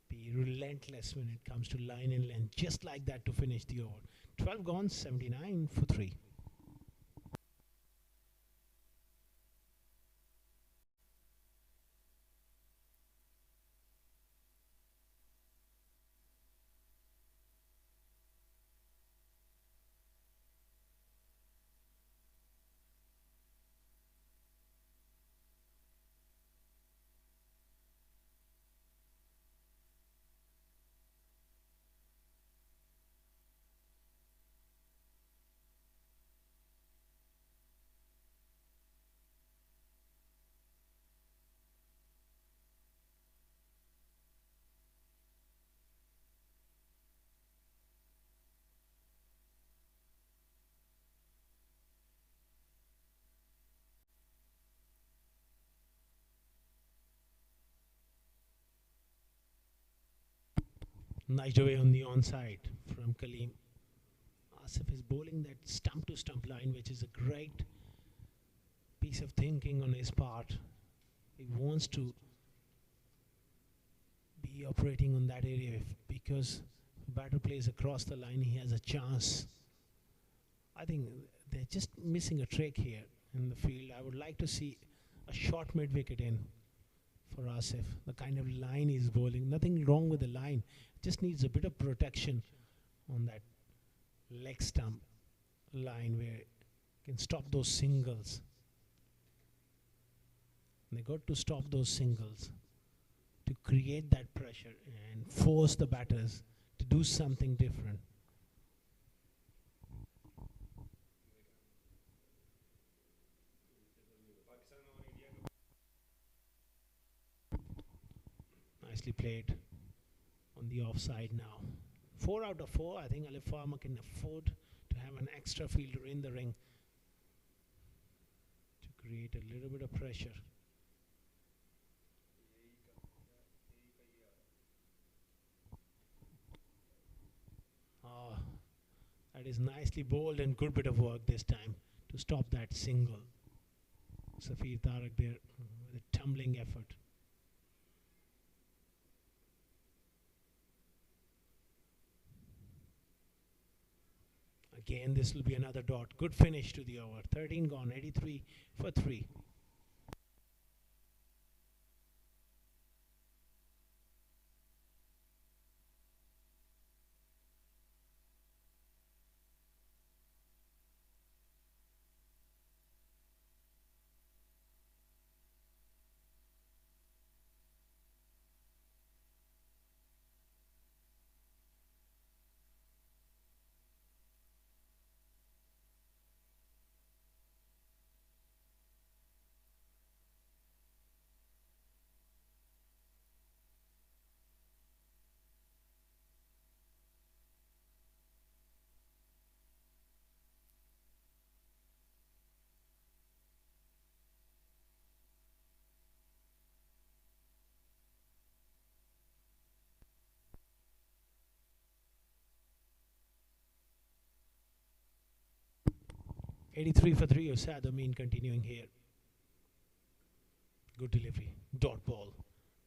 be relentless when it comes to line and length. Just like that to finish the over. 12 gone, 79 for 3. Nice away on the onside from Kaleem. Asif is bowling that stump to stump line, which is a great piece of thinking on his part. He wants to be operating on that area because if batter plays across the line, he has a chance. I think they're just missing a trick here in the field. I would like to see a short mid wicket in for Asif. The kind of line he's bowling, nothing wrong with the line. Just needs a bit of protection on that leg stump line where it can stop those singles. They got to stop those singles to create that pressure and force the batters to do something different. Nicely played on the offside now. 4 out of 4. I think Alif Pharma can afford to have an extra fielder in the ring to create a little bit of pressure. That is nicely bowled and good bit of work this time to stop that single. Safir Tark there with a tumbling effort. Again, this will be another dot. Good finish to the over. 13 gone, 83 for 3. 83 for 3 of Sadamin continuing here. Good delivery. Dot ball.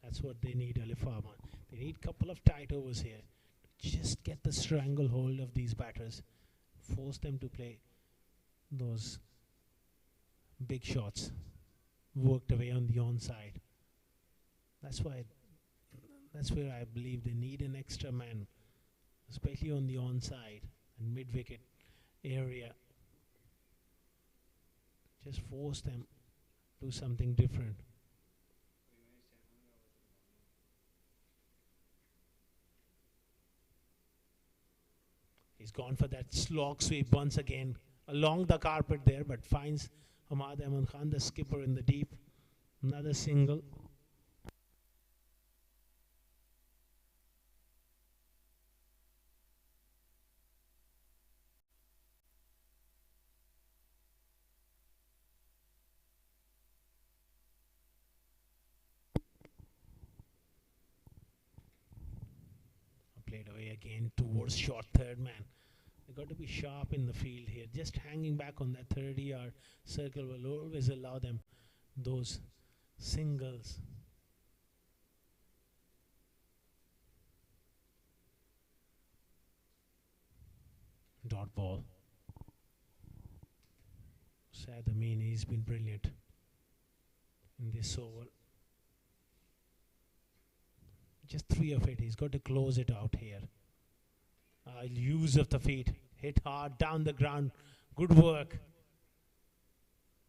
That's what they need, Alif Pharma. They need a couple of tight overs here. Just get the stranglehold of these batters. Force them to play those big shots. Worked away on the onside. That's where I believe they need an extra man, especially on the onside and mid-wicket area. Just force them to do something different. He's gone for that slog sweep once again along the carpet there, but finds Hamad Ahmed Khan, the skipper, in the deep. Another single. Played away again towards short third man. They got to be sharp in the field here. Just hanging back on that 30-yard circle will always allow them those singles. Dot ball. Sad Amin, he's been brilliant in this over. Just 3 of it. He's got to close it out here. Use of the feet. Hit hard down the ground. Good work.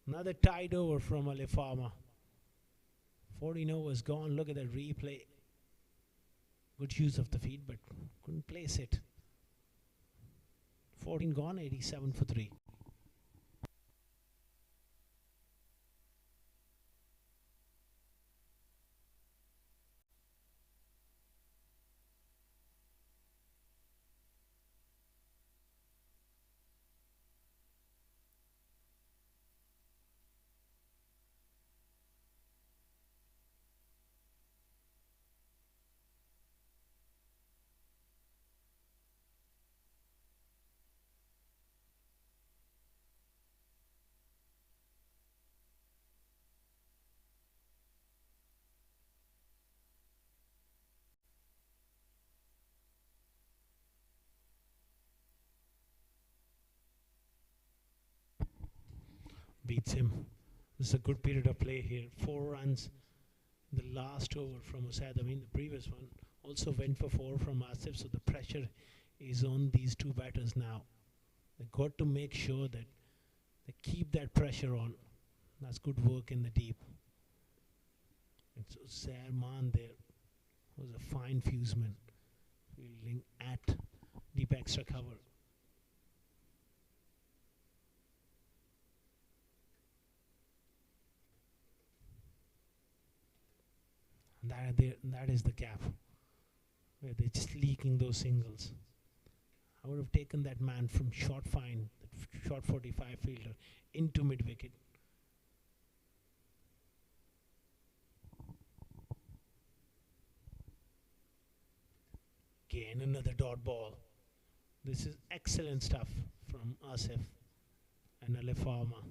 Another tight over from Alif Pharma. 14 overs gone. Look at that replay. Good use of the feet, but couldn't place it. 14 gone, 87 for 3. Beats him. This is a good period of play here. 4 runs. The last over from Usad. I mean, the previous one also went for 4 from Asif. So the pressure is on these two batters now. They got to make sure that they keep that pressure on. That's good work in the deep. It's Sarman there. Was a fine fuseman fielding at deep extra cover. That is the gap where they're just leaking those singles. I would have taken that man from short fine, that short 45 fielder, into mid wicket. Again, another dot ball. This is excellent stuff from Asif and Alif Pharma.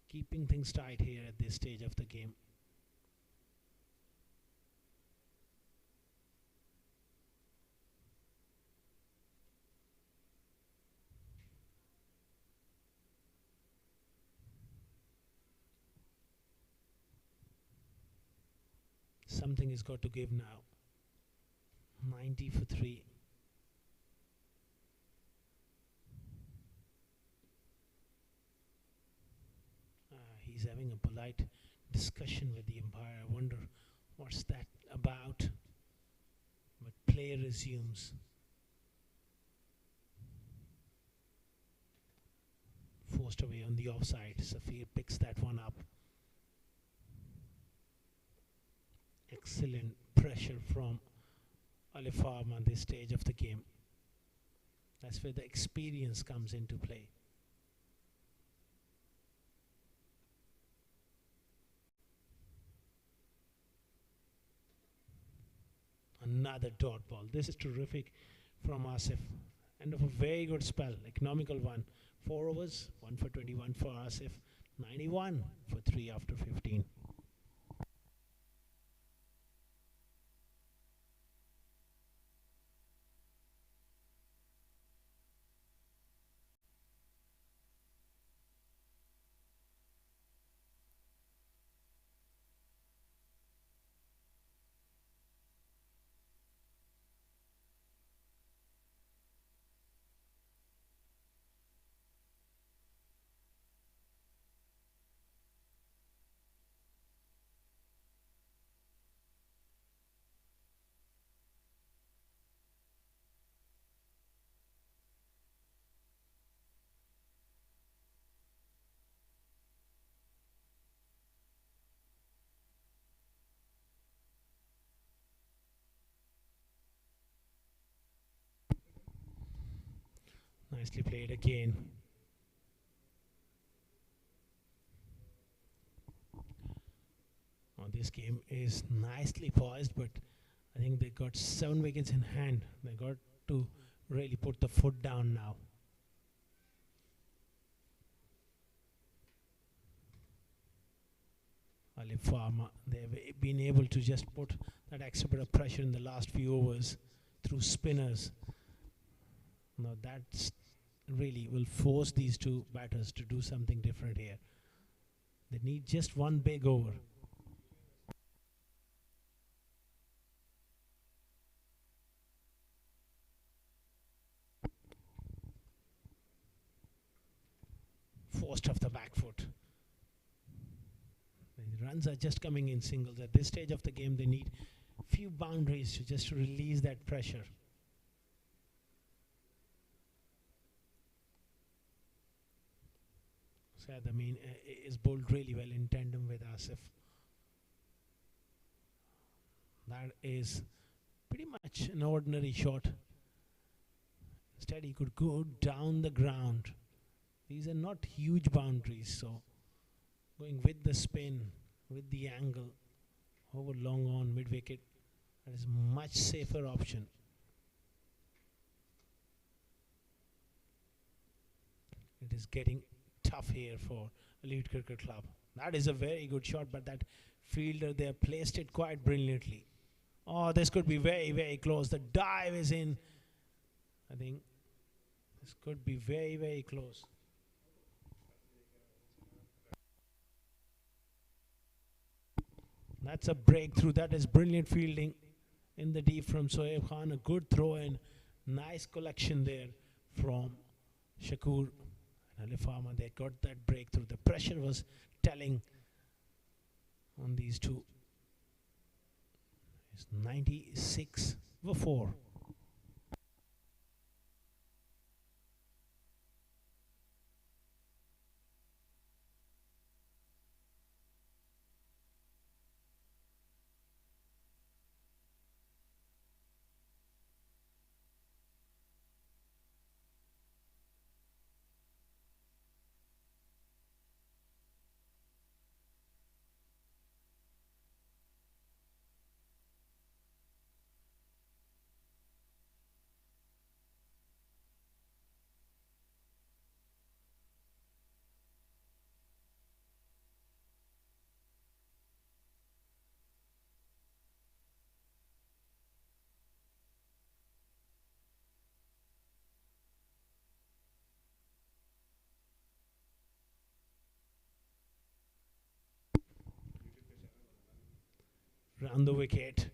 Keeping things tight here at this stage of the game. Something has got to give now. 90 for 3. He's having a polite discussion with the umpire. I wonder what's that about. But play resumes. Forced away on the offside. Safir picks that one up. Excellent pressure from Alif Pharma at this stage of the game. That's where the experience comes into play. Another dot ball. This is terrific from Asif. End of a very good spell, economical one. 4 overs, 1 for 21 for Asif, 91 for 3 after 15. Nicely played again. Oh, this game is nicely poised, but I think they got 7 wickets in hand. They got to really put the foot down now. Alif Pharma, they've been able to just put that extra bit of pressure in the last few overs through spinners. Now that's really will force these two batters to do something different here. They need just one big over. Forced off the back foot. The runs are just coming in singles. At this stage of the game, they need few boundaries to just release that pressure. Said, I mean, is bowled really well in tandem with Asif. That is pretty much an ordinary shot. Instead, he could go down the ground. These are not huge boundaries, so going with the spin, with the angle, over long on mid wicket, that is much safer option. It is getting tough here for Elite Cricket Club. That is a very good shot, but that fielder there placed it quite brilliantly. Oh, this could be very, very close. The dive is in. I think this could be very, very close. That's a breakthrough. That is brilliant fielding in the deep from Sohaib Khan. A good throw in. Nice collection there from Shakur and Alif Pharma. They got that breakthrough. The pressure was telling on these two. It's 96 for 4. Round the wicket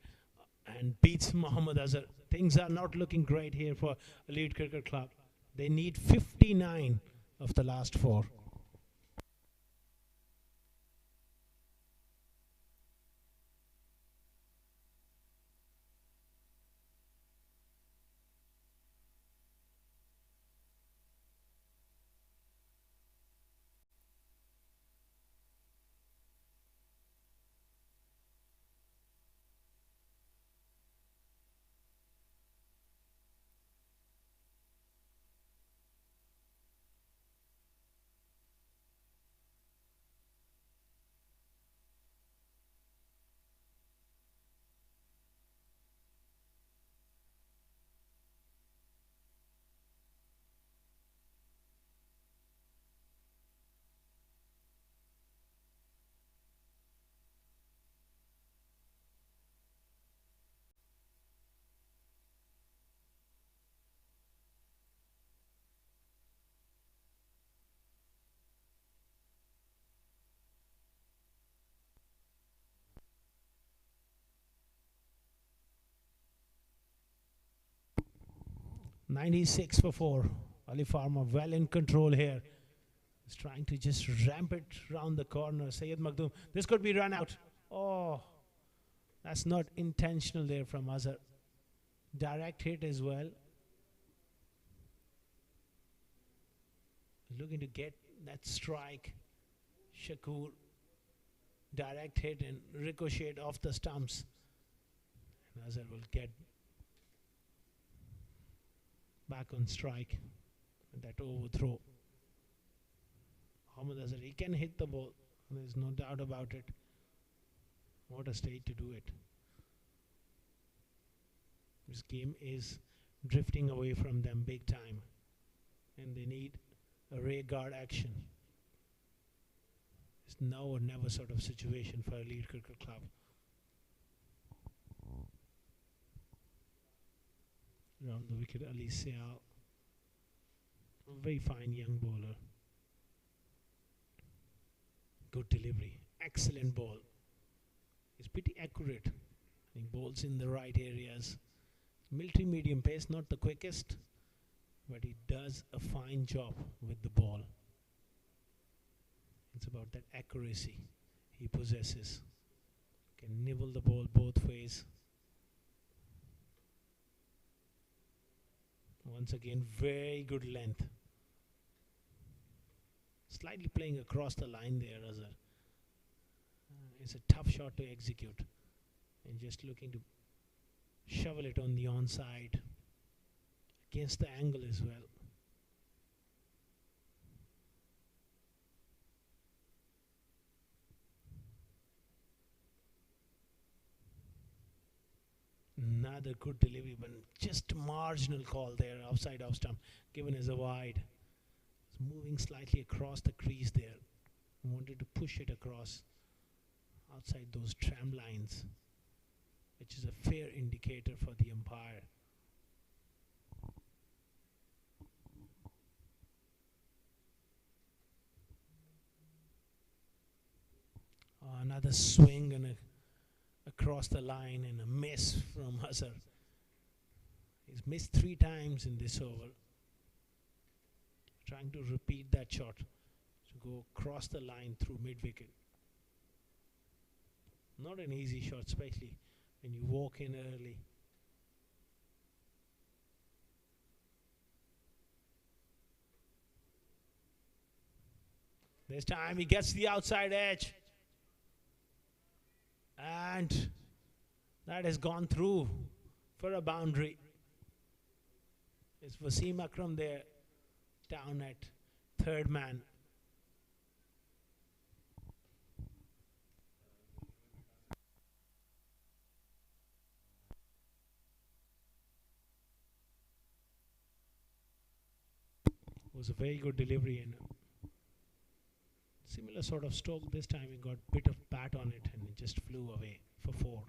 and beats Mohammad Azhar. Things are not looking great here for Elite Cricket Club. They need 59 of the last 4. 96 for 4. Alif Pharma well in control here. He's trying to just ramp it round the corner. Sayyid Makhdoom. This could be run out. Oh, that's not intentional there from Azhar. Direct hit as well. Looking to get that strike. Shakur. Direct hit and ricochet off the stumps. And Azhar will get back on strike with that overthrow. Mohammad Azhar, he can hit the ball. There's no doubt about it. What a stage to do it. This game is drifting away from them big time. And they need a rear guard action. It's now or never sort of situation for Elite Cricket Club. Around the wicket, Ali Sayal. A very fine young bowler. Good delivery. Excellent ball. He's pretty accurate. He bowls in the right areas. Military medium pace, not the quickest, but he does a fine job with the ball. It's about that accuracy he possesses. Can nibble the ball both ways. Once again, very good length. Slightly playing across the line there, Azhar. It's a tough shot to execute. And just looking to shovel it on the onside. Against the angle as well. Another good delivery, but just marginal call there, outside off stump, given as a wide. It's moving slightly across the crease there. Wanted to push it across outside those tram lines, which is a fair indicator for the umpire. Another swing and across the line and a miss from Azhar. He's missed 3 times in this over. Trying to repeat that shot to go across the line through mid-wicket. Not an easy shot, especially when you walk in early. This time he gets the outside edge. And that has gone through for a boundary. It's Wasim Akram there, down at third man. It was a very good delivery and similar sort of stroke. This time he got a bit of bat on it and it just flew away for 4.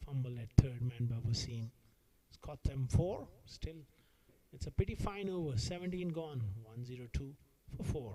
Fumble at third man by Wasim. It's got them 4. Still, it's a pretty fine over. 17 gone. 102 for 4.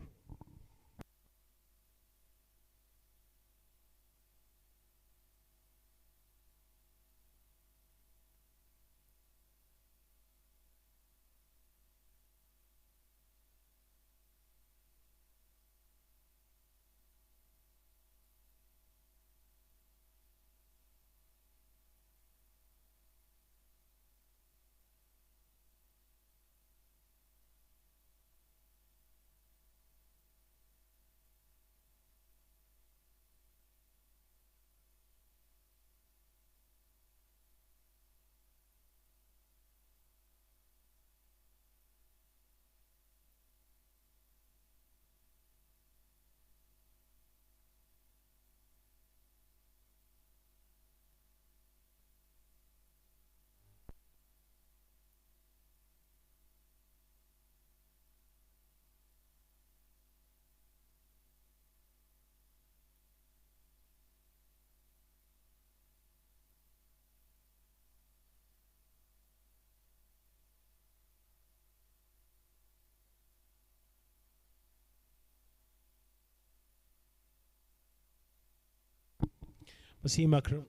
Wasim Akram,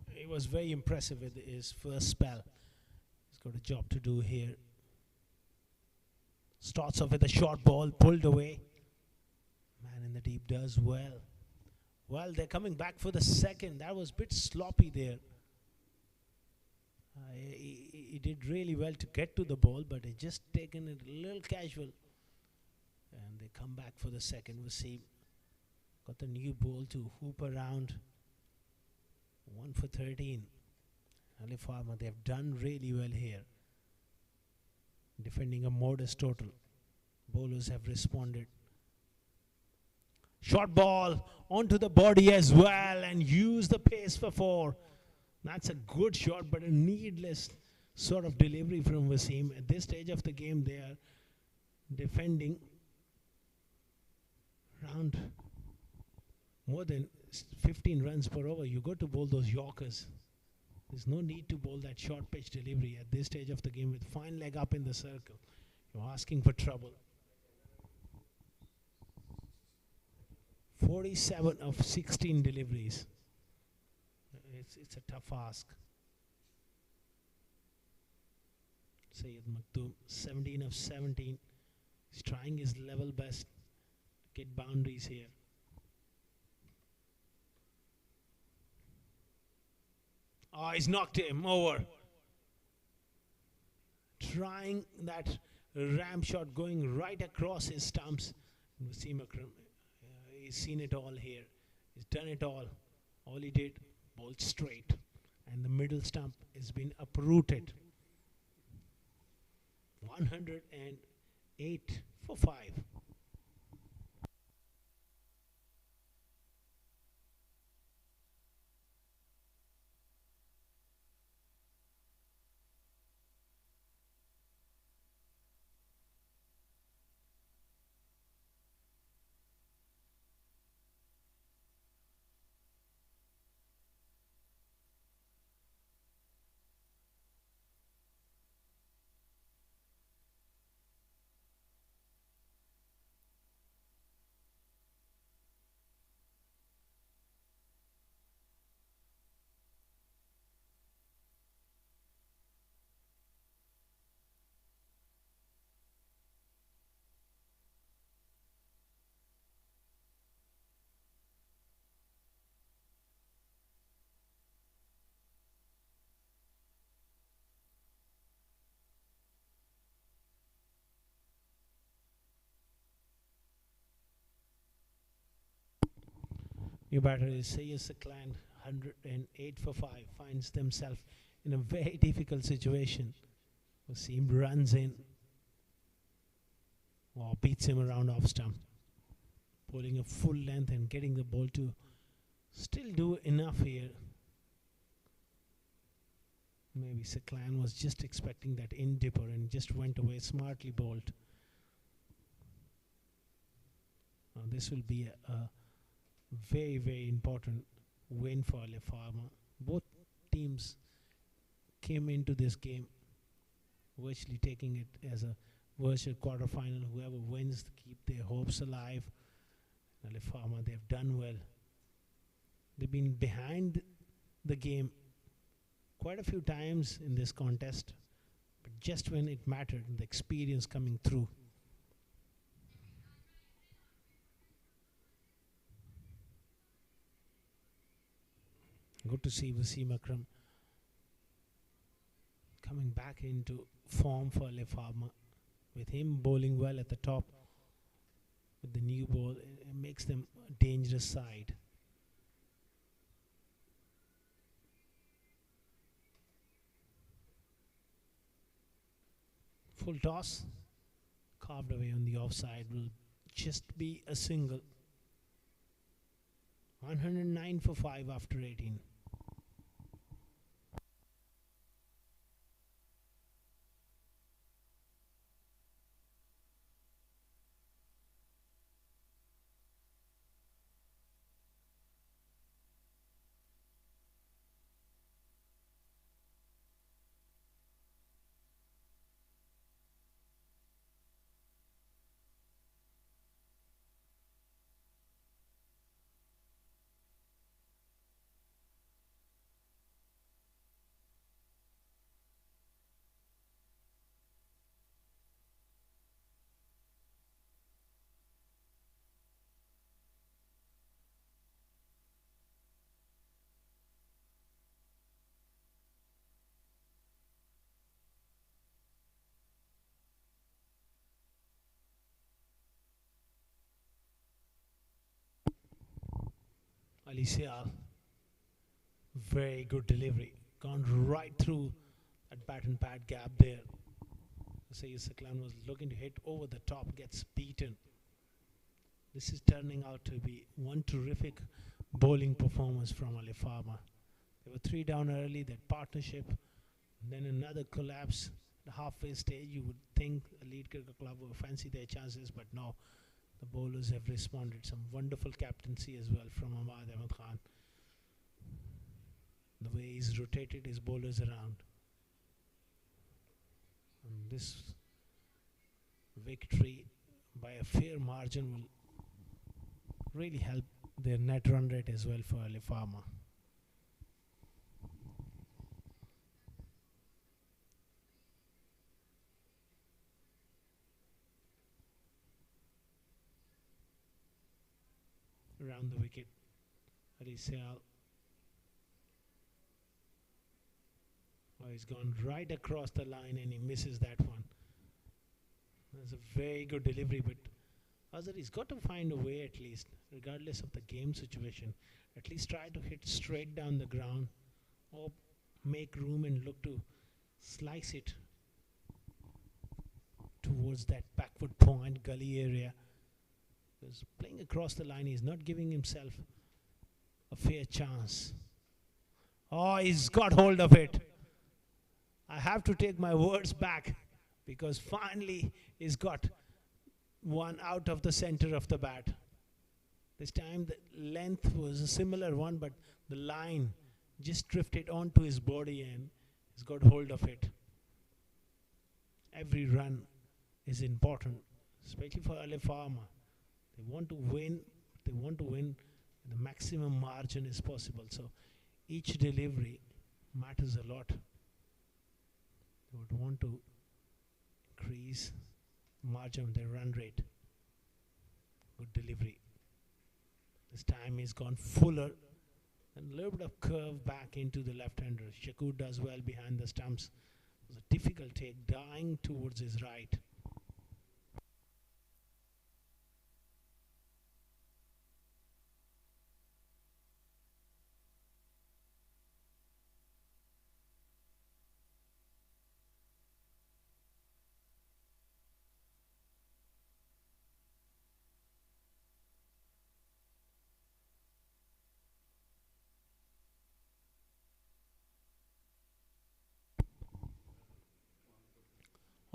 he was very impressive with his first spell. He's Got a job to do here. Starts off with a short ball, pulled away. Man in the deep does well. Well, they're coming back for the second. That was a bit sloppy there. He did really well to get to the ball, but he just taken it a little casual. And they come back for the second. Wasim got the new ball to hoop around. 1 for 13. Alif Pharma, they've done really well here. Defending a modest total. Bowlers have responded. Short ball onto the body as well and use the pace for 4. That's a good shot, but a needless sort of delivery from Wasim. At this stage of the game, they are defending around more than 15 runs per over. You got to bowl those Yorkers. There's no need to bowl that short pitch delivery at this stage of the game with fine leg up in the circle. You're asking for trouble. 47 of 16 deliveries. It's a tough ask. Sayyid Maktoum, 17 of 17. He's trying his level best to get boundaries here. Oh, he's knocked him over. Trying that ram shot going right across his stumps. Wasim Akram, he's seen it all here. He's done it all. All he did, bowled straight. And the middle stump has been uprooted. 108 for 5. New batter is Sayyid Saklan, 108 for 5. Finds themselves in a very difficult situation. Wasim runs in. Or beats him around off stump. Bowling a full length and getting the ball to still do enough here. Maybe Saklan was just expecting that in dipper and just went away, smartly bowled. Now this will be a very, very important win for Alif Pharma. Both teams came into this game virtually taking it as a virtual quarterfinal. Whoever wins to keep their hopes alive. Alif Pharma, they've done well. They've been behind the game quite a few times in this contest, but just when it mattered, the experience coming through. Good to see Wasim Akram coming back into form for Alif Pharma. With him bowling well at the top with the new ball, it makes them a dangerous side. Full toss, carved away on the offside, will just be a single. 109 for 5 after 18. Alicia, very good delivery. Gone right through that bat and pad gap there. Sayyid Saklan was looking to hit over the top, gets beaten. This is turning out to be one terrific bowling performance from Alif Pharma. They were 3 down early, that partnership, then another collapse. The halfway stage, you would think a lead cricket club would fancy their chances, but no. The bowlers have responded. Some wonderful captaincy as well from Ahmad Ahmed Khan. The way he's rotated his bowlers around. And this victory by a fair margin will really help their net run rate as well for Alif Pharma. Around the wicket, Arisal. Oh, he's gone right across the line and he misses that one. That's a very good delivery, but Azhar, he's got to find a way at least, regardless of the game situation. At least try to hit straight down the ground or make room and look to slice it towards that backward point gully area. Because playing across the line, he's not giving himself a fair chance. Oh, he's got hold of it. I have to take my words back because finally he's got one out of the center of the bat. This time the length was a similar one, but the line just drifted onto his body and he's got hold of it. Every run is important, especially for Alif Pharma. They want to win. They want to win. The maximum margin is possible. So each delivery matters a lot. They would want to increase the margin of their run rate. Good delivery. This time he's gone fuller and a little bit of curve back into the left-hander. Shakur does well behind the stumps. It was a difficult take, dying towards his right.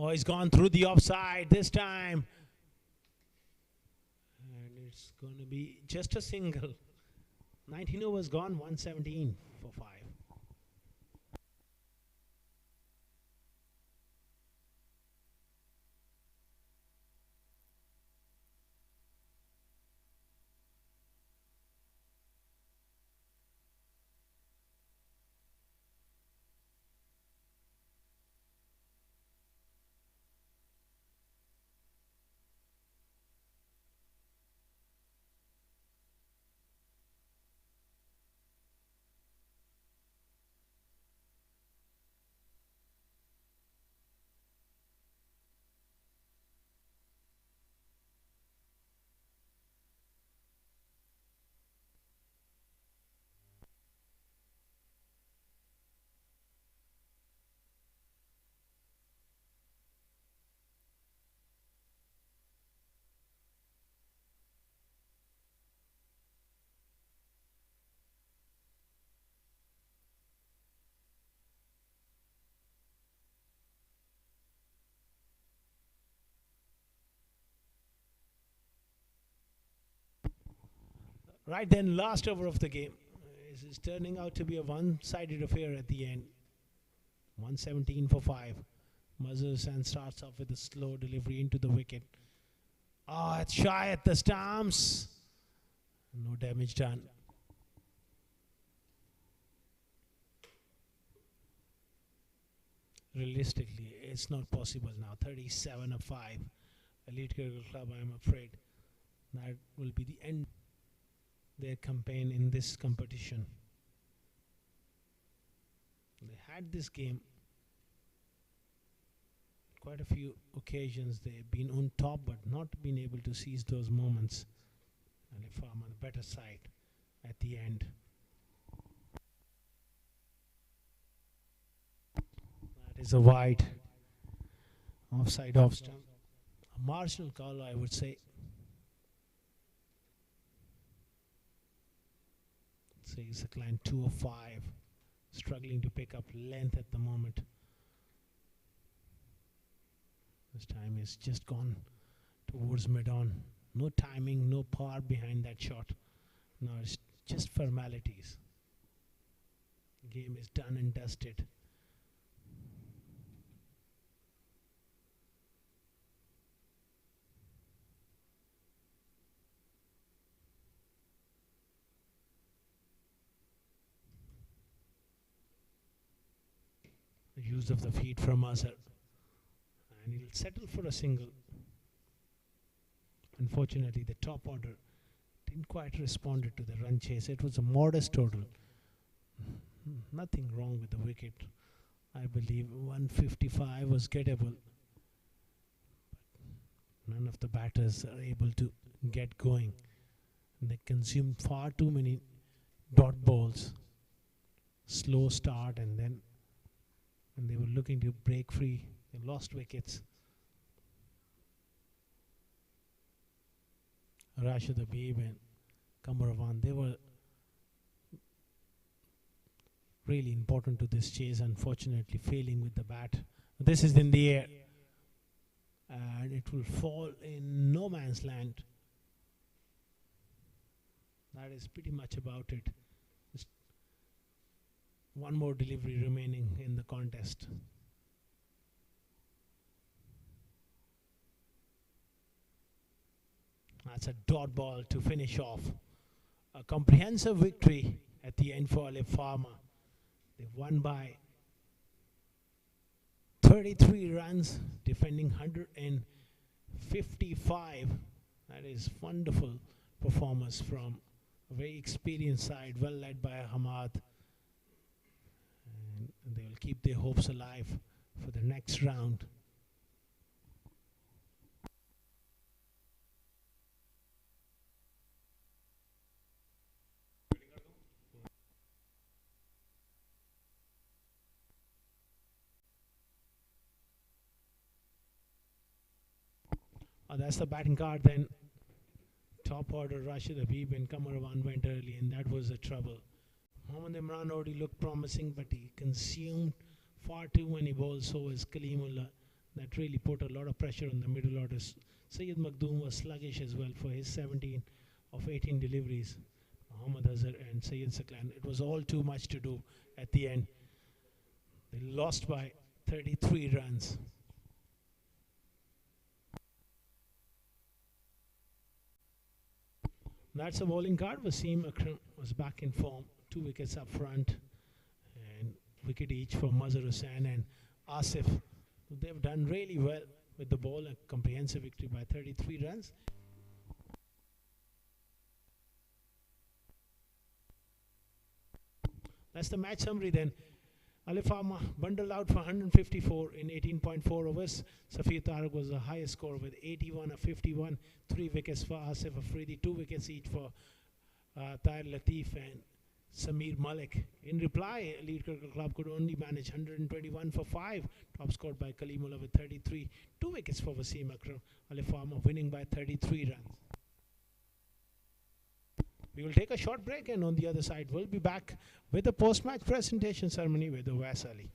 Oh, he's gone through the offside this time. And it's going to be just a single. 19 overs gone, 117 for 5. Right then, last over of the game. This is turning out to be a one-sided affair at the end. 117 for 5. Mazhar starts off with a slow delivery into the wicket. Ah, it's shy at the stumps. No damage done. Realistically, it's not possible now. 37 of 5. Elite Cricket Club, I'm afraid. That will be the end their campaign in this competition. They had this game quite a few occasions. They've been on top but not been able to seize those moments. And if I'm on the better side, at the end. That is a wide offside off stump. A marginal call, I would say. Says the client 205, struggling to pick up length at the moment. This time is just gone towards mid-on. No timing, no power behind that shot. Now it's just formalities. Game is done and dusted. The use of the feet from Azhar. And he'll settle for a single. Unfortunately, the top order didn't quite respond to the run chase. It was a modest total. Nothing wrong with the wicket. I believe 155 was gettable. But none of the batters are able to get going. They consumed far too many dot balls. Slow start, and then when they were looking to break free, they lost wickets. Rashid Habib and Kamaravan, they were really important to this chase, unfortunately failing with the bat. This is in the air and it will fall in no man's land. That is pretty much about it. Just one more delivery remaining in the contest. That's a dot ball to finish off. A comprehensive victory at the end for Alif Pharma. They've won by 33 runs, defending 155. That is wonderful performance from a very experienced side, well led by Hamad. And they will keep their hopes alive for the next round. That's the batting card then. Top order, Rashid Habib and Kamaravan went early, and that was the trouble. Mohammad Imran already looked promising, but he consumed far too many balls, so was Kalimullah. That really put a lot of pressure on the middle orders. Sayyid Makhdoom was sluggish as well for his 17 of 18 deliveries. Muhammad Azhar and Sayyid Saklan. It was all too much to do at the end. They lost by 33 runs. That's a bowling card. Wasim Akram was back in form. 2 wickets up front. And wicket each for Mazhar Hussain and Asif. They've done really well with the ball. A comprehensive victory by 33 runs. That's the match summary then. Alif Pharma bundled out for 154 in 18.4 overs. Safir Tark was the highest score with 81 of 51. 3 wickets for Asif Afridi, 2 wickets each for Tahir Latif and Samir Malik. In reply, Elite Cricket Club could only manage 121 for 5. Top scored by Kalimullah with 33. 2 wickets for Wasim Akram. Alif Pharma winning by 33 runs. We will take a short break, and on the other side, we'll be back with the post-match presentation ceremony with Uwais Ali.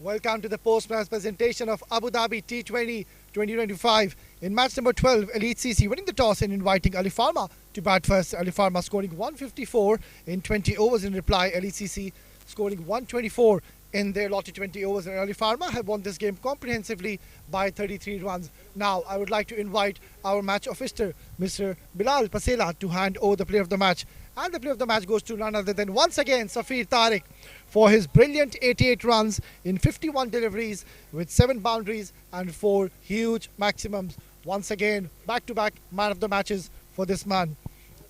Welcome to the post-match presentation of Abu Dhabi T20 2025. In match number 12, Elite CC winning the toss and inviting Alif Pharma to bat first. Alif Pharma scoring 154 in 20 overs. In reply, Elite CC scoring 124 in their lot of 20 overs. And Alif Pharma have won this game comprehensively by 33 runs. Now, I would like to invite our match officer, Mr. Bilal Pasela, to hand over the player of the match. And the player of the match goes to none other than, once again, Safir Tark for his brilliant 88 runs in 51 deliveries with 7 boundaries and 4 huge maximums. Once again, back-to-back man of the matches for this man.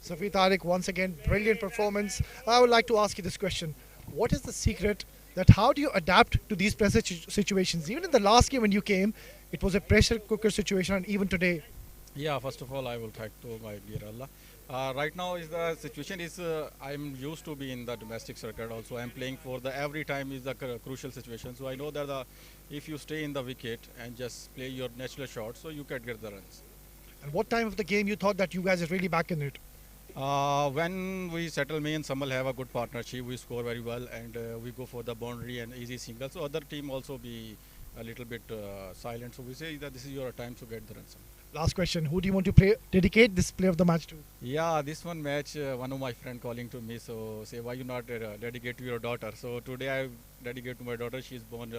Safir Tark, once again, brilliant performance. I would like to ask you this question. What is the secret that how do you adapt to these pressure situations? Even in the last game when you came, it was a pressure cooker situation, and even today. Yeah, first of all, I will thank to my dear Allah. Right now is the situation is I'm used to be in the domestic circuit also. I'm playing for the every time is the crucial situation. So I know that if you stay in the wicket and just play your natural shot, so you can get the runs. And what time of the game you thought that you guys are really back in it? When we settle, me and Samal have a good partnership. We score very well and we go for the boundary and easy single. So other team also be a little bit silent. So we say that this is your time to get the runs. Last question. Who do you want to dedicate this play of the match to? Yeah, this one match, one of my friend calling to me, so say why you not dedicate to your daughter. So today I dedicate to my daughter. She's born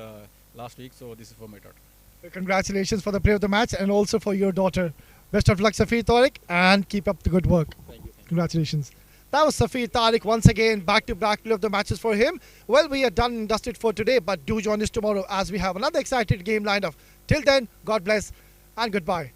last week, so this is for my daughter. Congratulations for the play of the match and also for your daughter. Best of luck, Safir Tark, and keep up the good work. Thank you. Congratulations. That was Safir Tark once again, back-to-back play of the matches for him. Well, we are done and dusted for today, but do join us tomorrow as we have another exciting game lined up. Till then, God bless and goodbye.